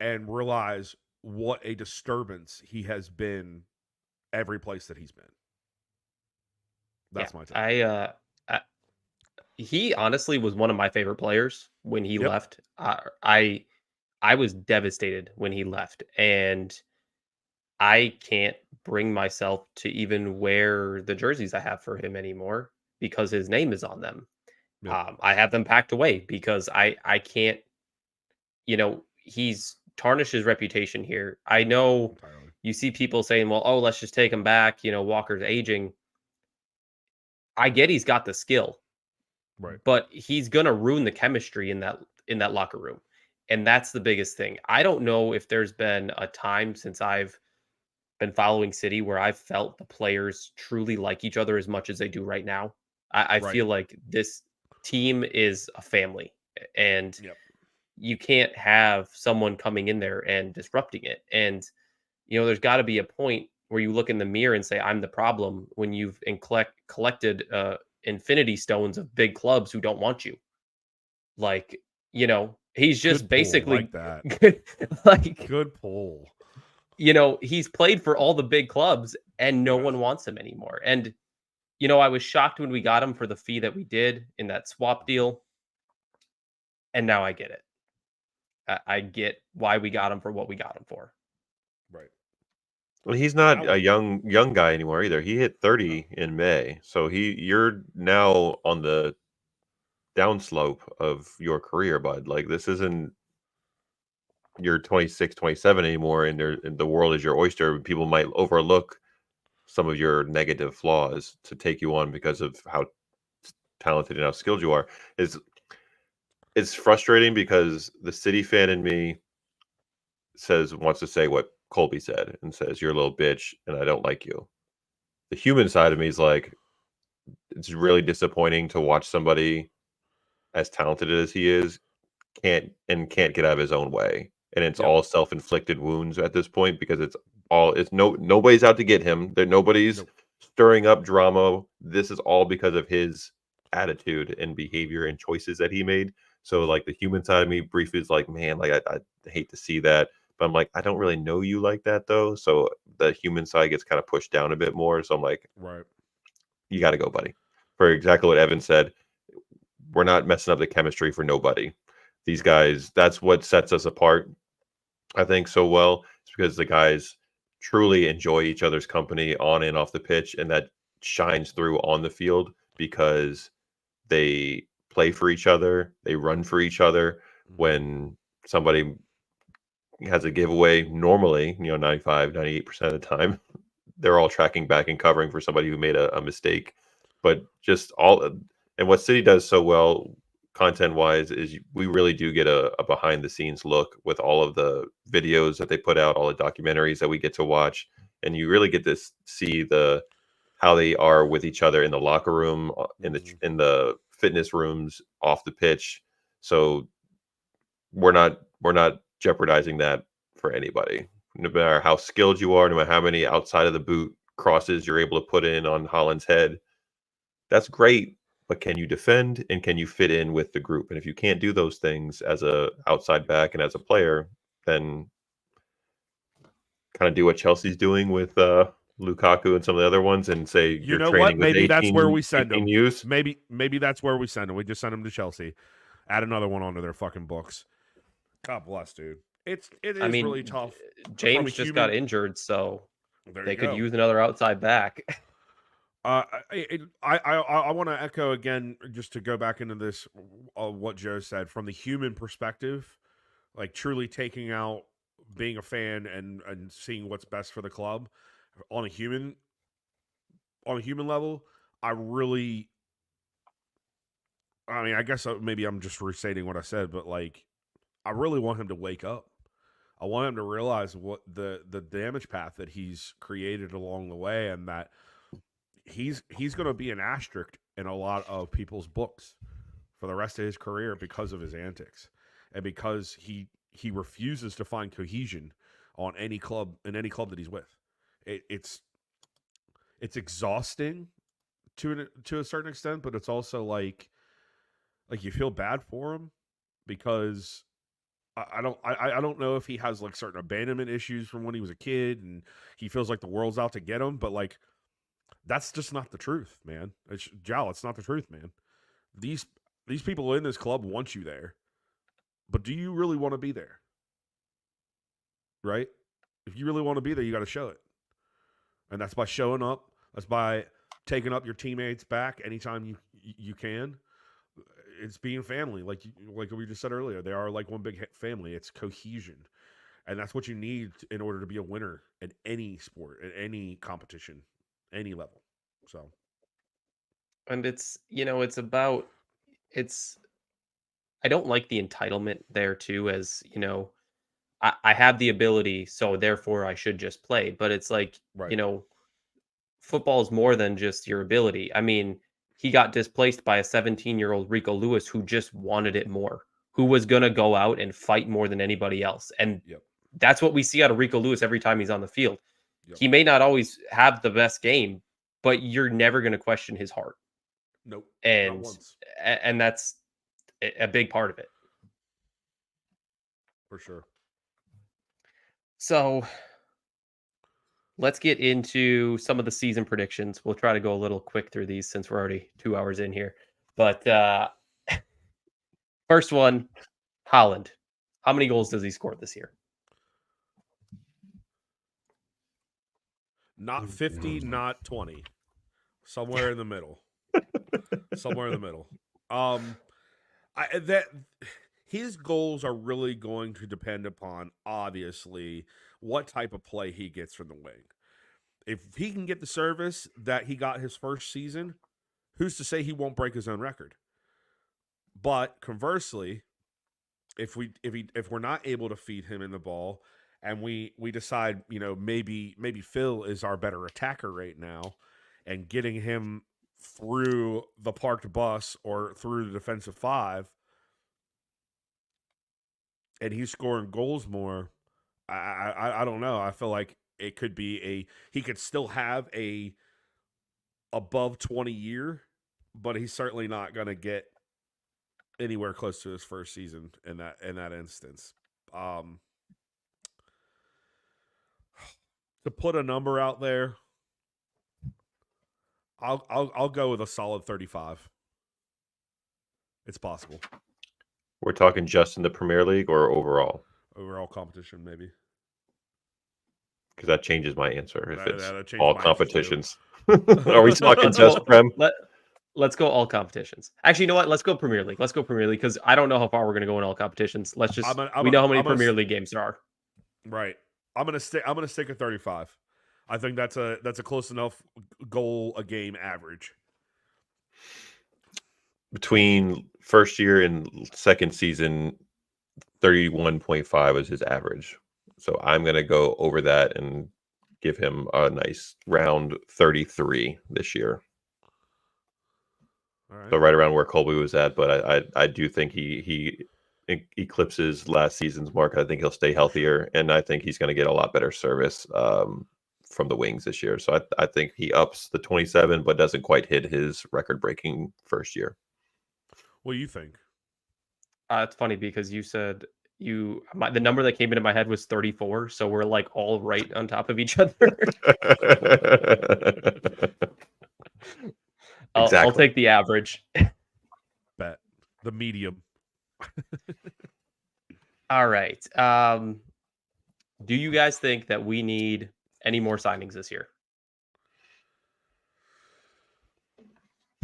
and realize what a disturbance he has been every place that he's been. That's my take. He honestly was one of my favorite players when he left. I was devastated when he left, and I can't bring myself to even wear the jerseys I have for him anymore because his name is on them. Yep. I have them packed away because I can't. You know, he's tarnished his reputation here. I know you see people saying, well, oh, let's just take him back. You know, Walker's aging. I get he's got the skill, right? But he's going to ruin the chemistry in that locker room. And that's the biggest thing. I don't know if there's been a time since I've been following City where I've felt the players truly like each other as much as they do right now. I feel like this team is a family, and you can't have someone coming in there and disrupting it. And, you know, there's got to be a point where you look in the mirror and say, I'm the problem, when you've collected infinity stones of big clubs who don't want you. Like, you know, he's just basically like that. like, good pull. You know, he's played for all the big clubs and no one wants him anymore. And, you know, I was shocked when we got him for the fee that we did in that swap deal. And now I get it. I get why we got him for what we got him for. Right. Well, he's not a young guy anymore either. He hit 30 in May. So you're now on the downslope of your career, bud. Like, this isn't you're 26, 27 anymore, and the world is your oyster. People might overlook some of your negative flaws to take you on because of how talented and how skilled you are. It's frustrating because the City fan in me wants to say what Colby said and says, "You're a little bitch and I don't like you." The human side of me is like, it's really disappointing to watch somebody as talented as he is can't get out of his own way. And it's Yep. all self-inflicted wounds at this point because nobody's out to get him. Nobody's Nope. stirring up drama. This is all because of his attitude and behavior and choices that he made. So like the human side of me briefly is like, man, like I hate to see that. But I'm like, I don't really know you like that though. So the human side gets kind of pushed down a bit more. So I'm like, Right. you got to go, buddy. For exactly what Evan said, we're not messing up the chemistry for nobody. These guys, that's what sets us apart, I think, so well. It's because the guys truly enjoy each other's company on and off the pitch, and that shines through on the field because they play for each other, they run for each other. When somebody has a giveaway, normally, 95, 98% of the time, they're all tracking back and covering for somebody who made a mistake. But just all, and what City does so well, content wise, is we really do get a behind the scenes look with all of the videos that they put out, all the documentaries that we get to watch, and you really get to see how they are with each other in the locker room, in the fitness rooms, off the pitch. So we're not jeopardizing that for anybody. No matter how skilled you are, no matter how many outside of the boot crosses you're able to put in on Haaland's head, that's great. But can you defend and can you fit in with the group? And if you can't do those things as a outside back and as a player, then kind of do what Chelsea's doing with Lukaku and some of the other ones and say You you're know training what? with Maybe 18, that's where we send 18 them. youths. Maybe that's where we send them. We just send them to Chelsea. Add another one onto their fucking books. God bless, dude. It is really tough. James just got injured, so they could use another outside back. I want to echo again, just to go back into this, what Joe said from the human perspective, like truly taking out being a fan and seeing what's best for the club on a human level. I mean, I guess maybe I'm just restating what I said, but like, I really want him to wake up. I want him to realize what the damage path that he's created along the way, and that he's going to be an asterisk in a lot of people's books for the rest of his career because of his antics and because he refuses to find cohesion on any club that he's with. It's exhausting to a certain extent, but it's also like you feel bad for him because I don't know if he has like certain abandonment issues from when he was a kid and he feels like the world's out to get him, but like that's just not the truth, man. It's not the truth, man. These people in this club want you there, but do you really want to be there? Right? If you really want to be there, you got to show it, and that's by showing up. That's by taking up your teammates back anytime you can. It's being family, like we just said earlier. They are like one big family. It's cohesion, and that's what you need in order to be a winner in any sport, in any competition, any level. So, And I don't like the entitlement there too, as I have the ability, so therefore I should just play. But it's like, right. Football is more than just your ability. I mean, he got displaced by a 17-year-old Rico Lewis who just wanted it more, who was going to go out and fight more than anybody else. And that's what we see out of Rico Lewis every time he's on the field. Yep. He may not always have the best game, but you're never going to question his heart. Nope. And that's a big part of it. For sure. So let's get into some of the season predictions. We'll try to go a little quick through these since we're already 2 hours in here. But first one, Haaland. How many goals does he score this year? Not 50, not 20. Somewhere in the middle. His goals are really going to depend upon, obviously, what type of play he gets from the wing. If he can get the service that he got his first season, who's to say he won't break his own record? But conversely, if we're not able to feed him in the ball and we decide, maybe Phil is our better attacker right now, and getting him through the parked bus or through the defensive five, and he's scoring goals more. I don't know. I feel like it could be he could still have a above 20 year, but he's certainly not going to get anywhere close to his first season in that instance. To put a number out there, I'll go with a solid 35. It's possible. We're talking just in the Premier League or overall? Overall competition, maybe. Because that changes my answer if That it's changes all my answer, too. competitions. Are we talking just Prem? Let's go all competitions. Actually, you know what? Let's go Premier League. Let's go Premier League because I don't know how far we're going to go in all competitions. Let's just we know how many Premier League games there are. Right. I'm gonna stick at 35. I think that's a close enough goal a game average. Between first year and second season, 31.5 is his average. So I'm going to go over that and give him a nice round 33 this year. All right. So right around where Colby was at, but I do think he eclipses last season's mark. I think he'll stay healthier, and I think he's going to get a lot better service from the wings this year. So I think he ups the 27, but doesn't quite hit his record-breaking first year. What do you think? It's funny because you said the number that came into my head was 34, so we're like all right on top of each other. I'll take the average. Bet the medium. All right. Do you guys think that we need any more signings this year?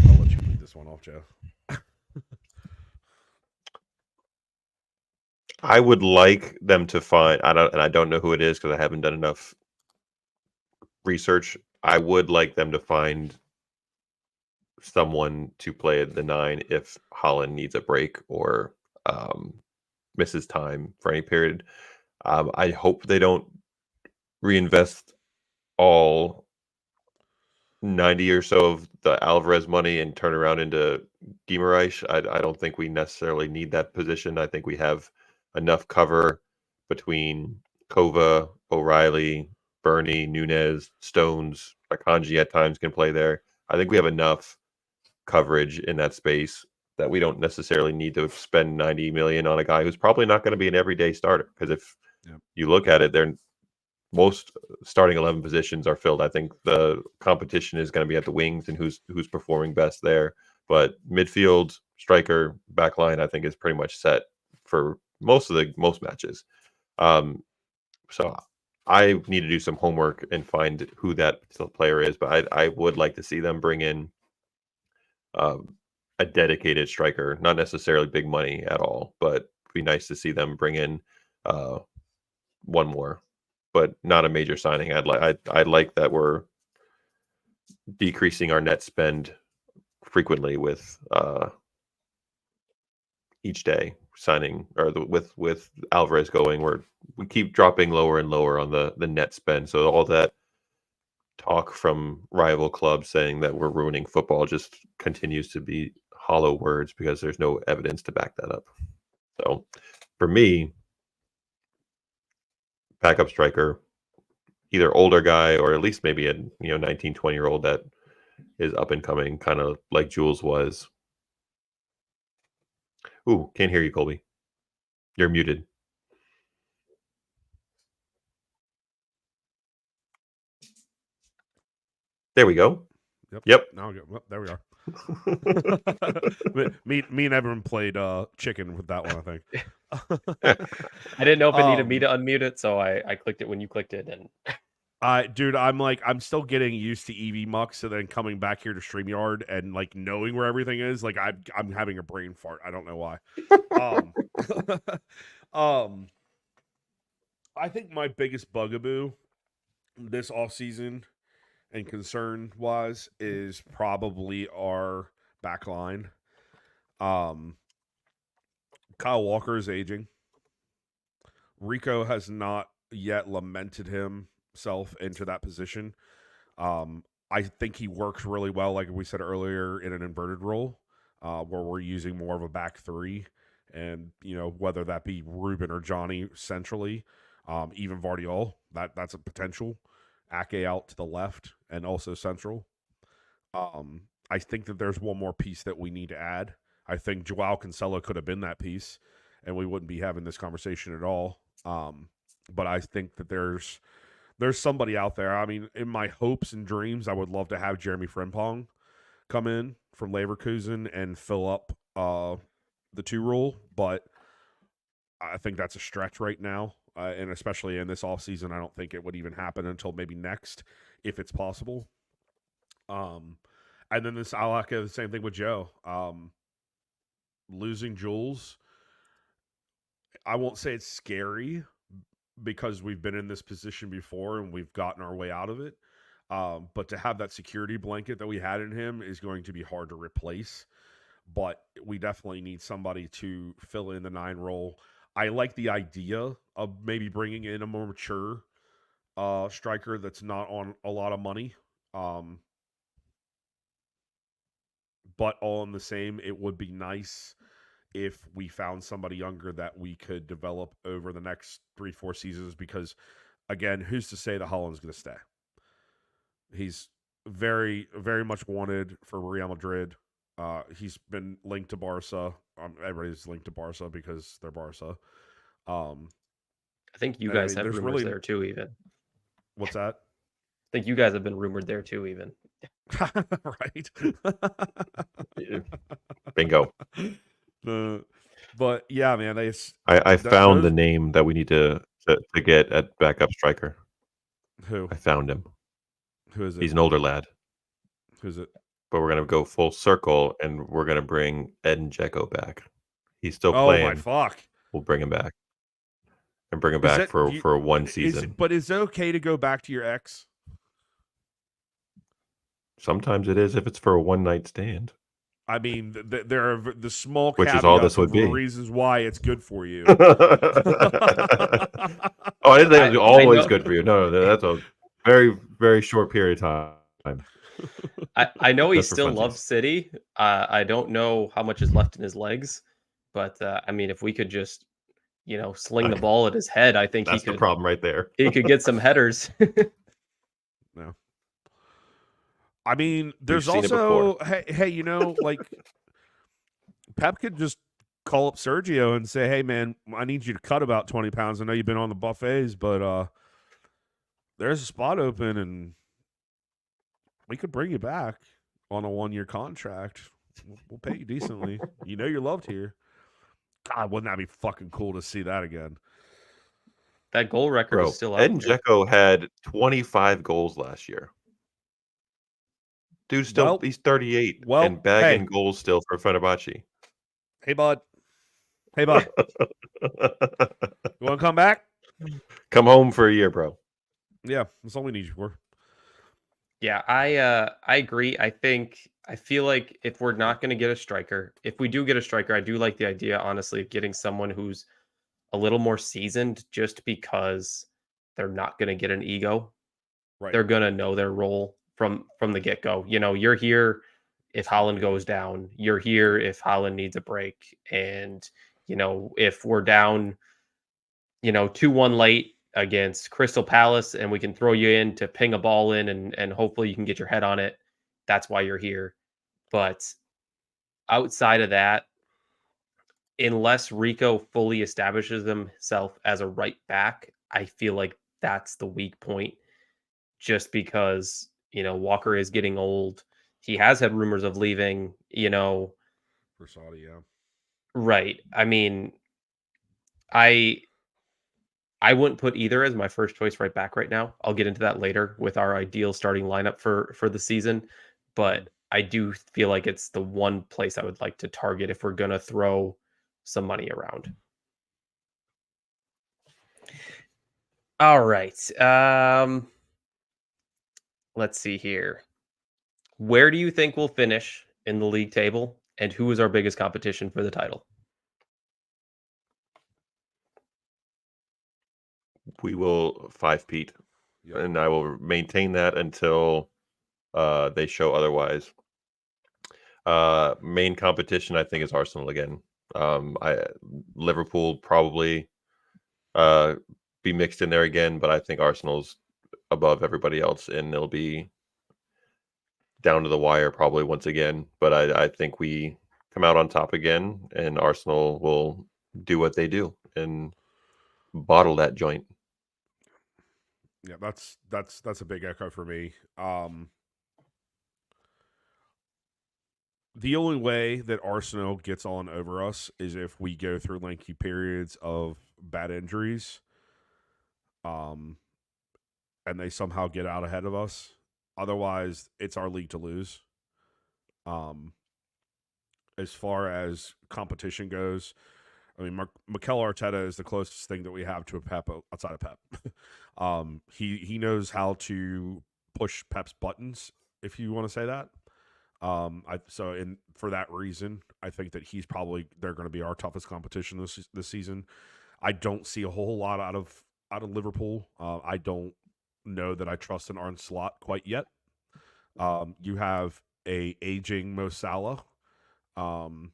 I'll let you lead this one off, Joe. I would like them to find. I don't know who it is because I haven't done enough research. I would like them to find someone to play at the 9 if Holland needs a break or misses time for any period. I hope they don't reinvest all 90 or so of the Alvarez money and turn around into Guimaraes. I don't think we necessarily need that position. I think we have enough cover between Kova, O'Reilly, Bernie, Nunez, Stones, Akanji at times can play there. I think we have enough coverage in that space that we don't necessarily need to spend 90 million on a guy who's probably not going to be an everyday starter. Because if you look at it, most starting 11 positions are filled. I think the competition is going to be at the wings and who's performing best there. But midfield, striker, back line, I think is pretty much set for most matches. So I need to do some homework and find who that player is. But I would like to see them bring in a dedicated striker, not necessarily big money at all, but it'd be nice to see them bring in one more, but not a major signing. I'd like that we're decreasing our net spend frequently with each day signing, or with Alvarez going, where we keep dropping lower and lower on the net spend. So all that talk from rival clubs saying that we're ruining football just continues to be hollow words because there's no evidence to back that up. So for me, backup striker, either older guy or at least maybe a 19, 20-year-old that is up and coming, kind of like Jules was. Ooh, can't hear you, Colby. You're muted. There we go. Yep. Now there we are. me and Evan played chicken with that one, I think. I didn't know if it needed me to unmute it, so I clicked it when you clicked it. And dude, I'm still getting used to EV Mux, and then coming back here to StreamYard and like knowing where everything is. Like I'm having a brain fart. I don't know why. I think my biggest bugaboo this offseason and concern wise is probably our back line. Kyle Walker is aging. Rico has not yet lamented himself into that position. I think he works really well, like we said earlier, in an inverted role, where we're using more of a back three, and whether that be Ruben or Johnny centrally, even Vardiol, that's a potential. Ake out to the left and also central. I think that there's one more piece that we need to add. I think Joao Cancelo could have been that piece, and we wouldn't be having this conversation at all. But I think that there's somebody out there. I mean, in my hopes and dreams, I would love to have Jeremy Frimpong come in from Leverkusen and fill up the 2 role, but I think that's a stretch right now. And especially in this offseason, I don't think it would even happen until maybe next, if it's possible. And then I'll echo the same thing with Joe. Losing Jules, I won't say it's scary because we've been in this position before and we've gotten our way out of it. But to have that security blanket that we had in him is going to be hard to replace. But we definitely need somebody to fill in the 9 role. I like the idea of maybe bringing in a more mature striker that's not on a lot of money. But all in the same, it would be nice if we found somebody younger that we could develop over the next 3-4 seasons, because, again, who's to say that Haaland's going to stay? He's very, very much wanted for Real Madrid. He's been linked to Barca. Everybody's linked to Barca because they're Barca. I think you guys have rumors there too, even. What's that? I think you guys have been rumored there too, even. Right. Bingo. But yeah, man, I found the name that we need to get at backup striker. Who? I found him. Who is it? He's an older lad. Who's it? But we're gonna go full circle, and we're gonna bring Edin Dzeko back. He's still playing. Oh my fuck! We'll bring him back, and bring him back for one season. But is it okay to go back to your ex? Sometimes it is if it's for a one night stand. I mean, there are the small which is all this would be reasons why it's good for you. I didn't think it was always good for you. No, that's a very, very short period of time. I know he still loves City. I don't know how much is left in his legs, but I mean, if we could just, sling the ball at his head, I think that's the problem right there. He could get some headers. No. I mean, there's also, hey, like Pep could just call up Sergio and say, hey, man, I need you to cut about 20 pounds. I know you've been on the buffets, but there's a spot open and we could bring you back on a 1-year contract. We'll pay you decently. You're loved here. God, wouldn't that be fucking cool to see that again? That goal record is still out. Edin Dzeko had 25 goals last year. Dude's still, he's 38 and bagging goals still for Fenerbahce. Hey, bud. You want to come back? Come home for a year, bro. Yeah, that's all we need you for. Yeah, I agree. I feel like if we're not going to get a striker, if we do get a striker, I do like the idea, honestly, of getting someone who's a little more seasoned, just because they're not going to get an ego. Right. They're going to know their role from the get-go. You're here if Haaland goes down. You're here if Haaland needs a break. And, if we're down, 2-1 late against Crystal Palace and we can throw you in to ping a ball in and hopefully you can get your head on it, that's why you're here. But outside of that, unless Rico fully establishes himself as a right back, I feel like that's the weak point, just because Walker is getting old. He has had rumors of leaving, for Saudi, yeah. Right. I mean, I wouldn't put either as my first choice right back right now. I'll get into that later with our ideal starting lineup for the season, but I do feel like it's the one place I would like to target if we're going to throw some money around. All right. Let's see here. Where do you think we'll finish in the league table, and who is our biggest competition for the title? We will 5-peat, Yep. and I will maintain that until they show otherwise. Main competition, I think, is Arsenal again. Liverpool probably be mixed in there again, but I think Arsenal's above everybody else, and it'll be down to the wire probably once again. But I think we come out on top again, and Arsenal will do what they do and bottle that joint. Yeah, that's a big echo for me. The only way that Arsenal gets on over us is if we go through lengthy periods of bad injuries, and they somehow get out ahead of us. Otherwise, it's our league to lose. As far as competition goes, I mean, Mikel Arteta is the closest thing that we have to a Pep outside of Pep. He knows how to push Pep's buttons, if you want to say that. For that reason, I think that they're going to be our toughest competition this season. I don't see a whole lot out of Liverpool. I don't know that I trust an Arne Slot quite yet. You have a aging Mo Salah. The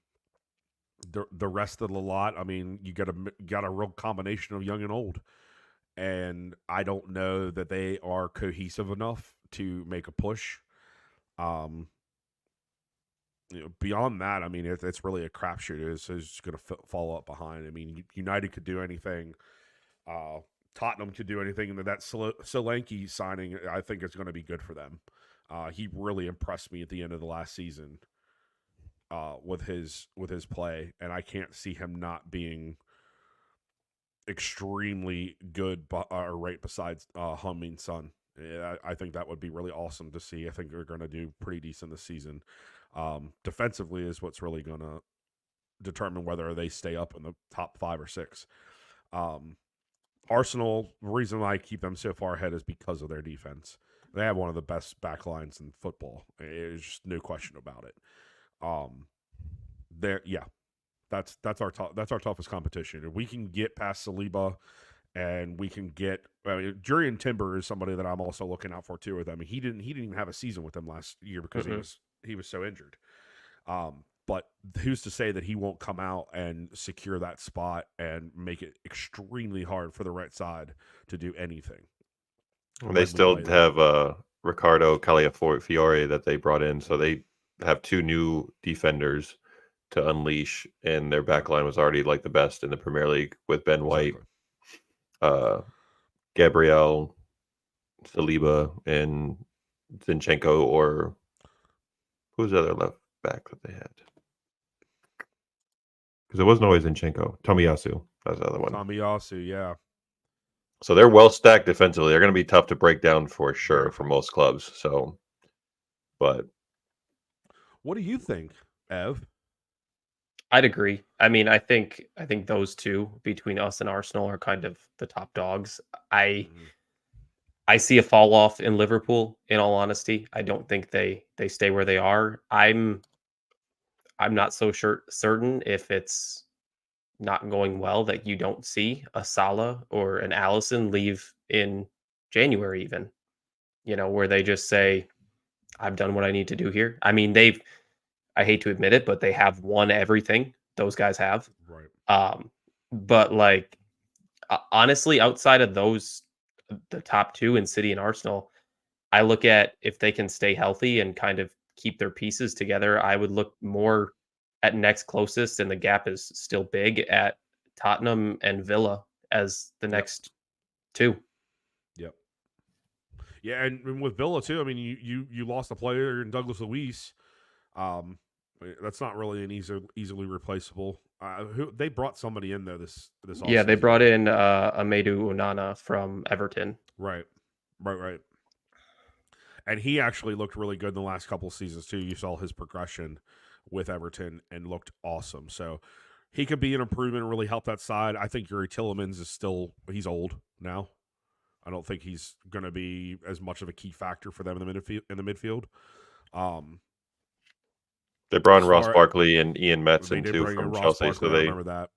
rest of the lot, I mean, you got a real combination of young and old, and I don't know that they are cohesive enough to make a push. Beyond that, I mean, it's really a crapshoot. It's just going to follow up behind. I mean, United could do anything. Tottenham could do anything, and that Solanke signing, I think, is going to be good for them. He really impressed me at the end of the last season with his play, and I can't see him not being extremely good, right besides Heung-min Son. Yeah, I think that would be really awesome to see. I think they're going to do pretty decent this season. Defensively is what's really going to determine whether they stay up in the top 5 or 6. Arsenal, the reason why I keep them so far ahead is because of their defense. They have one of the best back lines in football. There's just no question about it. That's our toughest competition. If we can get past Saliba, and we can get Jurriën Timber is somebody that I'm also looking out for too with them. I mean, he didn't even have a season with them last year because he was so injured. But who's to say that he won't come out and secure that spot and make it extremely hard for the right side to do anything? They still have Ricardo Calafiore that they brought in, so they have 2 new defenders to unleash, and their back line was already like the best in the Premier League with Ben White, Gabriel, Saliba, and Zinchenko, or who's the other left back that they had? Because it wasn't always Zinchenko. Tomiyasu. That's the other one. Tomiyasu, yeah. So they're well stacked defensively. They're going to be tough to break down for sure for most clubs. So, but what do you think, Ev? I'd agree. I mean, I think those two between us and Arsenal are kind of the top dogs. I see a fall off in Liverpool, in all honesty. I don't think they stay where they are. I'm not so certain if it's not going well that you don't see a Salah or an Alisson leave in January even. Where they just say, I've done what I need to do here. I mean, I hate to admit it, but they have won everything. Those guys have. Right. But honestly, outside of those, the top 2 in City and Arsenal, I look at if they can stay healthy and kind of keep their pieces together. I would look more at next closest, and the gap is still big at Tottenham and Villa as the next 2. Yep. Yeah, and with Villa too. I mean, you lost a player in Douglas Luiz. That's not really an easily replaceable. They brought somebody in there this Yeah, they brought in Amadou Onana from Everton. Right. And he actually looked really good in the last couple of seasons too. You saw his progression with Everton and looked awesome. So he could be an improvement and really help that side. I think Yuri Tillemans he's old now. I don't think he's going to be as much of a key factor for them in the midfield. They brought in Ross Barkley and Ian Metson too from Chelsea. Barkley, I remember that.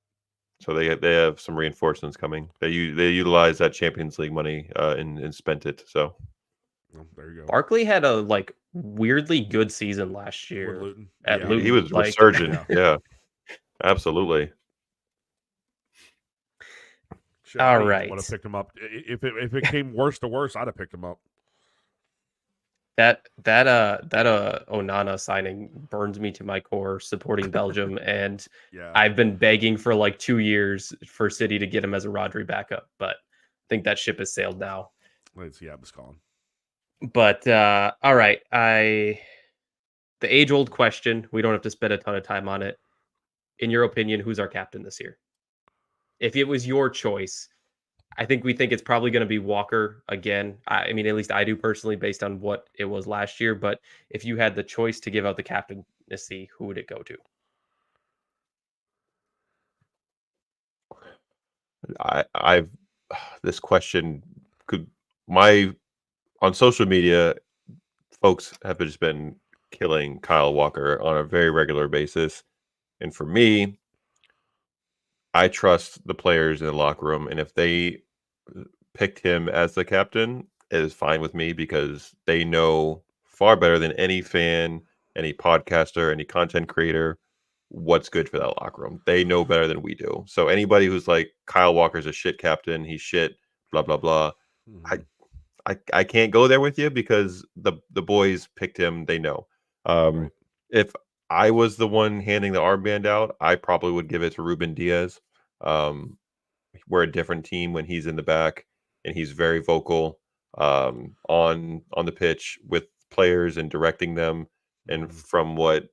So they have some reinforcements coming. They utilize that Champions League money and spent it. So there you go. Barkley had a weirdly good season last With year Luton. at Yeah. Luton. he was resurgent. Yeah, absolutely. Shit, All I would right. have picked him up. If it came worse to worse, I'd have picked him up. That Onana signing burns me to my core, supporting Belgium, and Yeah. I've been begging for 2 years for City to get him as a Rodri backup, but I think that ship has sailed now. Let's see, it's gone. But all right, the age-old question. We don't have to spend a ton of time on it. In your opinion, who's our captain this year? If it was your choice, I think we think it's probably going to be Walker again. I mean, at least I do personally, based on what it was last year. But if you had the choice to give out the captaincy, who would it go to? I've this question on social media, folks have just been killing Kyle Walker on a very regular basis, and for me, I trust the players in the locker room, and if they picked him as the captain, it is fine with me because they know far better than any fan, any podcaster, any content creator what's good for that locker room. They know better than we do. So anybody who's like Kyle Walker's a shit captain, he's shit, blah blah blah. Mm-hmm. I can't go there with you because the boys picked him. They know. Right. If I was the one handing the armband out, I probably would give it to Ruben Diaz. We're a different team when he's in the back, and he's very vocal on the pitch with players and directing them. And from what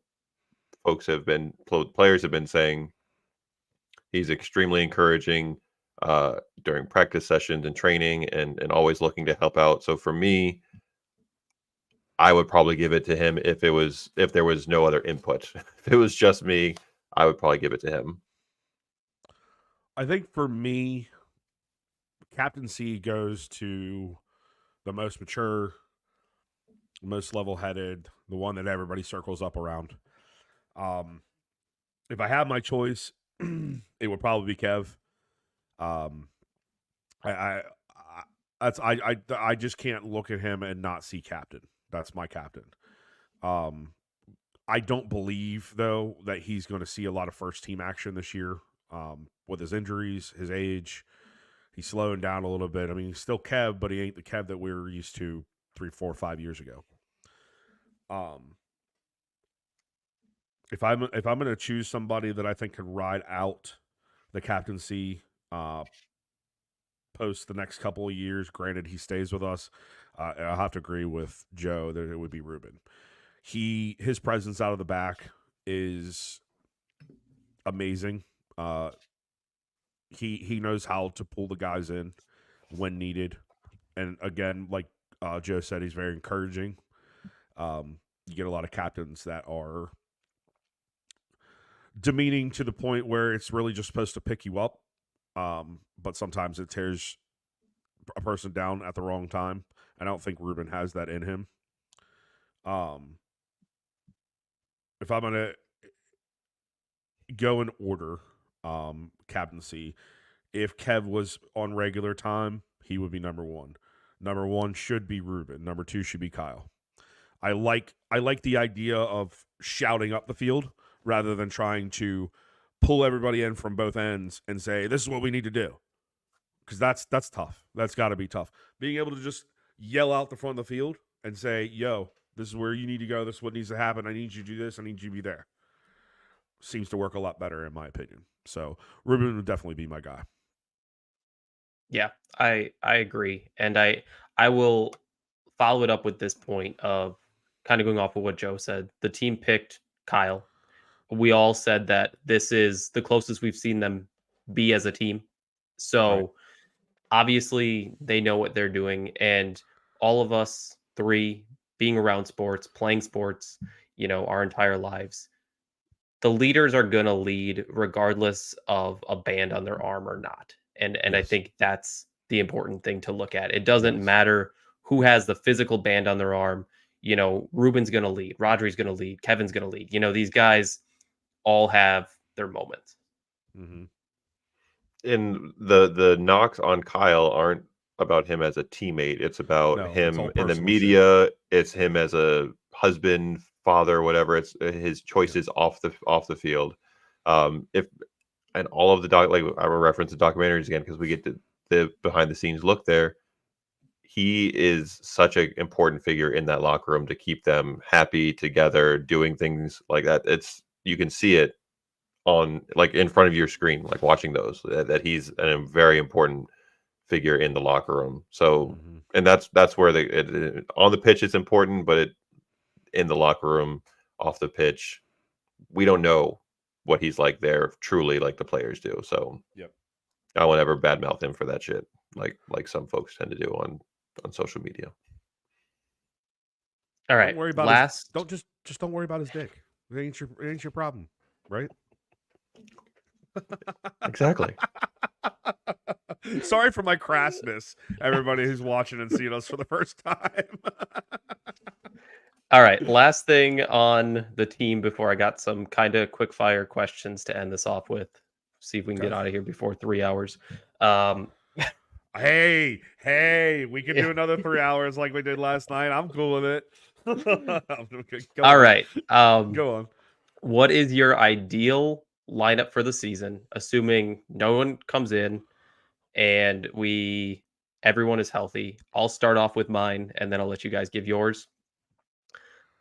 players have been saying, he's extremely encouraging during practice sessions and training, and always looking to help out. So for me, I would probably give it to him if there was no other input. If it was just me, I would probably give it to him. I think for me, captaincy goes to the most mature, most level-headed, the one that everybody circles up around. If I had my choice, it would probably be Kev. I just can't look at him and not see captain. That's my captain. I don't believe though that he's going to see a lot of first team action this year. With his injuries, his age, he's slowing down a little bit. I mean, he's still Kev, but he ain't the Kev that we were used to 3, 4, 5 years ago. If I'm going to choose somebody that I think can ride out the captaincy post the next couple of years, granted he stays with us, I'll have to agree with Joe that it would be Ruben. His presence out of the back is amazing. He knows how to pull the guys in when needed, and again, like Joe said, he's very encouraging. You get a lot of captains that are demeaning to the point where it's really just supposed to pick you up, but sometimes it tears a person down at the wrong time. I don't think Ruben has that in him. If I'm going to go in order, captaincy, if Kev was on regular time, he would be number one. Number one should be Ruben. Number two should be Kyle. I like the idea of shouting up the field rather than trying to pull everybody in from both ends and say, this is what we need to do. Because that's tough. That's got to be tough. Being able to just yell out the front of the field and say, yo, this is where you need to go. This is what needs to happen. I need you to do this. I need you to be there. Seems to work a lot better in my opinion. So Ruben would definitely be my guy. Yeah, I agree. And I will follow it up with this point of kind of going off of what Joe said. The team picked Kyle. We all said that this is the closest we've seen them be as a team. So Right. Obviously they know what they're doing. And all of us three being around sports, playing sports, our entire lives, the leaders are going to lead regardless of a band on their arm or not. And Yes. I think that's the important thing to look at. It doesn't matter who has the physical band on their arm. Ruben's going to lead. Rodri's going to lead. Kevin's going to lead. These guys all have their moments. Mm-hmm. And the knocks on Kyle aren't about him as a teammate. It's about No, it's him all in the personal shit. media. It's him as a husband, father, whatever. It's his choices off the field. If and all of the like I will reference the documentaries again because we get the behind the scenes look there. He is such an important figure in that locker room to keep them happy together, doing things like that. You can see it on like in front of your screen, like watching those, that he's a very important figure in the locker room. So, and that's where on the pitch it's important, but in the locker room, off the pitch, we don't know what he's like there truly, like the players do. So, Yep. I won't ever badmouth him for that shit, like some folks tend to do on social media. All right. Don't worry about his, don't worry about his dick. It ain't your problem, right? Exactly. Sorry for my crassness, everybody who's watching and seeing us for the first time. All right. Last thing on the team before I got some kind of quick fire questions to end this off with. See if we can get out of here before 3 hours. Hey, we can do another 3 hours like we did last night. I'm cool with it. All right. Go on. What is your ideal lineup for the season, assuming no one comes in and everyone is healthy? I'll start off with mine, and then I'll let you guys give yours.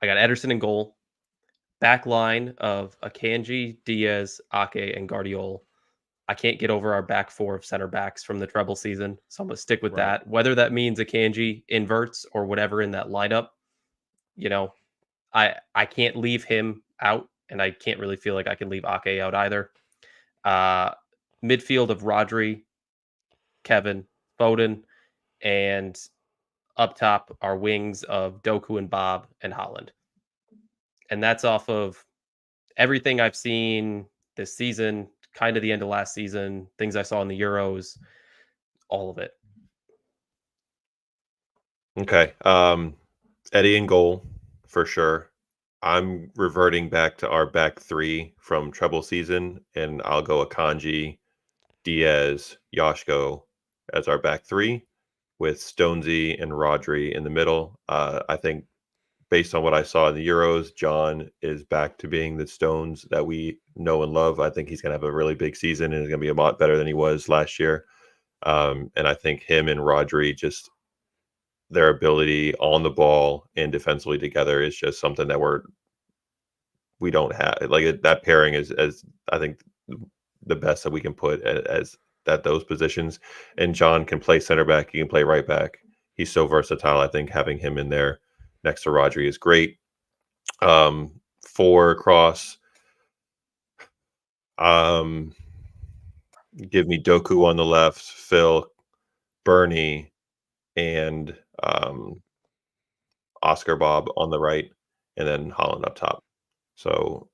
I got Ederson in goal. Back line of Akanji, Diaz, Ake, and Guardiola. I can't get over our back four of center backs from the treble season, so I'm going to stick with that. Whether that means Akanji inverts or whatever in that lineup, I can't leave him out, and I can't really feel like I can leave Ake out either. Midfield of Rodri, Kevin, Foden, and up top are wings of Doku and Bob and Holland. And that's off of everything I've seen this season, kind of the end of last season, things I saw in the Euros, all of it. Okay. Eddie in goal for sure. I'm reverting back to our back three from treble season, and I'll go Akanji, Diaz, Yoshko as our back three, with Stonesy and Rodri in the middle. I think based on what I saw in the Euros, John is back to being the Stones that we know and love. I think he's going to have a really big season and is going to be a lot better than he was last year. And I think him and Rodri, just their ability on the ball and defensively together is just something that we don't have. Like that pairing is, as I think, the best that we can put as at those positions. And John can play center back. He can play right back. He's so versatile. I think having him in there next to Rodri is great. For cross, give me Doku on the left, Phil, Bernie, and Oscar Bob on the right, and then Holland up top. So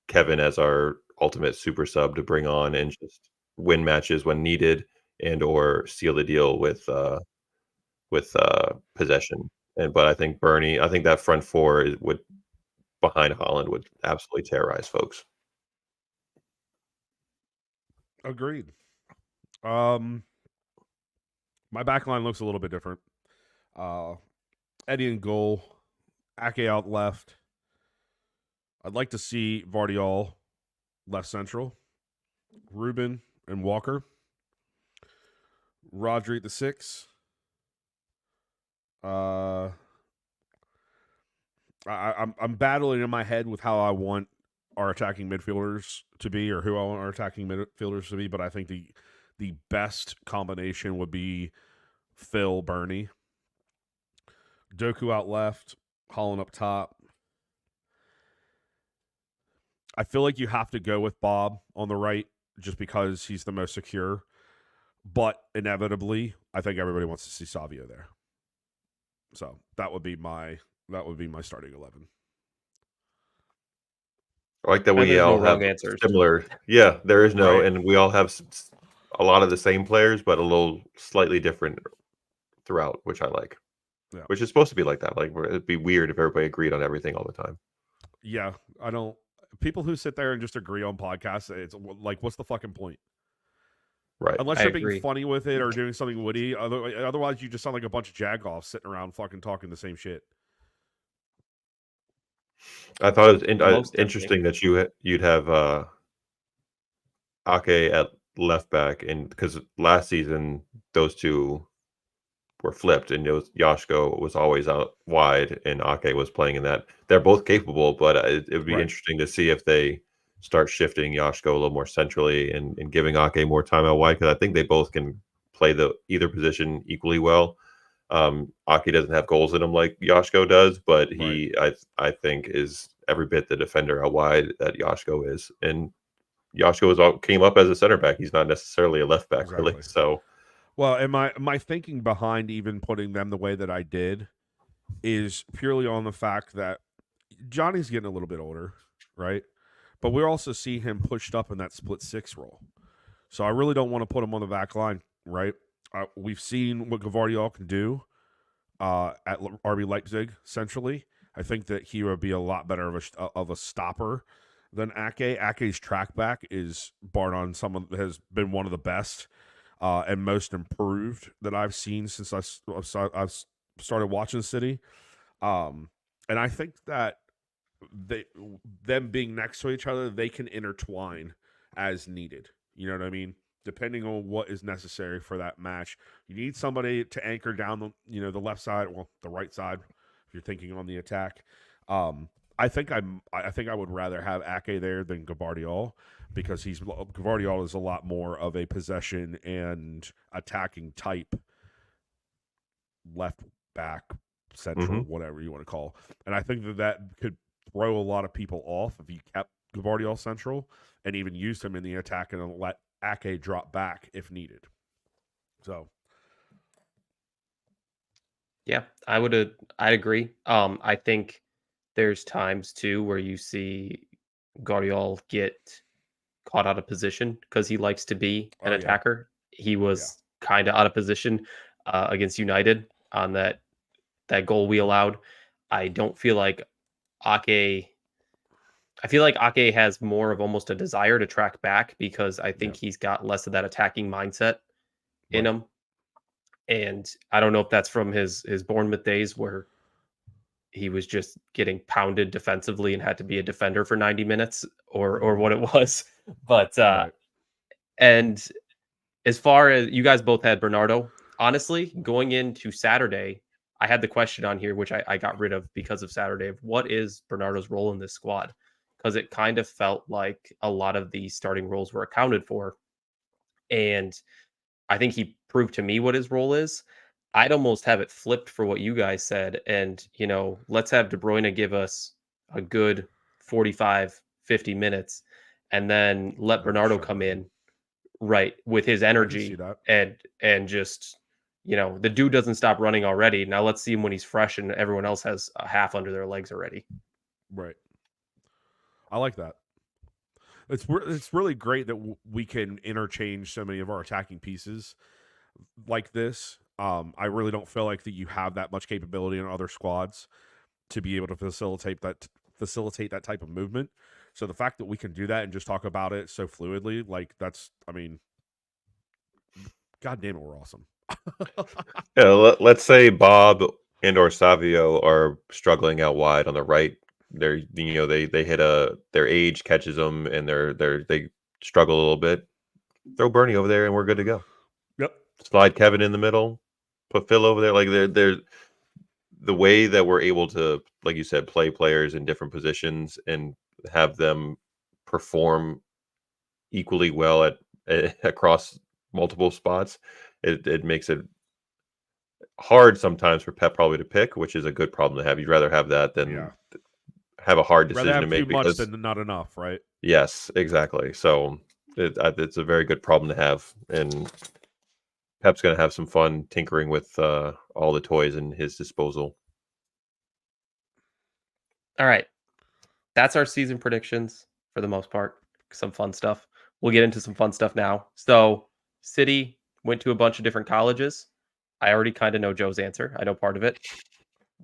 Kevin as our ultimate super sub to bring on and just win matches when needed and or seal the deal with possession. But I think Bernie, I think that front four would behind Holland would absolutely terrorize folks. Agreed. My back line looks a little bit different. Eddie in goal, Ake out left. I'd like to see Vardiol left central, Ruben and Walker, Rodri at the 6. I'm battling in my head with how I want our attacking midfielders to be, or who I want our attacking midfielders to be. But I think the best combination would be Phil, Bernie, Doku out left, Holland up top. I feel like you have to go with Bob on the right just because he's the most secure. But inevitably, I think everybody wants to see Savio there. So that would be my starting 11. I like that we all have similar. Yeah, there is no, and we all have a lot of the same players, but a little slightly different throughout, which I like. Yeah. Which is supposed to be like that. Like it'd be weird if everybody agreed on everything all the time. Yeah, I don't. People who sit there and just agree on podcasts, it's like, what's the fucking point? Right. Unless I you're being agree. funny with it or doing something witty. Otherwise, you just sound like a bunch of jagoffs sitting around fucking talking the same shit. I thought it was Most definitely. interesting that you'd have Ake at left back, and because last season those two were flipped, and it was Yashko was always out wide, and Ake was playing in that. They're both capable, but it would be Right. interesting to see if they start shifting Yashko a little more centrally and giving Ake more time out wide, because I think they both can play either position equally well. Ake doesn't have goals in him like Yashko does, but he I think is every bit the defender out wide that Yashko is, and Yashko came up as a center back. He's not necessarily a left back, really. So, well, and my thinking behind even putting them the way that I did is purely on the fact that Johnny's getting a little bit older, right? But we also see him pushed up in that split six role. So I really don't want to put him on the back line, right? We've seen what Gavardiol can do at RB Leipzig centrally. I think that he would be a lot better of a stopper than Ake. Ake's track back is, bar none, someone that has been one of the best and most improved that I've seen since I've started watching City. And I think that them being next to each other, they can intertwine as needed. You know what I mean? Depending on what is necessary for that match, you need somebody to anchor down the left side, well, the right side, if you're thinking on the attack. I think I would rather have Ake there than Gavardiol, because Gavardiol is a lot more of a possession and attacking type left back, central, whatever you want to call. And I think that could throw a lot of people off if you kept Gavardiol central and even used him in the attack and let Ake drop back if needed. So, Yeah, I'd agree. I think there's times too where you see Guardiola get caught out of position because he likes to be an attacker. He was kind of out of position against United on that goal we allowed. I don't feel like Ake. I feel like Ake has more of almost a desire to track back, because I think he's got less of that attacking mindset in him. And I don't know if that's from his Bournemouth days where he was just getting pounded defensively and had to be a defender for 90 minutes or what it was. But and as far as you guys both had Bernardo, honestly, going into Saturday, I had the question on here, which I got rid of because of Saturday, of what is Bernardo's role in this squad? Because it kind of felt like a lot of the starting roles were accounted for. And I think he proved to me what his role is. I'd almost have it flipped for what you guys said. And, let's have De Bruyne give us a good 45, 50 minutes, and then let Bernardo come in, right, with his energy and just, the dude doesn't stop running already. Now let's see him when he's fresh and everyone else has a half under their legs already. Right. I like that. It's really great that we can interchange so many of our attacking pieces like this. I really don't feel like that you have that much capability in other squads to be able to facilitate that type of movement. So the fact that we can do that and just talk about it so fluidly, God damn it, we're awesome. Yeah, let's say Bob and or Savio are struggling out wide on the right. They hit their age catches them and they struggle a little bit. Throw Bernie over there and we're good to go. Yep. Slide Kevin in the middle. Put Phil over there. Like they're the way that we're able to, like you said, play players in different positions and have them perform equally well across multiple spots. It makes it hard sometimes for Pep probably to pick, which is a good problem to have. You'd rather have that than have a hard decision to make, because too much than not enough, right? Yes, exactly. So it's a very good problem to have, and Pep's going to have some fun tinkering with all the toys in his disposal. All right, that's our season predictions for the most part. Some fun stuff. We'll get into some fun stuff now. So City went to a bunch of different colleges. I already kind of know Joe's answer. I know part of it.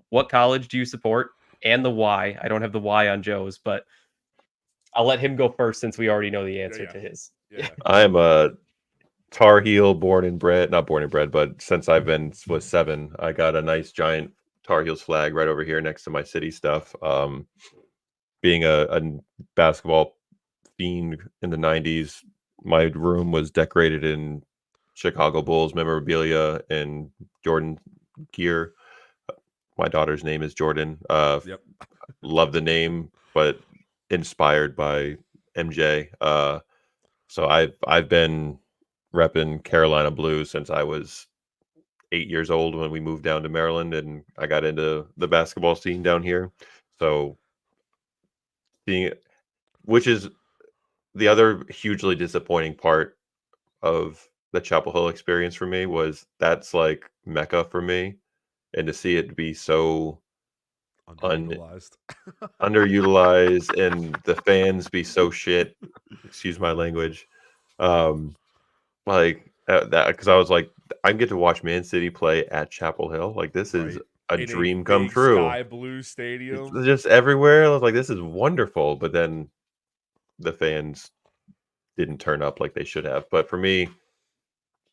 What college do you support? And the why. I don't have the why on Joe's, but I'll let him go first since we already know the answer to his. Yeah. I am a Tar Heel, not born and bred, but since was 7, I got a nice giant Tar Heels flag right over here next to my city stuff. Being a basketball fiend in the 90s, my room was decorated in Chicago Bulls memorabilia and Jordan gear. My daughter's name is Jordan. Yep. Love the name, but inspired by MJ. So I've been repping Carolina Blues since I was 8 years old when we moved down to Maryland, and I got into the basketball scene down here. So being, which is the other hugely disappointing part of the Chapel Hill experience for me, was that's like Mecca for me, and to see it be so Underutilized. underutilized and the fans be so shit, excuse my language, like that, because I was like, I get to watch Man City play at Chapel Hill, like this is Right. a In dream a come big true. Sky blue stadium. It's just everywhere. I was like, this is wonderful, but then the fans didn't turn up like they should have. But for me,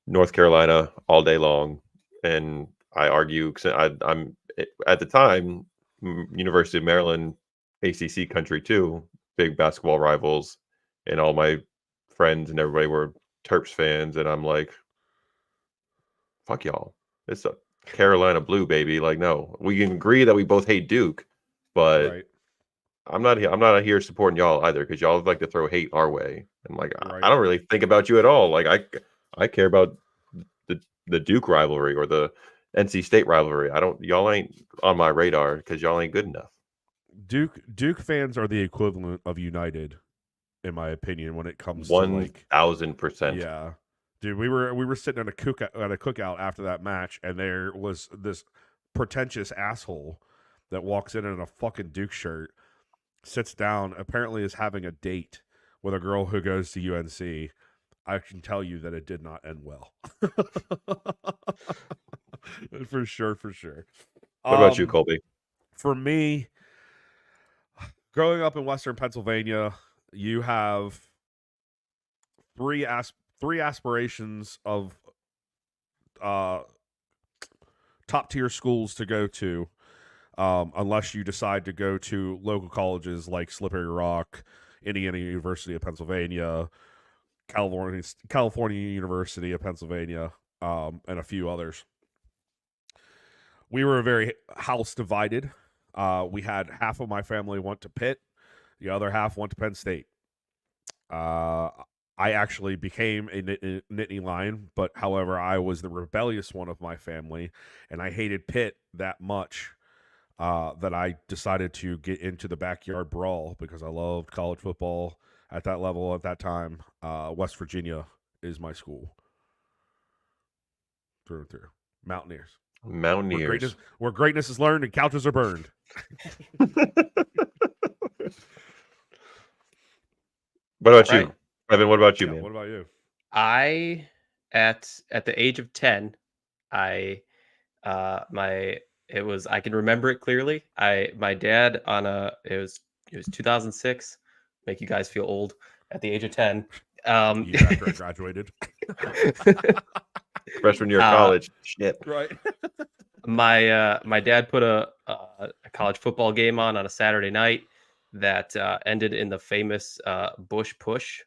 North Carolina all day long, and I argue because I'm at the time University of Maryland, ACC country too, big basketball rivals, and all my friends and everybody were Terps fans, and I'm like, fuck y'all, it's a Carolina Blue, baby. Like, no, we can agree that we both hate Duke, but Right. I'm not here supporting y'all either, because y'all like to throw hate our way. And like, Right. I don't really think about you at all. Like, I care about the Duke rivalry or the NC State rivalry. Y'all ain't on my radar because y'all ain't good enough. Duke fans are the equivalent of United, in my opinion, when it comes to like 1000%. yeah. Dude, we were sitting at a cookout after that match, and there was this pretentious asshole that walks in a fucking Duke shirt, sits down, apparently is having a date with a girl who goes to UNC. I can tell you that it did not end well. For sure. What about you, Colby? For me, growing up in Western Pennsylvania, you have three aspirations of top tier schools to go to, unless you decide to go to local colleges like Slippery Rock, Indiana University of Pennsylvania, California University of Pennsylvania, and a few others. We were very house divided. We had half of my family went to Pitt, the other half went to Penn State. I actually became a Nittany Lion, but however, I was the rebellious one of my family, and I hated Pitt that much that I decided to get into the backyard brawl because I loved college football at that level at that time. West Virginia is my school. Through and through. Mountaineers. Where greatness is learned and couches are burned. What about you, Evan? What about you, man? What about you? I at the age of 10, I can remember it clearly. My dad it was 2006. Make you guys feel old at the age of 10. Year after I graduated. Freshman year of college. Shit. Right. My dad put a college football game on a Saturday night that ended in the famous Bush push.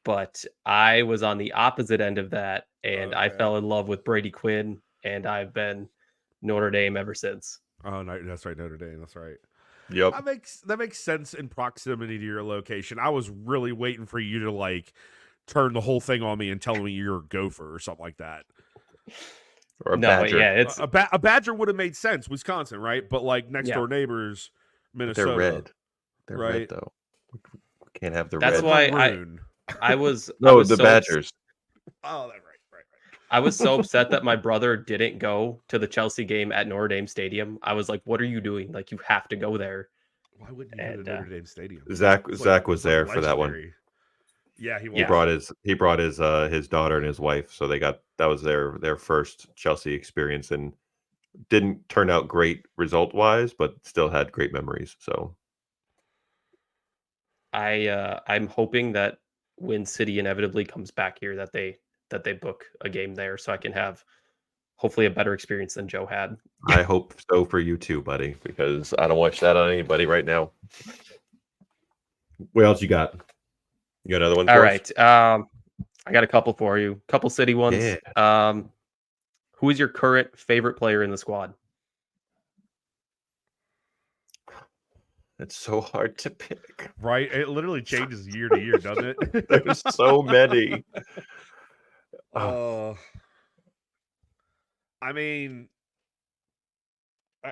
But I was on the opposite end of that, and I fell in love with Brady Quinn, and I've been Notre Dame ever since. Oh, no, that's right, Notre Dame. That's right. Yep. That makes sense in proximity to your location. I was really waiting for you to like turn the whole thing on me and tell me you're a Gopher or something like that. Or a Badger. Yeah, it's a Badger would have made sense, Wisconsin, right? But like next door neighbors, Minnesota. They're red. They're right? red though. We can't have the That's red. why I was the Badgers. Oh, right. I was so upset that my brother didn't go to the Chelsea game at Notre Dame Stadium. I was like, "What are you doing? Like, you have to go there." Why wouldn't you go to Notre Dame Stadium? Zach was there for that one. Yeah, he was. He brought his daughter and his wife, so that was their first Chelsea experience, and didn't turn out great result wise, but still had great memories. So I'm hoping that when City inevitably comes back here, that they that they book a game there so I can have hopefully a better experience than Joe had. I hope so for you too, buddy, because I don't wish that on anybody right now. What else you got? You got another one? All right. I got a couple for you. Couple city ones. Yeah. Who is your current favorite player in the squad? It's so hard to pick. Right? It literally changes year to year, doesn't it? There's so many. I mean,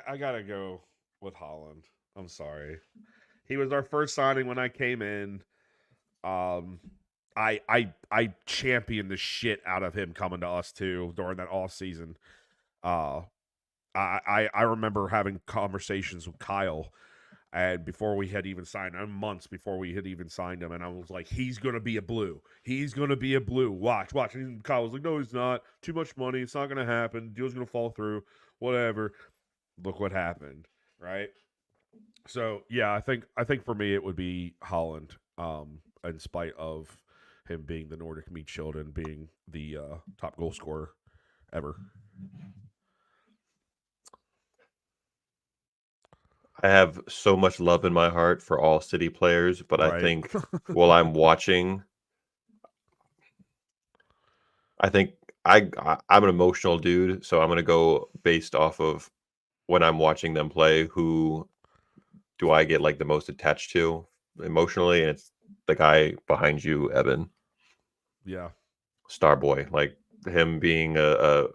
I gotta go with Holland. I'm sorry. He was our first signing when I came in. I championed the shit out of him coming to us too during that off season. I remember having conversations with Kyle, and before we had even signed him, months before we had even signed him, and I was like, he's gonna be a blue. He's gonna be a blue. Watch. And Kyle was like, no, he's not. Too much money. It's not gonna happen. Deal's gonna fall through. Whatever. Look what happened. Right. So yeah, I think for me it would be Holland. In spite of him being the Nordic meat shield and being the top goal scorer ever. I have so much love in my heart for all City players, but I think while I'm watching, I think I'm an emotional dude, so I'm going to go based off of when I'm watching them play, who do I get like the most attached to emotionally, and it's the guy behind you, Evan. Yeah. Starboy, like him being a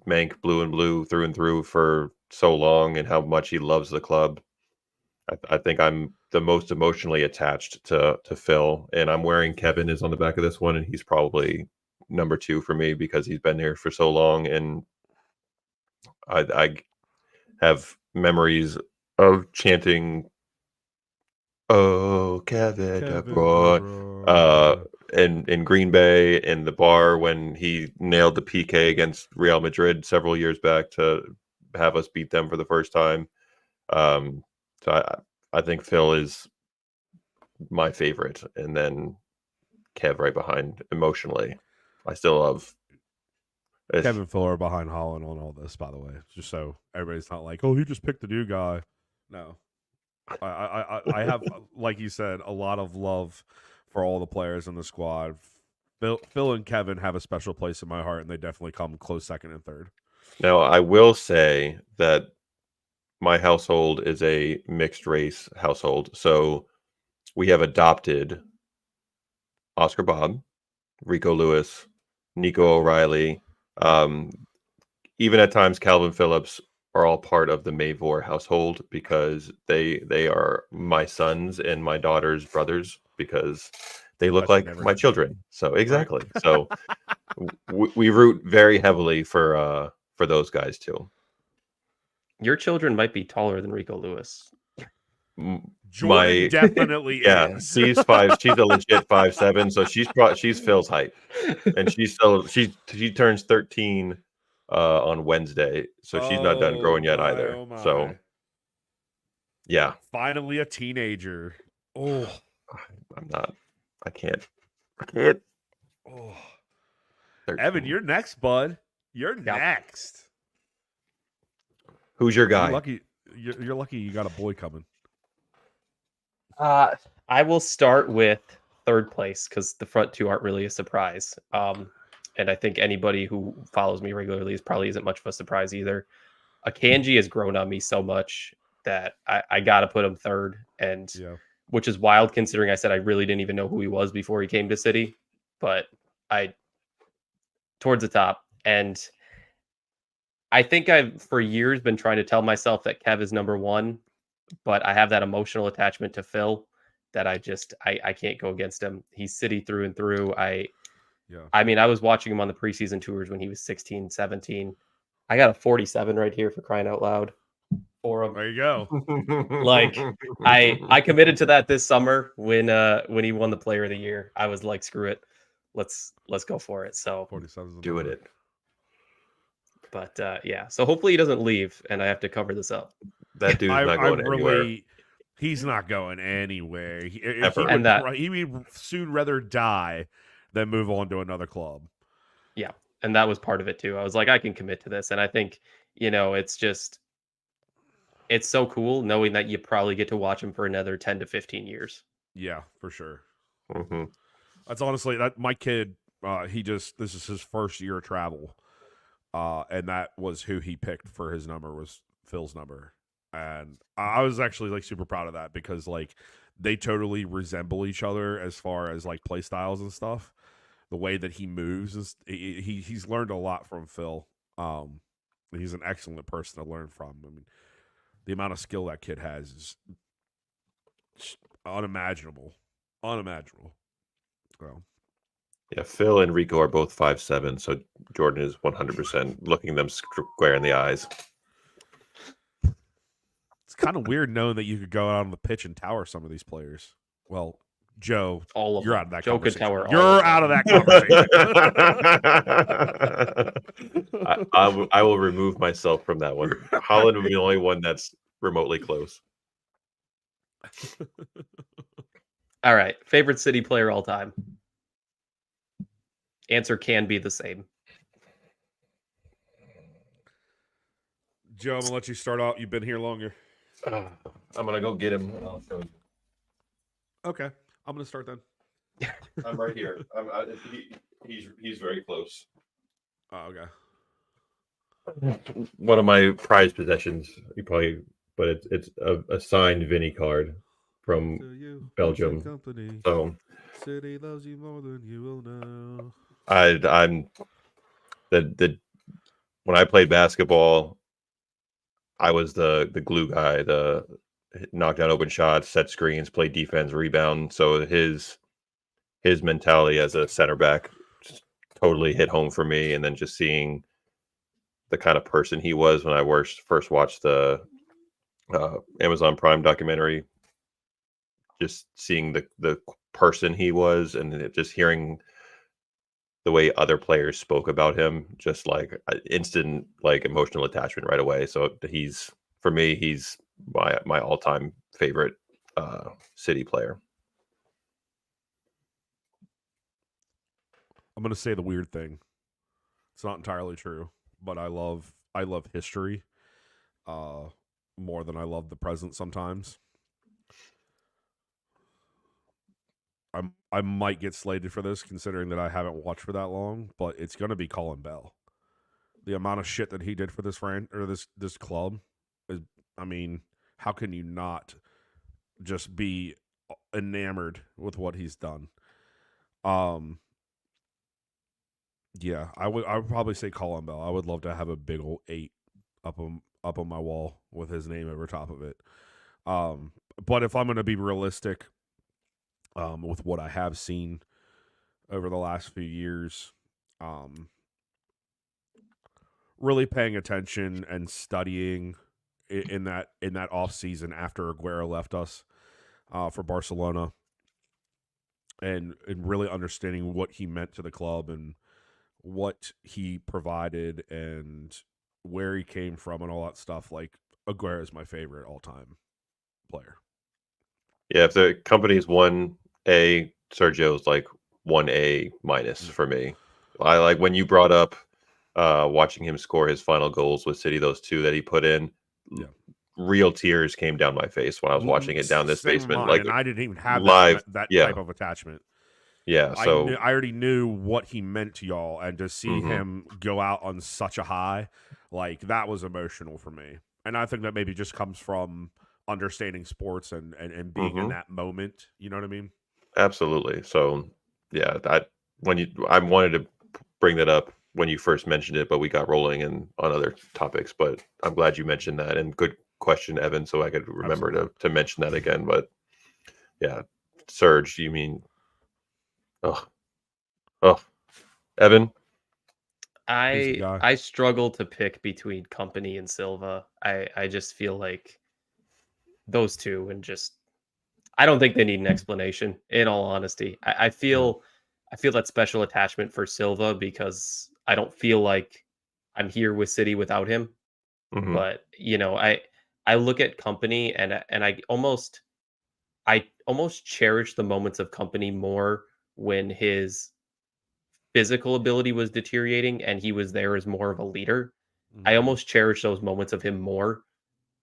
Mank blue and blue through and through for so long, and how much he loves the club. I think I'm the most emotionally attached to Phil, and I'm wearing Kevin is on the back of this one, and he's probably number 2 for me because he's been here for so long, and I have memories of chanting, "Oh, Kevin De Bruyne," in Green Bay in the bar when he nailed the PK against Real Madrid several years back to have us beat them for the first time. So I think Phil is my favorite, and then Kev right behind emotionally. I still love Kevin and Phil are behind Holland on all this, by the way, just so everybody's not like, oh, he just picked the new guy. No. I have, like you said, a lot of love for all the players in the squad. Phil and Kevin have a special place in my heart, and they definitely come close second and third. Now, I will say that my household is a mixed race household. So we have adopted Oscar Bob, Rico Lewis, Nico O'Reilly, even at times Calvin Phillips are all part of the Mavor household because they are my sons and my daughter's brothers because they look like my children. So exactly. Right. So we root very heavily for those guys too. Your children might be taller than Rico Lewis. Jordan definitely is. She's 5. She's a legit 5'7", so she's Phil's height, and she turns 13 on Wednesday, so she's not done growing yet either. So yeah, finally a teenager. Oh, I'm not. I can't. Oh, 13. Evan, you're next, bud. You're next. Who's your guy? You're lucky you got a boy coming. I will start with third place because the front two aren't really a surprise. And I think anybody who follows me regularly probably isn't much of a surprise either. Akanji has grown on me so much that I got to put him third, and which is wild considering I said I really didn't even know who he was before he came to City, but towards the top. And I think I've for years been trying to tell myself that Kev is number 1, but I have that emotional attachment to Phil that I can't go against him. He's City through and through. I mean, I was watching him on the preseason tours when he was 16, 17. I got a 47 right here for crying out loud for him. There you go. Like I committed to that this summer when he won the Player of the Year. I was like, screw it. Let's go for it. So 47 doing it. But so hopefully he doesn't leave and I have to cover this up. That dude's not going anywhere. He's not going anywhere. He would soon rather die than move on to another club. Yeah, and that was part of it too. I was like, I can commit to this, and I think it's so cool knowing that you probably get to watch him for another 10 to 15 years. Yeah, for sure. Mm-hmm. That's honestly that my kid. This is his first year of travel, and that was who he picked for his number was Phil's number, and I was actually like super proud of that because like they totally resemble each other as far as like play styles and stuff. The way that he moves is he's learned a lot from Phil. He's an excellent person to learn from. I mean, the amount of skill that kid has is unimaginable. So. Yeah, Phil and Rico are both 5'7", so Jordan is 100% looking them square in the eyes. It's kind of weird knowing that you could go out on the pitch and tower some of these players. Well, Joe, All of you're them. out of that Joe could conversation. tower. You're out of that conversation. I will remove myself from that one. Holland will be the only one that's remotely close. All right, favorite City player all time. Answer can be the same. Joe, I'm gonna let you start out. You've been here longer. I'm gonna go get him. I'll show you. Okay, I'm gonna start then. I'm right here. He's very close. Oh, okay. One of my prized possessions. But it's a signed Vinny card from Belgium. So City loves you more than you will know. I'm the when I played basketball, I was the glue guy, the knock down open shots, set screens, play defense, rebound. So his mentality as a center back just totally hit home for me. And then just seeing the kind of person he was when I first watched the Amazon Prime documentary, just seeing the person he was and just hearing the way other players spoke about him, just like instant like emotional attachment right away. So he's my all-time favorite City player. I'm gonna say the weird thing. It's not entirely true, but I love history more than I love the present sometimes. I might get slated for this considering that I haven't watched for that long, but it's gonna be Colin Bell. The amount of shit that he did for this this club is, I mean, how can you not just be enamored with what he's done? Yeah, I would probably say Colin Bell. I would love to have a big old 8 up on my wall with his name over top of it. But if I'm going to be realistic, with what I have seen over the last few years, really paying attention and studying in that off season after Aguero left us for Barcelona, and really understanding what he meant to the club and what he provided and where he came from and all that stuff. Like, Aguero is my favorite all-time player. Yeah, if the company's 1A, Sergio's like 1A minus for me. I like when you brought up watching him score his final goals with City, those 2 that he put in. Yeah. Real tears came down my face when I was watching it down this basement. Like, and I didn't even have live that type of attachment. Yeah, so I already knew what he meant to y'all, and to see him go out on such a high, like, that was emotional for me. And I think that maybe just comes from understanding sports and being in that moment. You know what I mean? Absolutely. So yeah, I wanted to bring that up when you first mentioned it, but we got rolling on other topics. But I'm glad you mentioned that, and good question, Evan, so I could remember to mention that again. But yeah, Serge, you mean Evan? I struggle to pick between Company and Silva. I just feel like those two, and just I don't think they need an explanation, in all honesty. I feel that special attachment for Silva because I don't feel like I'm here with City without him. But I look at Company and I almost cherish the moments of Company more when his physical ability was deteriorating and he was there as more of a leader, I Mhm. almost cherish those moments of him more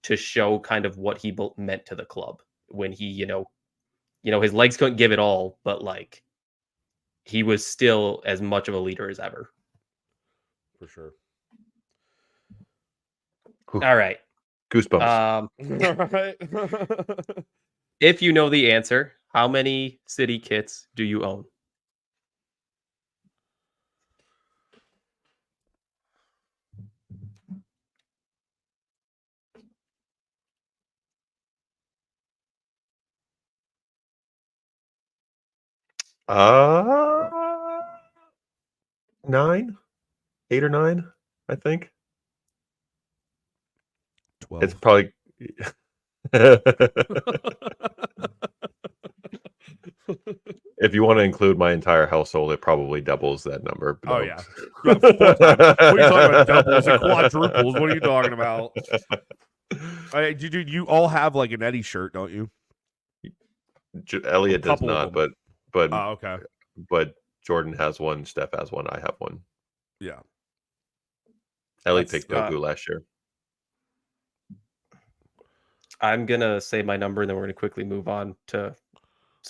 to show kind of what he meant to the club when he, his legs couldn't give it all, but like he was still as much of a leader as ever. For sure. All right. Goosebumps. All right. If you know the answer, how many City kits do you own? Uh, 9, 8 or 9, I think. 12. It's probably. If you want to include my entire household, it probably doubles that number. Oh, yeah. 4 times. What are you talking about? Doubles and quadruples? What are you talking about? Dude, you all have like an Eddie shirt, don't you? Elliot does couple of not, them. but Oh, okay. but Jordan has one. Steph has one. I have one. Yeah. Elliot That's, picked Goku last year. I'm gonna say my number, and then we're gonna quickly move on to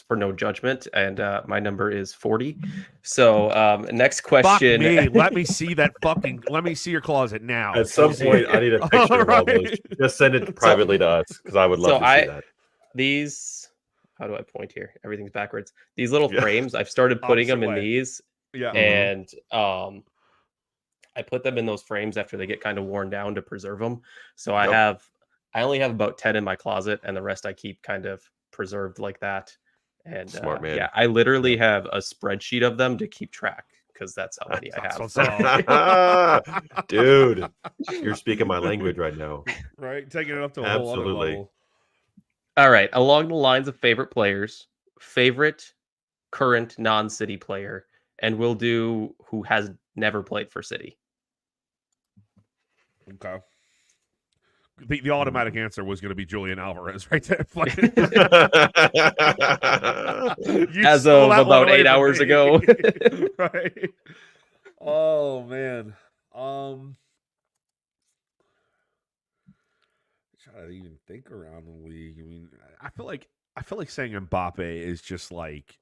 for no judgment. And my number is 40. So next question. Fuck me. Let me see that fucking. Let me see your closet now. At some point, I need a picture of all those. Right. Just send it privately to us because I would love to see that. These. How do I point here? Everything's backwards. These little Yeah. frames, I've started putting Opposite them in way. these, Yeah. and I put them in those frames after they get kind of worn down to preserve them. So I only have about 10 in my closet, and the rest I keep kind of preserved like that. And Smart man. yeah, I literally have a spreadsheet of them to keep track because that's how many I That's have. what's up. Dude, you're speaking my language right now. Right, taking it up to a whole other Absolutely. level. All right, along the lines of favorite players, favorite current non-City player, and we'll do who has never played for City. Okay. The automatic answer was going to be Julian Alvarez right there. You As stole of that one about away 8 from hours me. ago. Right. Oh man. Trying to even think around the league. I mean, I feel like saying Mbappe is just like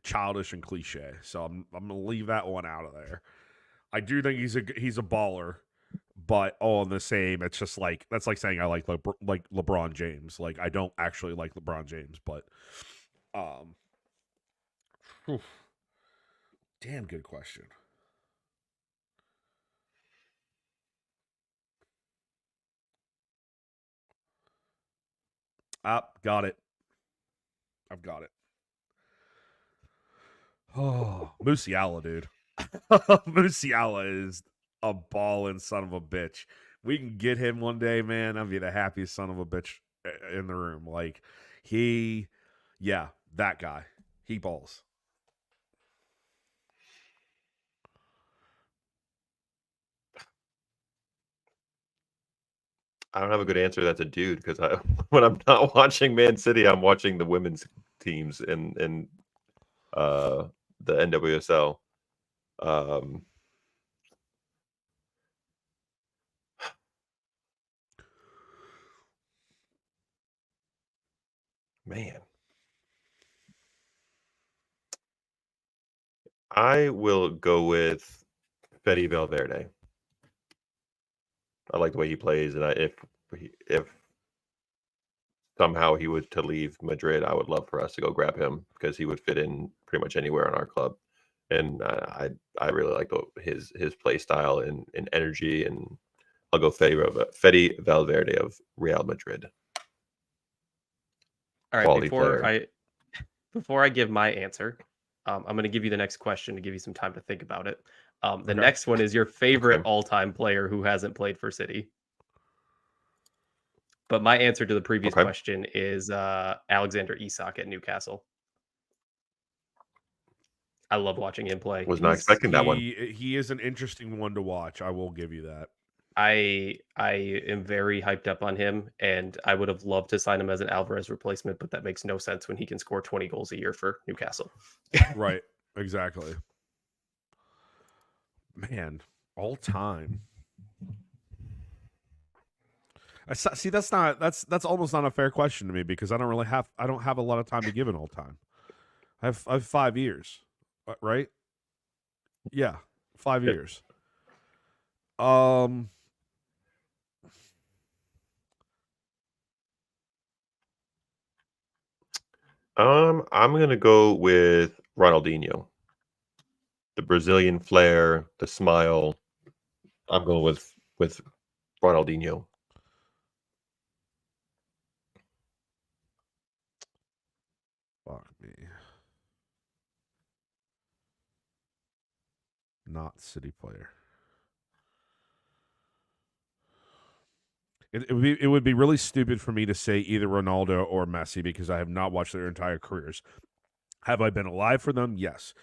childish and cliche. So I'm gonna leave that one out of there. I do think he's a baller, but all in the same, it's just like that's like saying I like LeBron James. Like I don't actually like LeBron James, but damn good question. Got it. I've got it. Oh, Musiala, dude. Musiala is a ballin' son of a bitch. We can get him one day, man. I'd be the happiest son of a bitch in the room. Like, that guy. He balls. I don't have a good answer. That's a dude because when I'm not watching Man City, I'm watching the women's teams in the NWSL. Man, I will go with Fede Valverde. I like the way he plays, and if somehow he was to leave Madrid, I would love for us to go grab him because he would fit in pretty much anywhere in our club. And I really like his play style and energy, and I'll go Fede Valverde of Real Madrid. All right, Quality player. before I give my answer, I'm going to give you the next question to give you some time to think about it. The next one is your favorite all-time player who hasn't played for City. But my answer to the previous question is Alexander Isak at Newcastle. I love watching him play. Was not expecting that one. He is an interesting one to watch. I will give you that. I am very hyped up on him, and I would have loved to sign him as an Alvarez replacement, but that makes no sense when he can score 20 goals a year for Newcastle. Right. Exactly. Man, all time. See, that's almost not a fair question to me because I don't have a lot of time to give an all time. I have 5 years, right? Yeah, 5 Yep. years. I'm gonna go with Ronaldinho. The Brazilian flair, the smile. I'm going with Ronaldinho. Fuck me. Not City player. It would be really stupid for me to say either Ronaldo or Messi because I have not watched their entire careers. Have I been alive for them? Yes.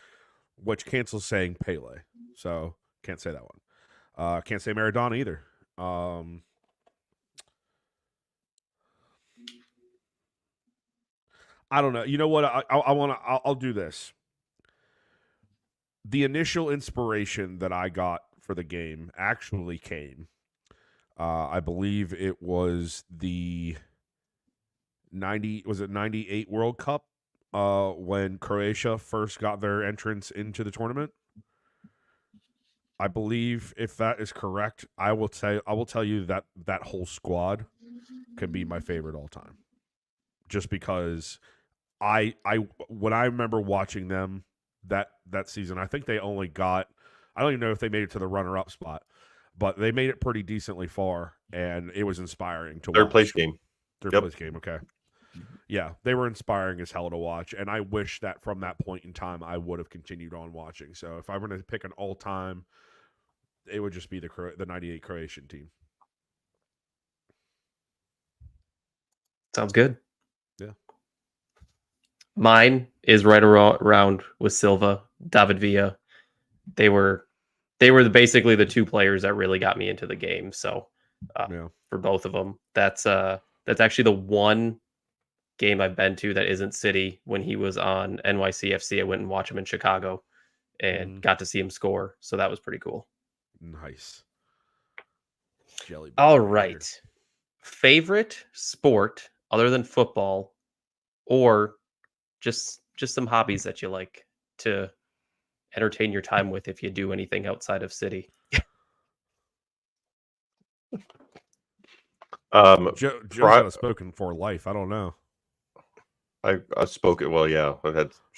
Which cancels saying Pele. So can't say that one. Can't say Maradona either. I don't know. You know what? I want to. I'll do this. The initial inspiration that I got for the game actually came. I believe it was the 98 World Cup when Croatia first got their entrance into the tournament. I believe if that is correct, I will tell you that that whole squad can be my favorite all time. Just because when I remember watching them that season, I think they only got, I don't even know if they made it to the runner-up spot, but they made it pretty decently far, and it was inspiring to watch. Third place game. Third place game, okay. Yeah, they were inspiring as hell to watch, and I wish that from that point in time I would have continued on watching. So if I were to pick an all-time, it would just be the 98 Croatian team. Sounds good. Yeah. Mine is right around with Silva, David Villa. They were basically the two players that really got me into the game. So for both of them, that's actually the one game I've been to that isn't City. When he was on NYCFC, I went and watched him in Chicago and got to see him score. So that was pretty cool. Nice. Jelly. All right. Favorite sport other than football, or just some hobbies that you like to entertain your time with if you do anything outside of City. Joe's got a spoken for life. I don't know. I spoke it well. Yeah,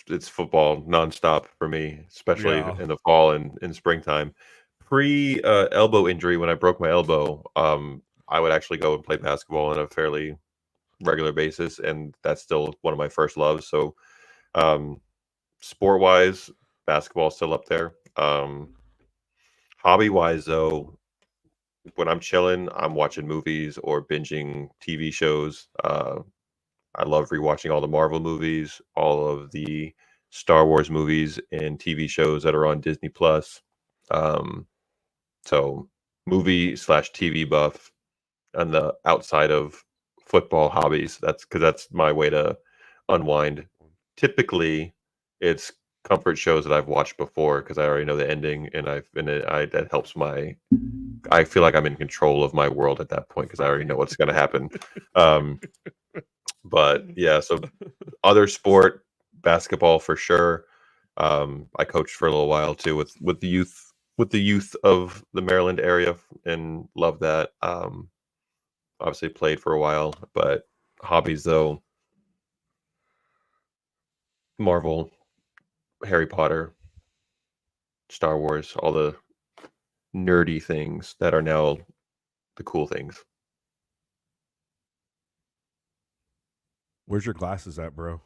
it's football nonstop for me, especially in the fall and in springtime. Pre elbow injury, when I broke my elbow, I would actually go and play basketball on a fairly regular basis, and that's still one of my first loves. So, sport wise, basketball still up there. Hobby wise, though, when I'm chilling, I'm watching movies or binging TV shows. I love rewatching all the Marvel movies, all of the Star Wars movies and TV shows that are on Disney Plus. So movie / TV buff on the outside of football hobbies. That's my way to unwind. Typically, it's comfort shows that I've watched before because I already know the ending, and that helps I feel like I'm in control of my world at that point because I already know what's going to happen. But yeah, so other sport, basketball for sure. I coached for a little while too with the youth of the Maryland area and love that. Obviously played for a while, but hobbies though, Marvel, Harry Potter, Star Wars, all the nerdy things that are now the cool things. Where's your glasses at, bro?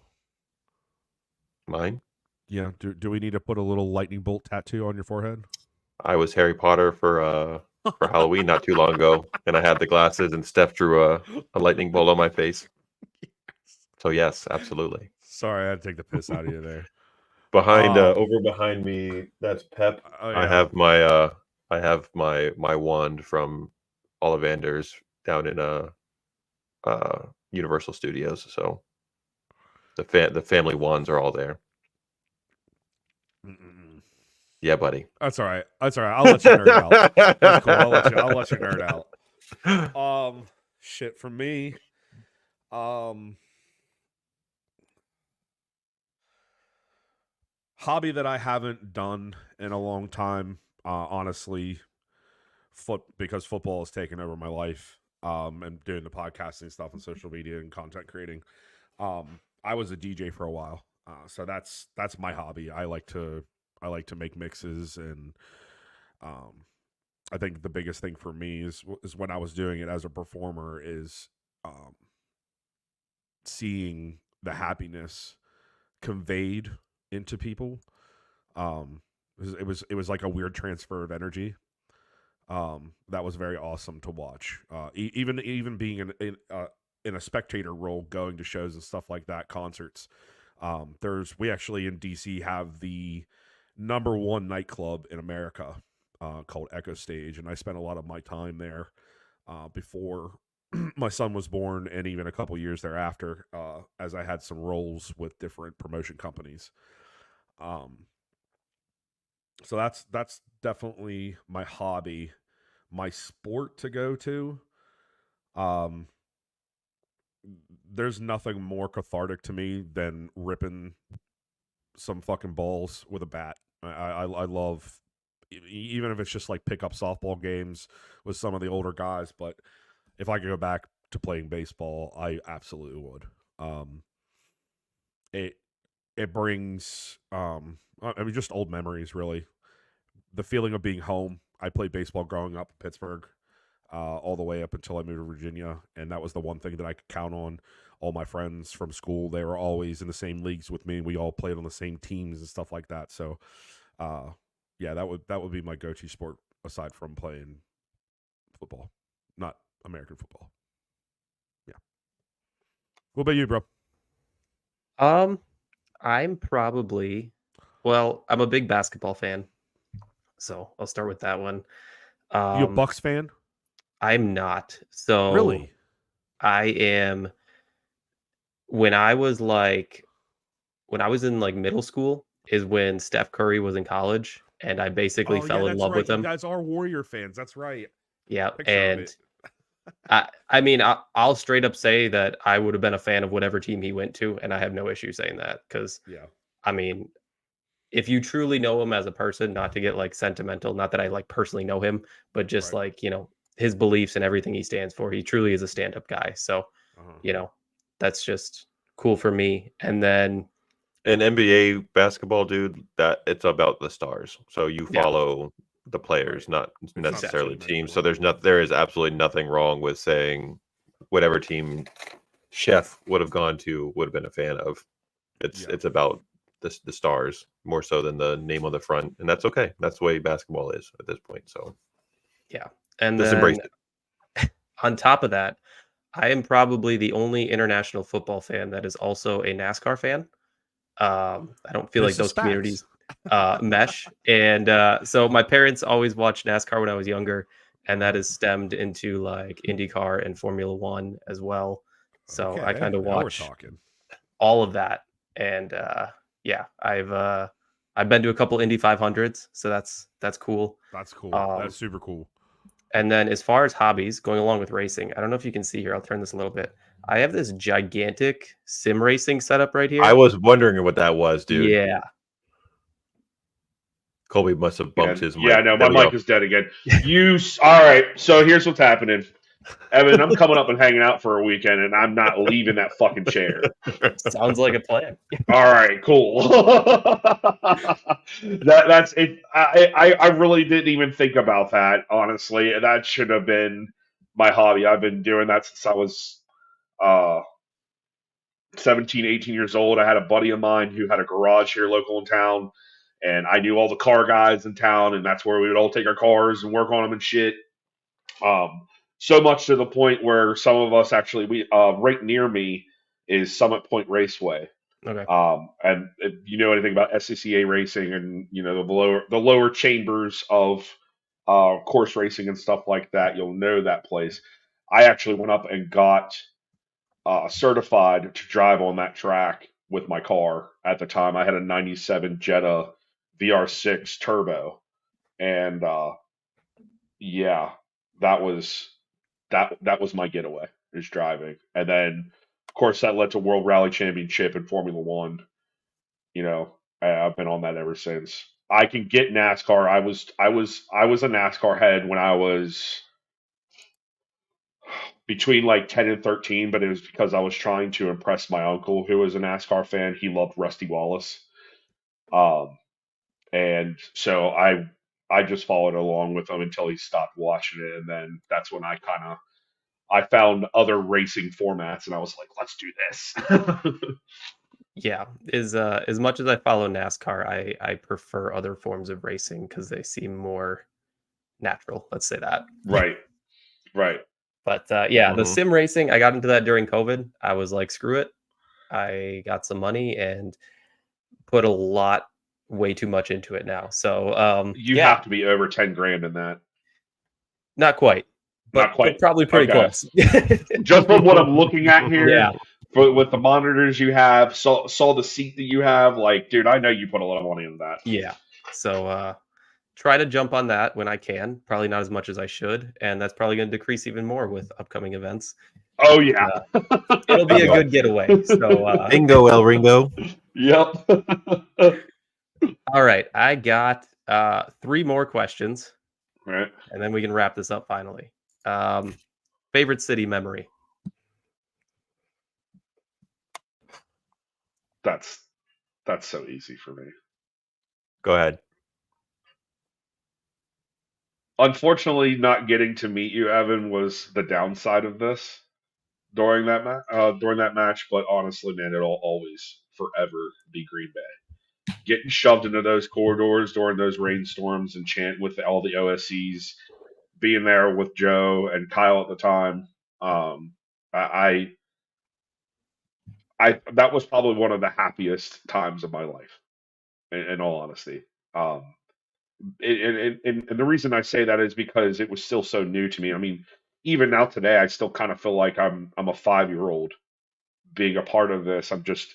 Mine? Yeah. Do we need to put a little lightning bolt tattoo on your forehead? I was Harry Potter for Halloween not too long ago, and I had the glasses, and Steph drew a lightning bolt on my face. So yes, absolutely. Sorry, I had to take the piss out of you there. Over behind me, that's Pep. Oh, yeah. I have my wand from Ollivander's down in Universal Studios. So the family wands are all there. Yeah, buddy. That's all right. That's all right. I'll let you nerd out. That's cool. I'll let you nerd out. Shit for me. Hobby that I haven't done in a long time, honestly, because football has taken over my life. And doing the podcasting stuff and social media and content creating. I was a DJ for a while, so that's my hobby. I like to make mixes, and I think the biggest thing for me is when I was doing it as a performer is seeing the happiness conveyed into people. It was like a weird transfer of energy. That was very awesome to watch. Even being in a spectator role, going to shows and stuff like that, concerts. We actually in DC have the #1 nightclub in America called Echo Stage, and I spent a lot of my time there before my son was born, and even a couple years thereafter, as I had some roles with different promotion companies. So that's definitely my hobby. My sport to go to, there's nothing more cathartic to me than ripping some fucking balls with a bat. I love, even if it's just like pick up softball games with some of the older guys, but if I could go back to playing baseball, I absolutely would. It brings just old memories, really. The feeling of being home. I played baseball growing up in Pittsburgh, all the way up until I moved to Virginia, and that was the one thing that I could count on. All my friends from school, they were always in the same leagues with me. We all played on the same teams and stuff like that. So, yeah, that would be my go-to sport aside from playing football, not American football. Yeah. What about you, bro? I'm a big basketball fan, so I'll start with that one. You a Bucks fan? I'm not. So Really? I am. When I was in like middle school is when Steph Curry was in college, and I basically fell in love with him. You guys are Warrior fans. That's right. Yeah, Picture of and it. I mean, I'll straight up say that I would have been a fan of whatever team he went to, and I have no issue saying that because, Yeah. I mean, if you truly know him as a person, not to get like sentimental, not that I like personally know him, but just Right. like, his beliefs and everything he stands for, he truly is a stand-up guy. So, that's just cool for me. And then In NBA basketball, dude, that it's about the stars. So you Yeah. follow the players, not not necessarily team teams. So anymore. there is absolutely nothing wrong with saying whatever team Chef would have gone to would have been a fan of. It's about the stars more so than the name on the front, and that's okay. That's the way basketball is at this point. So yeah. And just then embrace it. on top of that, I am probably the only international football fan that is also a NASCAR fan. I don't feel like those communities mesh. And so my parents always watched NASCAR when I was younger, and that has stemmed into like IndyCar and Formula One as well. So I kind of watch all of that. And yeah, I've been to a couple Indy 500s, so that's cool. That's cool. That's super cool. And then as far as hobbies, going along with racing, I don't know if you can see here. I'll turn this a little bit. I have this gigantic sim racing setup right here. I was wondering what that was, dude. Yeah. Colby must have bumped his mic. Yeah, no, my mic is dead again. All right, so here's what's happening. Evan, I'm coming up and hanging out for a weekend, and I'm not leaving that fucking chair. Sounds like a plan. All right, cool. That's it. I really didn't even think about that, honestly. That should have been my hobby. I've been doing that since I was 17, 18 years old. I had a buddy of mine who had a garage here local in town, and I knew all the car guys in town, and that's where we would all take our cars and work on them and shit. So much to the point where some of us actually, right near me is Summit Point Raceway. Okay. And if you know anything about E68 racing and the lower chambers of course racing and stuff like that, you'll know that place. I actually went up and got certified to drive on that track with my car. At the time, I had a '97 Jetta VR6 Turbo, and yeah, that was that was my getaway, is driving. And then of course that led to World Rally Championship and Formula One. You know, I've been on that ever since. I can get NASCAR. I was a NASCAR head when I was between like 10 and 13, but it was because I was trying to impress my uncle who was a NASCAR fan. He loved Rusty Wallace. Um, and so I just followed along with him until he stopped watching it, and then that's when I found other racing formats, and I was like, let's do this. Yeah, as much as I follow NASCAR, I prefer other forms of racing because they seem more natural. Let's say that. Right, right. But yeah, the Mhm. sim racing, I got into that during COVID. I was like, screw it. I got some money and put a lot, way too much into it now. So You yeah, have to be over 10 grand in that. not quite, Not but quite. probably pretty Okay. close. Just from what I'm looking at here, Yeah. with the monitors you have, saw the seat that you have, like, dude, I know you put a lot of money into that. Yeah. So try to jump on that when I can. Probably not as much as I should, and that's probably going to decrease even more with upcoming events. Oh yeah. It'll be a good getaway. So Bingo, El Ringo. Yep. all right, I got 3 more questions, Right. and then we can wrap this up finally. Favorite city memory? That's so easy for me. Go ahead. Unfortunately, not getting to meet you, Evan, was the downside of this during that match. But honestly, man, it'll always forever be Green Bay. Getting shoved into those corridors during those rainstorms and chant with all the OSCs, being there with Joe and Kyle at the time. I that was probably one of the happiest times of my life, in all honesty. Um, and the reason I say that is because it was still so new to me. I mean, even now today, I still kind of feel like I'm a 5-year old being a part of this. I'm just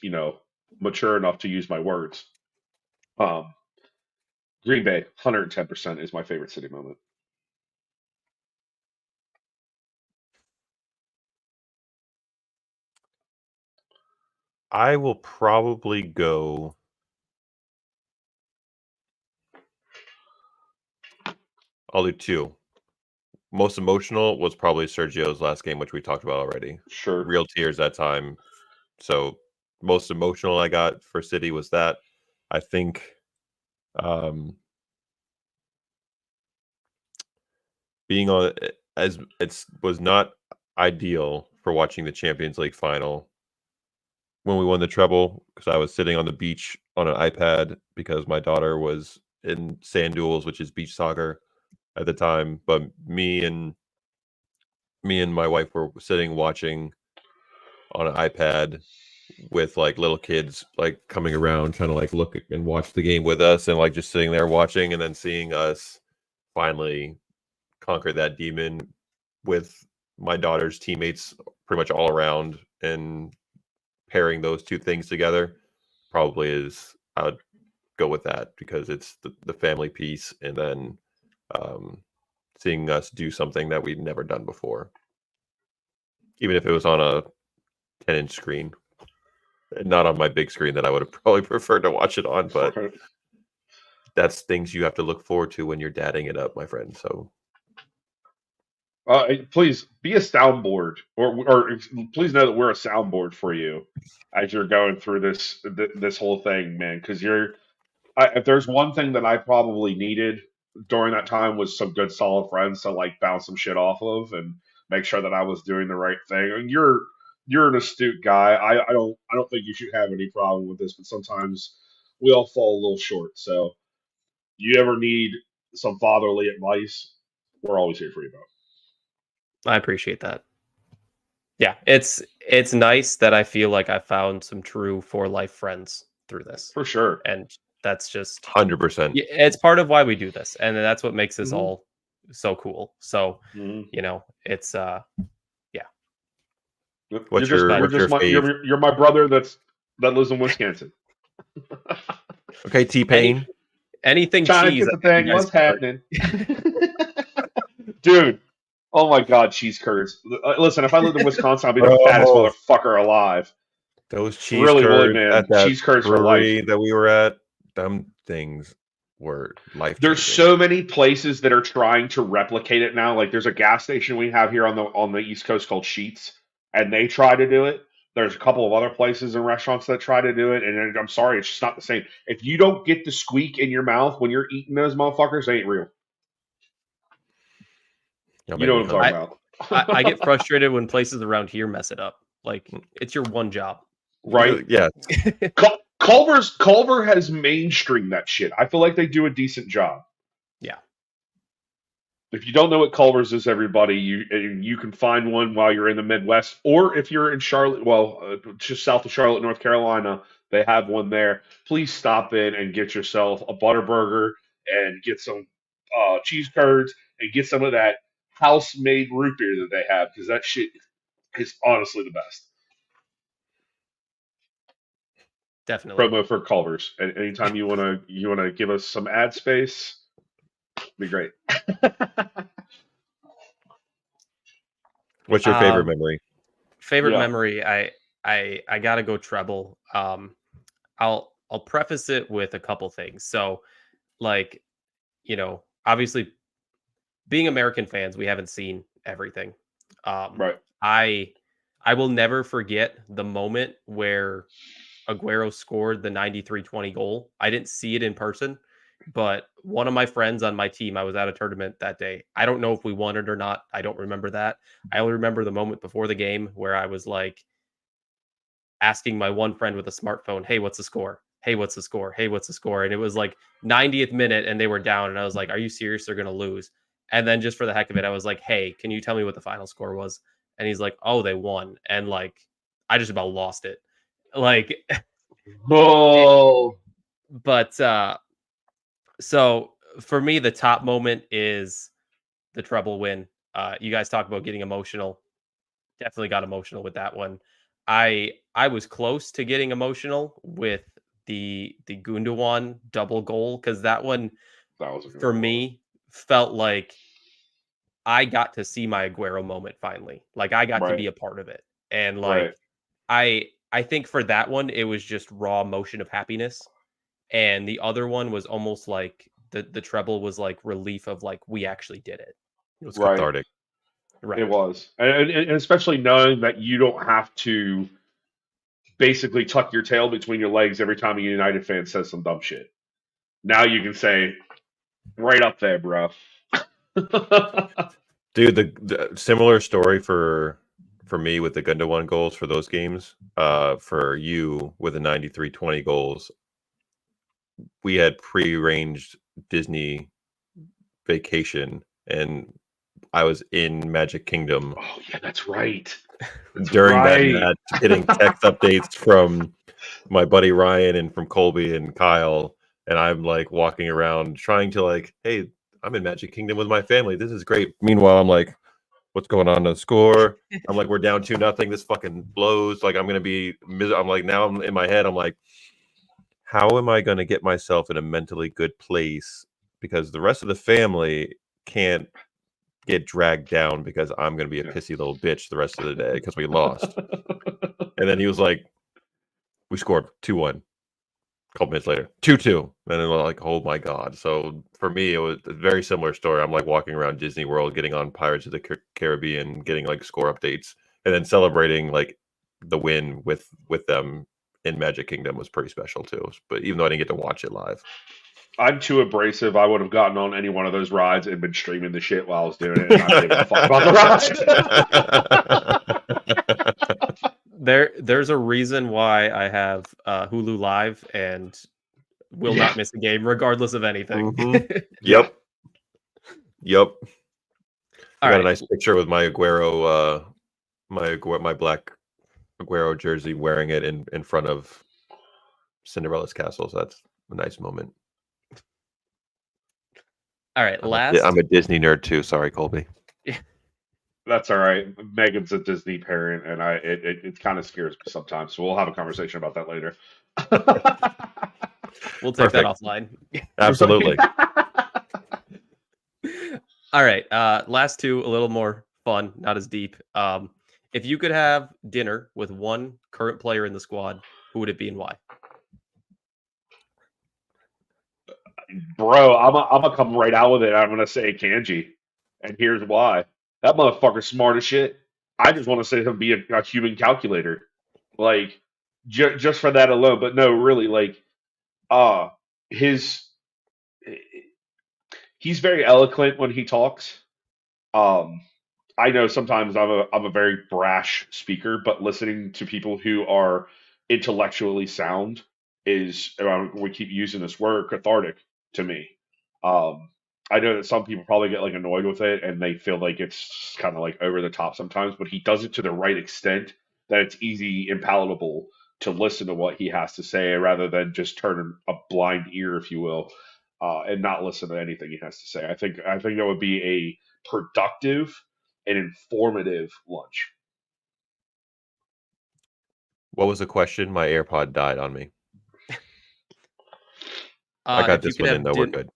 mature enough to use my words. Um, Green Bay, 110% is my favorite city moment. I will probably go. I'll do 2. Most emotional was probably Sergio's last game, which we talked about already. Sure. Real tears that time. So most emotional I got for City was that. I think being on as it was not ideal for watching the Champions League final when we won the treble, because I was sitting on the beach on an iPad because my daughter was in sand duels, which is beach soccer at the time. But me and my wife were sitting watching on an iPad with like little kids like coming around trying to like look and watch the game with us, and like just sitting there watching and then seeing us finally conquer that demon with my daughter's teammates pretty much all around, and pairing those two things together probably is, I would go with that because it's the family piece, and then seeing us do something that we'd never done before, even if it was on a 10-inch screen, not on my big screen that I would have probably preferred to watch it on. But that's things you have to look forward to when you're dadding it up, my friend. So Please be a soundboard, or please know that we're a soundboard for you as you're going through this whole thing, man. Because if there's one thing that I probably needed during that time was some good solid friends to like bounce some shit off of and make sure that I was doing the right thing. And you're an astute guy. I don't think you should have any problem with this, but sometimes we all fall a little short. So you ever need some fatherly advice, we're always here for you, bro. I appreciate that. Yeah, it's nice that I feel like I found some true for life friends through this, For sure. and that's just 100%. it's part of why we do this, and that's what makes this Mhm. all so cool. So Mhm. it's What's You're your fave? you're my brother that lives in Wisconsin. Okay, T-Pain. anything Trying to cheese. get the thing. What's happening? Dude. Oh my God, cheese curds. Listen, if I lived in Wisconsin, I'd be the fattest motherfucker alive. Those cheese Really would, curds man. at that Cheese curds for brewery life. that we were at, them things were life. There's so many places that are trying to replicate it now. Like there's a gas station we have here on the East Coast called Sheetz, and they try to do it. There's a couple of other places and restaurants that try to do it, and I'm sorry, it's just not the same. If you don't get the squeak in your mouth when you're eating those motherfuckers, they ain't real. You know what I'm talking about. I get frustrated when places around here mess it up. Like it's your one job, right? Yeah. Culver has mainstreamed that shit. I feel like they do a decent job. Yeah. If you don't know what Culver's is, everybody, you can find one while you're in the Midwest, or if you're in Charlotte, just south of Charlotte, North Carolina, they have one there. Please stop in and get yourself a Butterburger and get some cheese curds and get some of that house-made root beer that they have, because that shit is honestly the best. Definitely. Promo for Culver's. And anytime you wanna give us some ad space, be great. What's your favorite memory? Favorite memory, I gotta go treble. I'll preface it with a couple things. So, like, obviously, being American fans, we haven't seen everything. Right. I will never forget the moment where Aguero scored the 93-20 goal. I didn't see it in person, but one of my friends on my team, I was at a tournament that day. I don't know if we won it or not. I don't remember that. I only remember the moment before the game where I was like asking my one friend with a smartphone, "Hey, what's the score? Hey, what's the score? Hey, what's the score?" And it was like 90th minute and they were down. And I was like, "Are you serious? They're going to lose." And then just for the heck of it, I was like, "Hey, can you tell me what the final score was?" And he's like, "Oh, they won." And like, I just about lost it. Like, oh, but so for me, the top moment is the treble win. You guys talk about getting emotional. Definitely got emotional with that one. I was close to getting emotional with the Gundogan double goal, because that one for me felt like I got to see my Aguero moment finally. Like I got to be a part of it. And like I think for that one, it was just raw emotion of happiness. And the other one was almost like the treble was like relief of like, we actually did it. It was cathartic. Right. It was. And especially knowing that you don't have to basically tuck your tail between your legs every time a United fan says some dumb shit. Now you can say, right up there, bro. Dude, the similar story for me with the Gundogan goals for those games, for you with the 93-20 goals, we had pre-arranged Disney vacation, and I was in Magic Kingdom. Oh, yeah, that's right. During that match, getting text updates from my buddy Ryan and from Colby and Kyle, and I'm like walking around trying to like, hey, I'm in Magic Kingdom with my family. This is great. Meanwhile, I'm like, what's going on in the score? I'm like, we're down 2-0. This fucking blows. Like, I'm gonna be. I'm like, now I'm in my head. I'm like, how am I gonna get myself in a mentally good place? Because the rest of the family can't get dragged down because I'm going to be a pissy little bitch the rest of the day because we lost. And then he was like, we scored 2-1. A couple minutes later, 2-2. And then we're like, oh my God. So for me, it was a very similar story. I'm like walking around Disney World, getting on Pirates of the Caribbean, getting like score updates, and then celebrating like the win with them in Magic Kingdom was pretty special too. But even though I didn't get to watch it live. I'm too abrasive. I would have gotten on any one of those rides and been streaming the shit while I was doing it. And not giving a fuck about the ride. There's a reason why I have Hulu Live and will not miss a game regardless of anything. Mm-hmm. Yep. I got a nice picture with my Aguero, my black Aguero jersey, wearing it in front of Cinderella's castle. So that's a nice moment. All right, I'm a Disney nerd too. Sorry, Colby. That's all right. Megan's a Disney parent, and it kind of scares me sometimes. So we'll have a conversation about that later. We'll take that Perfect. offline. Absolutely. All right. Last two, a little more fun, not as deep. If you could have dinner with one current player in the squad, who would it be and why? Bro, I'm gonna come right out with it. I'm gonna say Kanji, and here's why. That motherfucker's smart as shit. I just want to say him be a human calculator, like just for that alone. But no, really, like his he's very eloquent when he talks. Um, I know sometimes I'm a very brash speaker, but listening to people who are intellectually sound is we keep using this word cathartic to me. Um, I know that some people probably get like annoyed with it and they feel like it's kind of like over the top sometimes, but he does it to the right extent that it's easy and palatable to listen to what he has to say rather than just turn a blind ear, if you will, and not listen to anything he has to say. I think that would be a productive and informative lunch. What was the question? My AirPod died on me. I got If you this could one have in, though. We're good.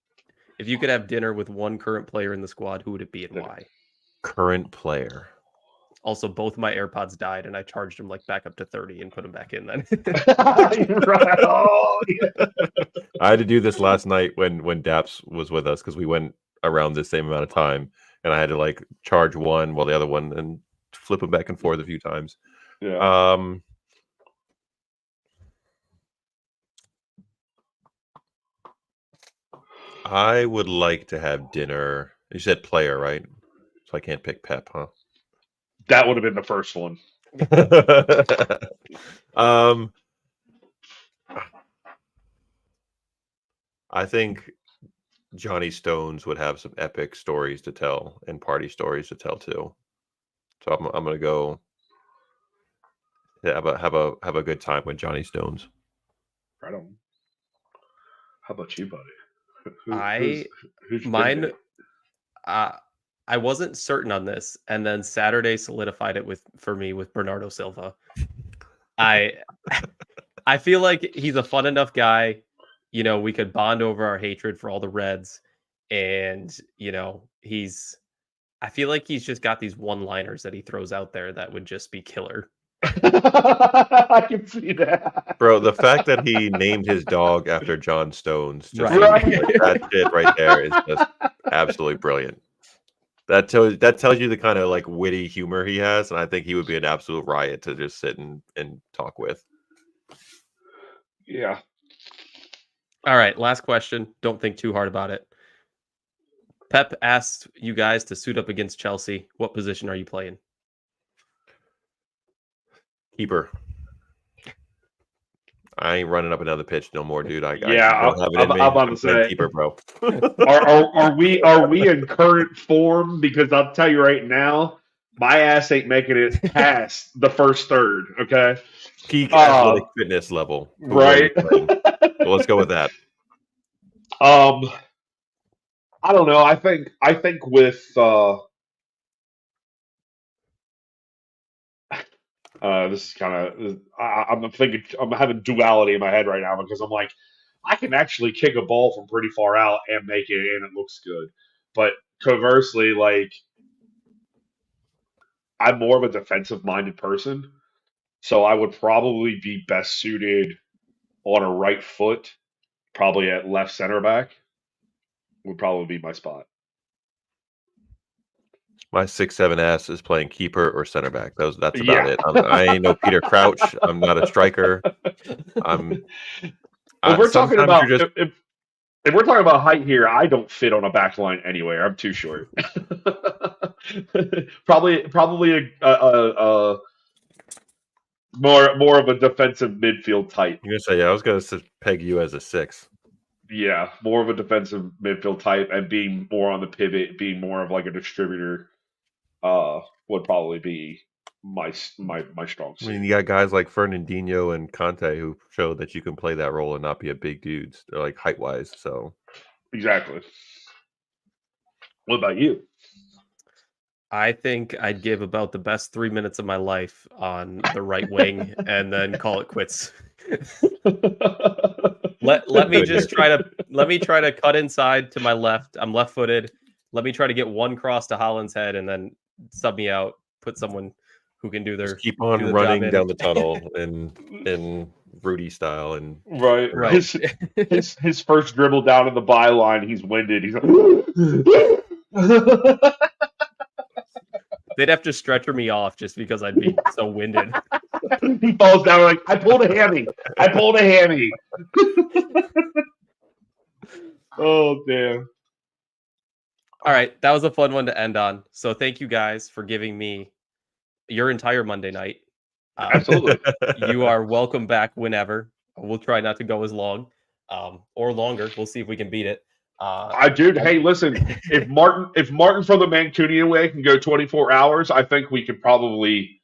if you could have dinner with one current player in the squad, who would it be and why? Current player. Also, both my AirPods died, and I charged them like back up to 30 and put them back in. Then Right. Oh, yeah. I had to do this last night when Daps was with us because we went around the same amount of time, and I had to like charge one while the other one and flip them back and forth a few times. Yeah. I would like to have dinner. You said player, right? So I can't pick Pep, huh? That would have been the first one. I think Johnny Stones would have some epic stories to tell and party stories to tell too. So I'm gonna go have a good time with Johnny Stones. Right on. How about you, buddy? I Who's your mine. date? I wasn't certain on this, and then Saturday solidified it for me with Bernardo Silva. I I feel like he's a fun enough guy. You know, we could bond over our hatred for all the Reds, and you know, I feel like he's just got these one-liners that he throws out there that would just be killer. I can see that. Bro, the fact that he named his dog after John Stones, just Right. like, that shit right there is just absolutely brilliant. That tells you the kind of like witty humor he has, and I think he would be an absolute riot to just sit and talk with. Yeah. All right, last question. Don't think too hard about it. Pep asked you guys to suit up against Chelsea. What position are you playing? Keeper. I ain't running up and down the pitch no more, dude. I don't have it I'm in me. about to playing say, keeper, bro. are we in current form? Because I'll tell you right now, my ass ain't making it past the first third. Okay, Peak athletic fitness level, right? So let's go with that. I don't know. I think with this is kind of I'm having duality in my head right now because I'm like I can actually kick a ball from pretty far out and make it and it looks good, but conversely, like I'm more of a defensive minded person, so I would probably be best suited on a right foot, probably at left center back would probably be my spot. My 6'7" ass is playing keeper or center back. That's about Yeah. it. I ain't no Peter Crouch. I'm not a striker. If we're talking about if we're talking about height here, I don't fit on a back line anywhere. I'm too short. probably a more of a defensive midfield type. I'm gonna say, yeah, I was gonna peg you as a 6. Yeah, more of a defensive midfield type, and being more on the pivot, being more of like a distributor, would probably be my strong suit. I mean, you got guys like Fernandinho and Conte who show that you can play that role and not be a big dude. They're like height wise, so Exactly. What about you? I think I'd give about the best 3 minutes of my life on the right wing and then call it quits. Let me just try to cut inside to my left. I'm left-footed. Let me try to get one cross to Holland's head and then sub me out. Put someone who can do Just keep on running down the tunnel in Rudy style, and right. His first dribble down to the byline, he's winded. He's like, they'd have to stretcher me off just because I'd be so winded. He falls down like, I pulled a hammy. Oh damn. All right, that was a fun one to end on. So thank you guys for giving me your entire Monday night. Absolutely. You are welcome back whenever. We'll try not to go as long or longer. We'll see if we can beat it. Hey, listen, if Martin from the Mancunian way can go 24 hours, I think we could probably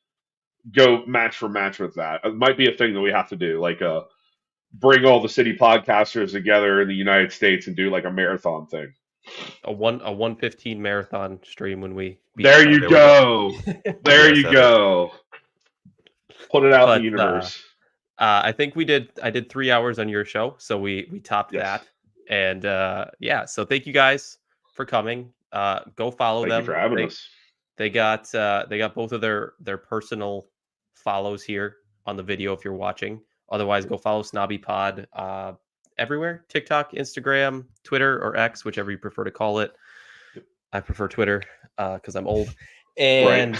go match for match with that. It might be a thing that we have to do, like bring all the city podcasters together in the United States and do like a marathon thing. A 1:15 marathon stream when we beat There you go. There you go. Put it out in the universe. I think I did 3 hours on your show, so we topped that. And so thank you guys for coming. Go follow them. Thank you for having us. They got both of their personal follows here on the video if you're watching. Otherwise, go follow Snobby Pod everywhere: TikTok, Instagram, Twitter, or X, whichever you prefer to call it. I prefer Twitter because I'm old. And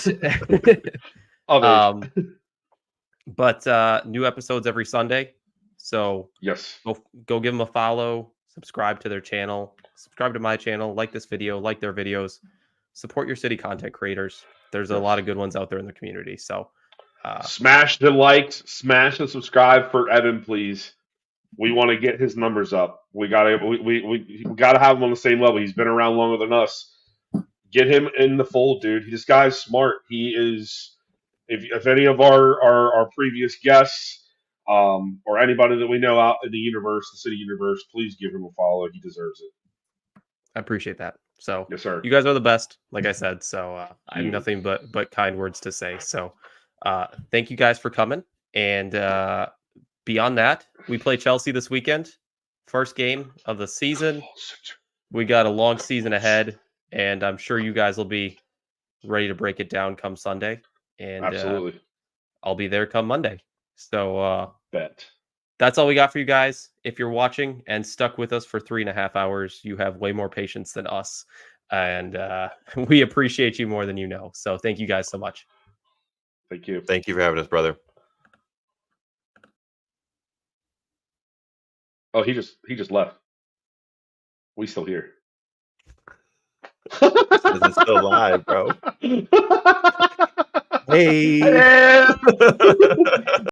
but new episodes every Sunday. So yes, go give them a follow. Subscribe to their channel. Subscribe to my channel. Like this video. Like their videos. Support your city content creators. There's a lot of good ones out there in the community. So smash the likes, smash the subscribe for Evan, please. We want to get his numbers up. We gotta have him on the same level. He's been around longer than us. Get him in the fold, dude. This guy's smart. He is. If any of our previous guests or anybody that we know out in the universe, the city universe, please give him a follow. He deserves it. I appreciate that. So yes, sir. You guys are the best, like I said. So I have nothing but kind words to say. So thank you guys for coming. And beyond that, we play Chelsea this weekend. First game of the season. We got a long season ahead, and I'm sure you guys will be ready to break it down come Sunday. And absolutely, I'll be there come Monday. So bet. That's all we got for you guys. If you're watching and stuck with us for 3.5 hours, you have way more patience than us. And we appreciate you more than you know. So thank you guys so much. Thank you. Thank you for having us, brother. Oh, he just left. We still here. It's still live, bro. Hey.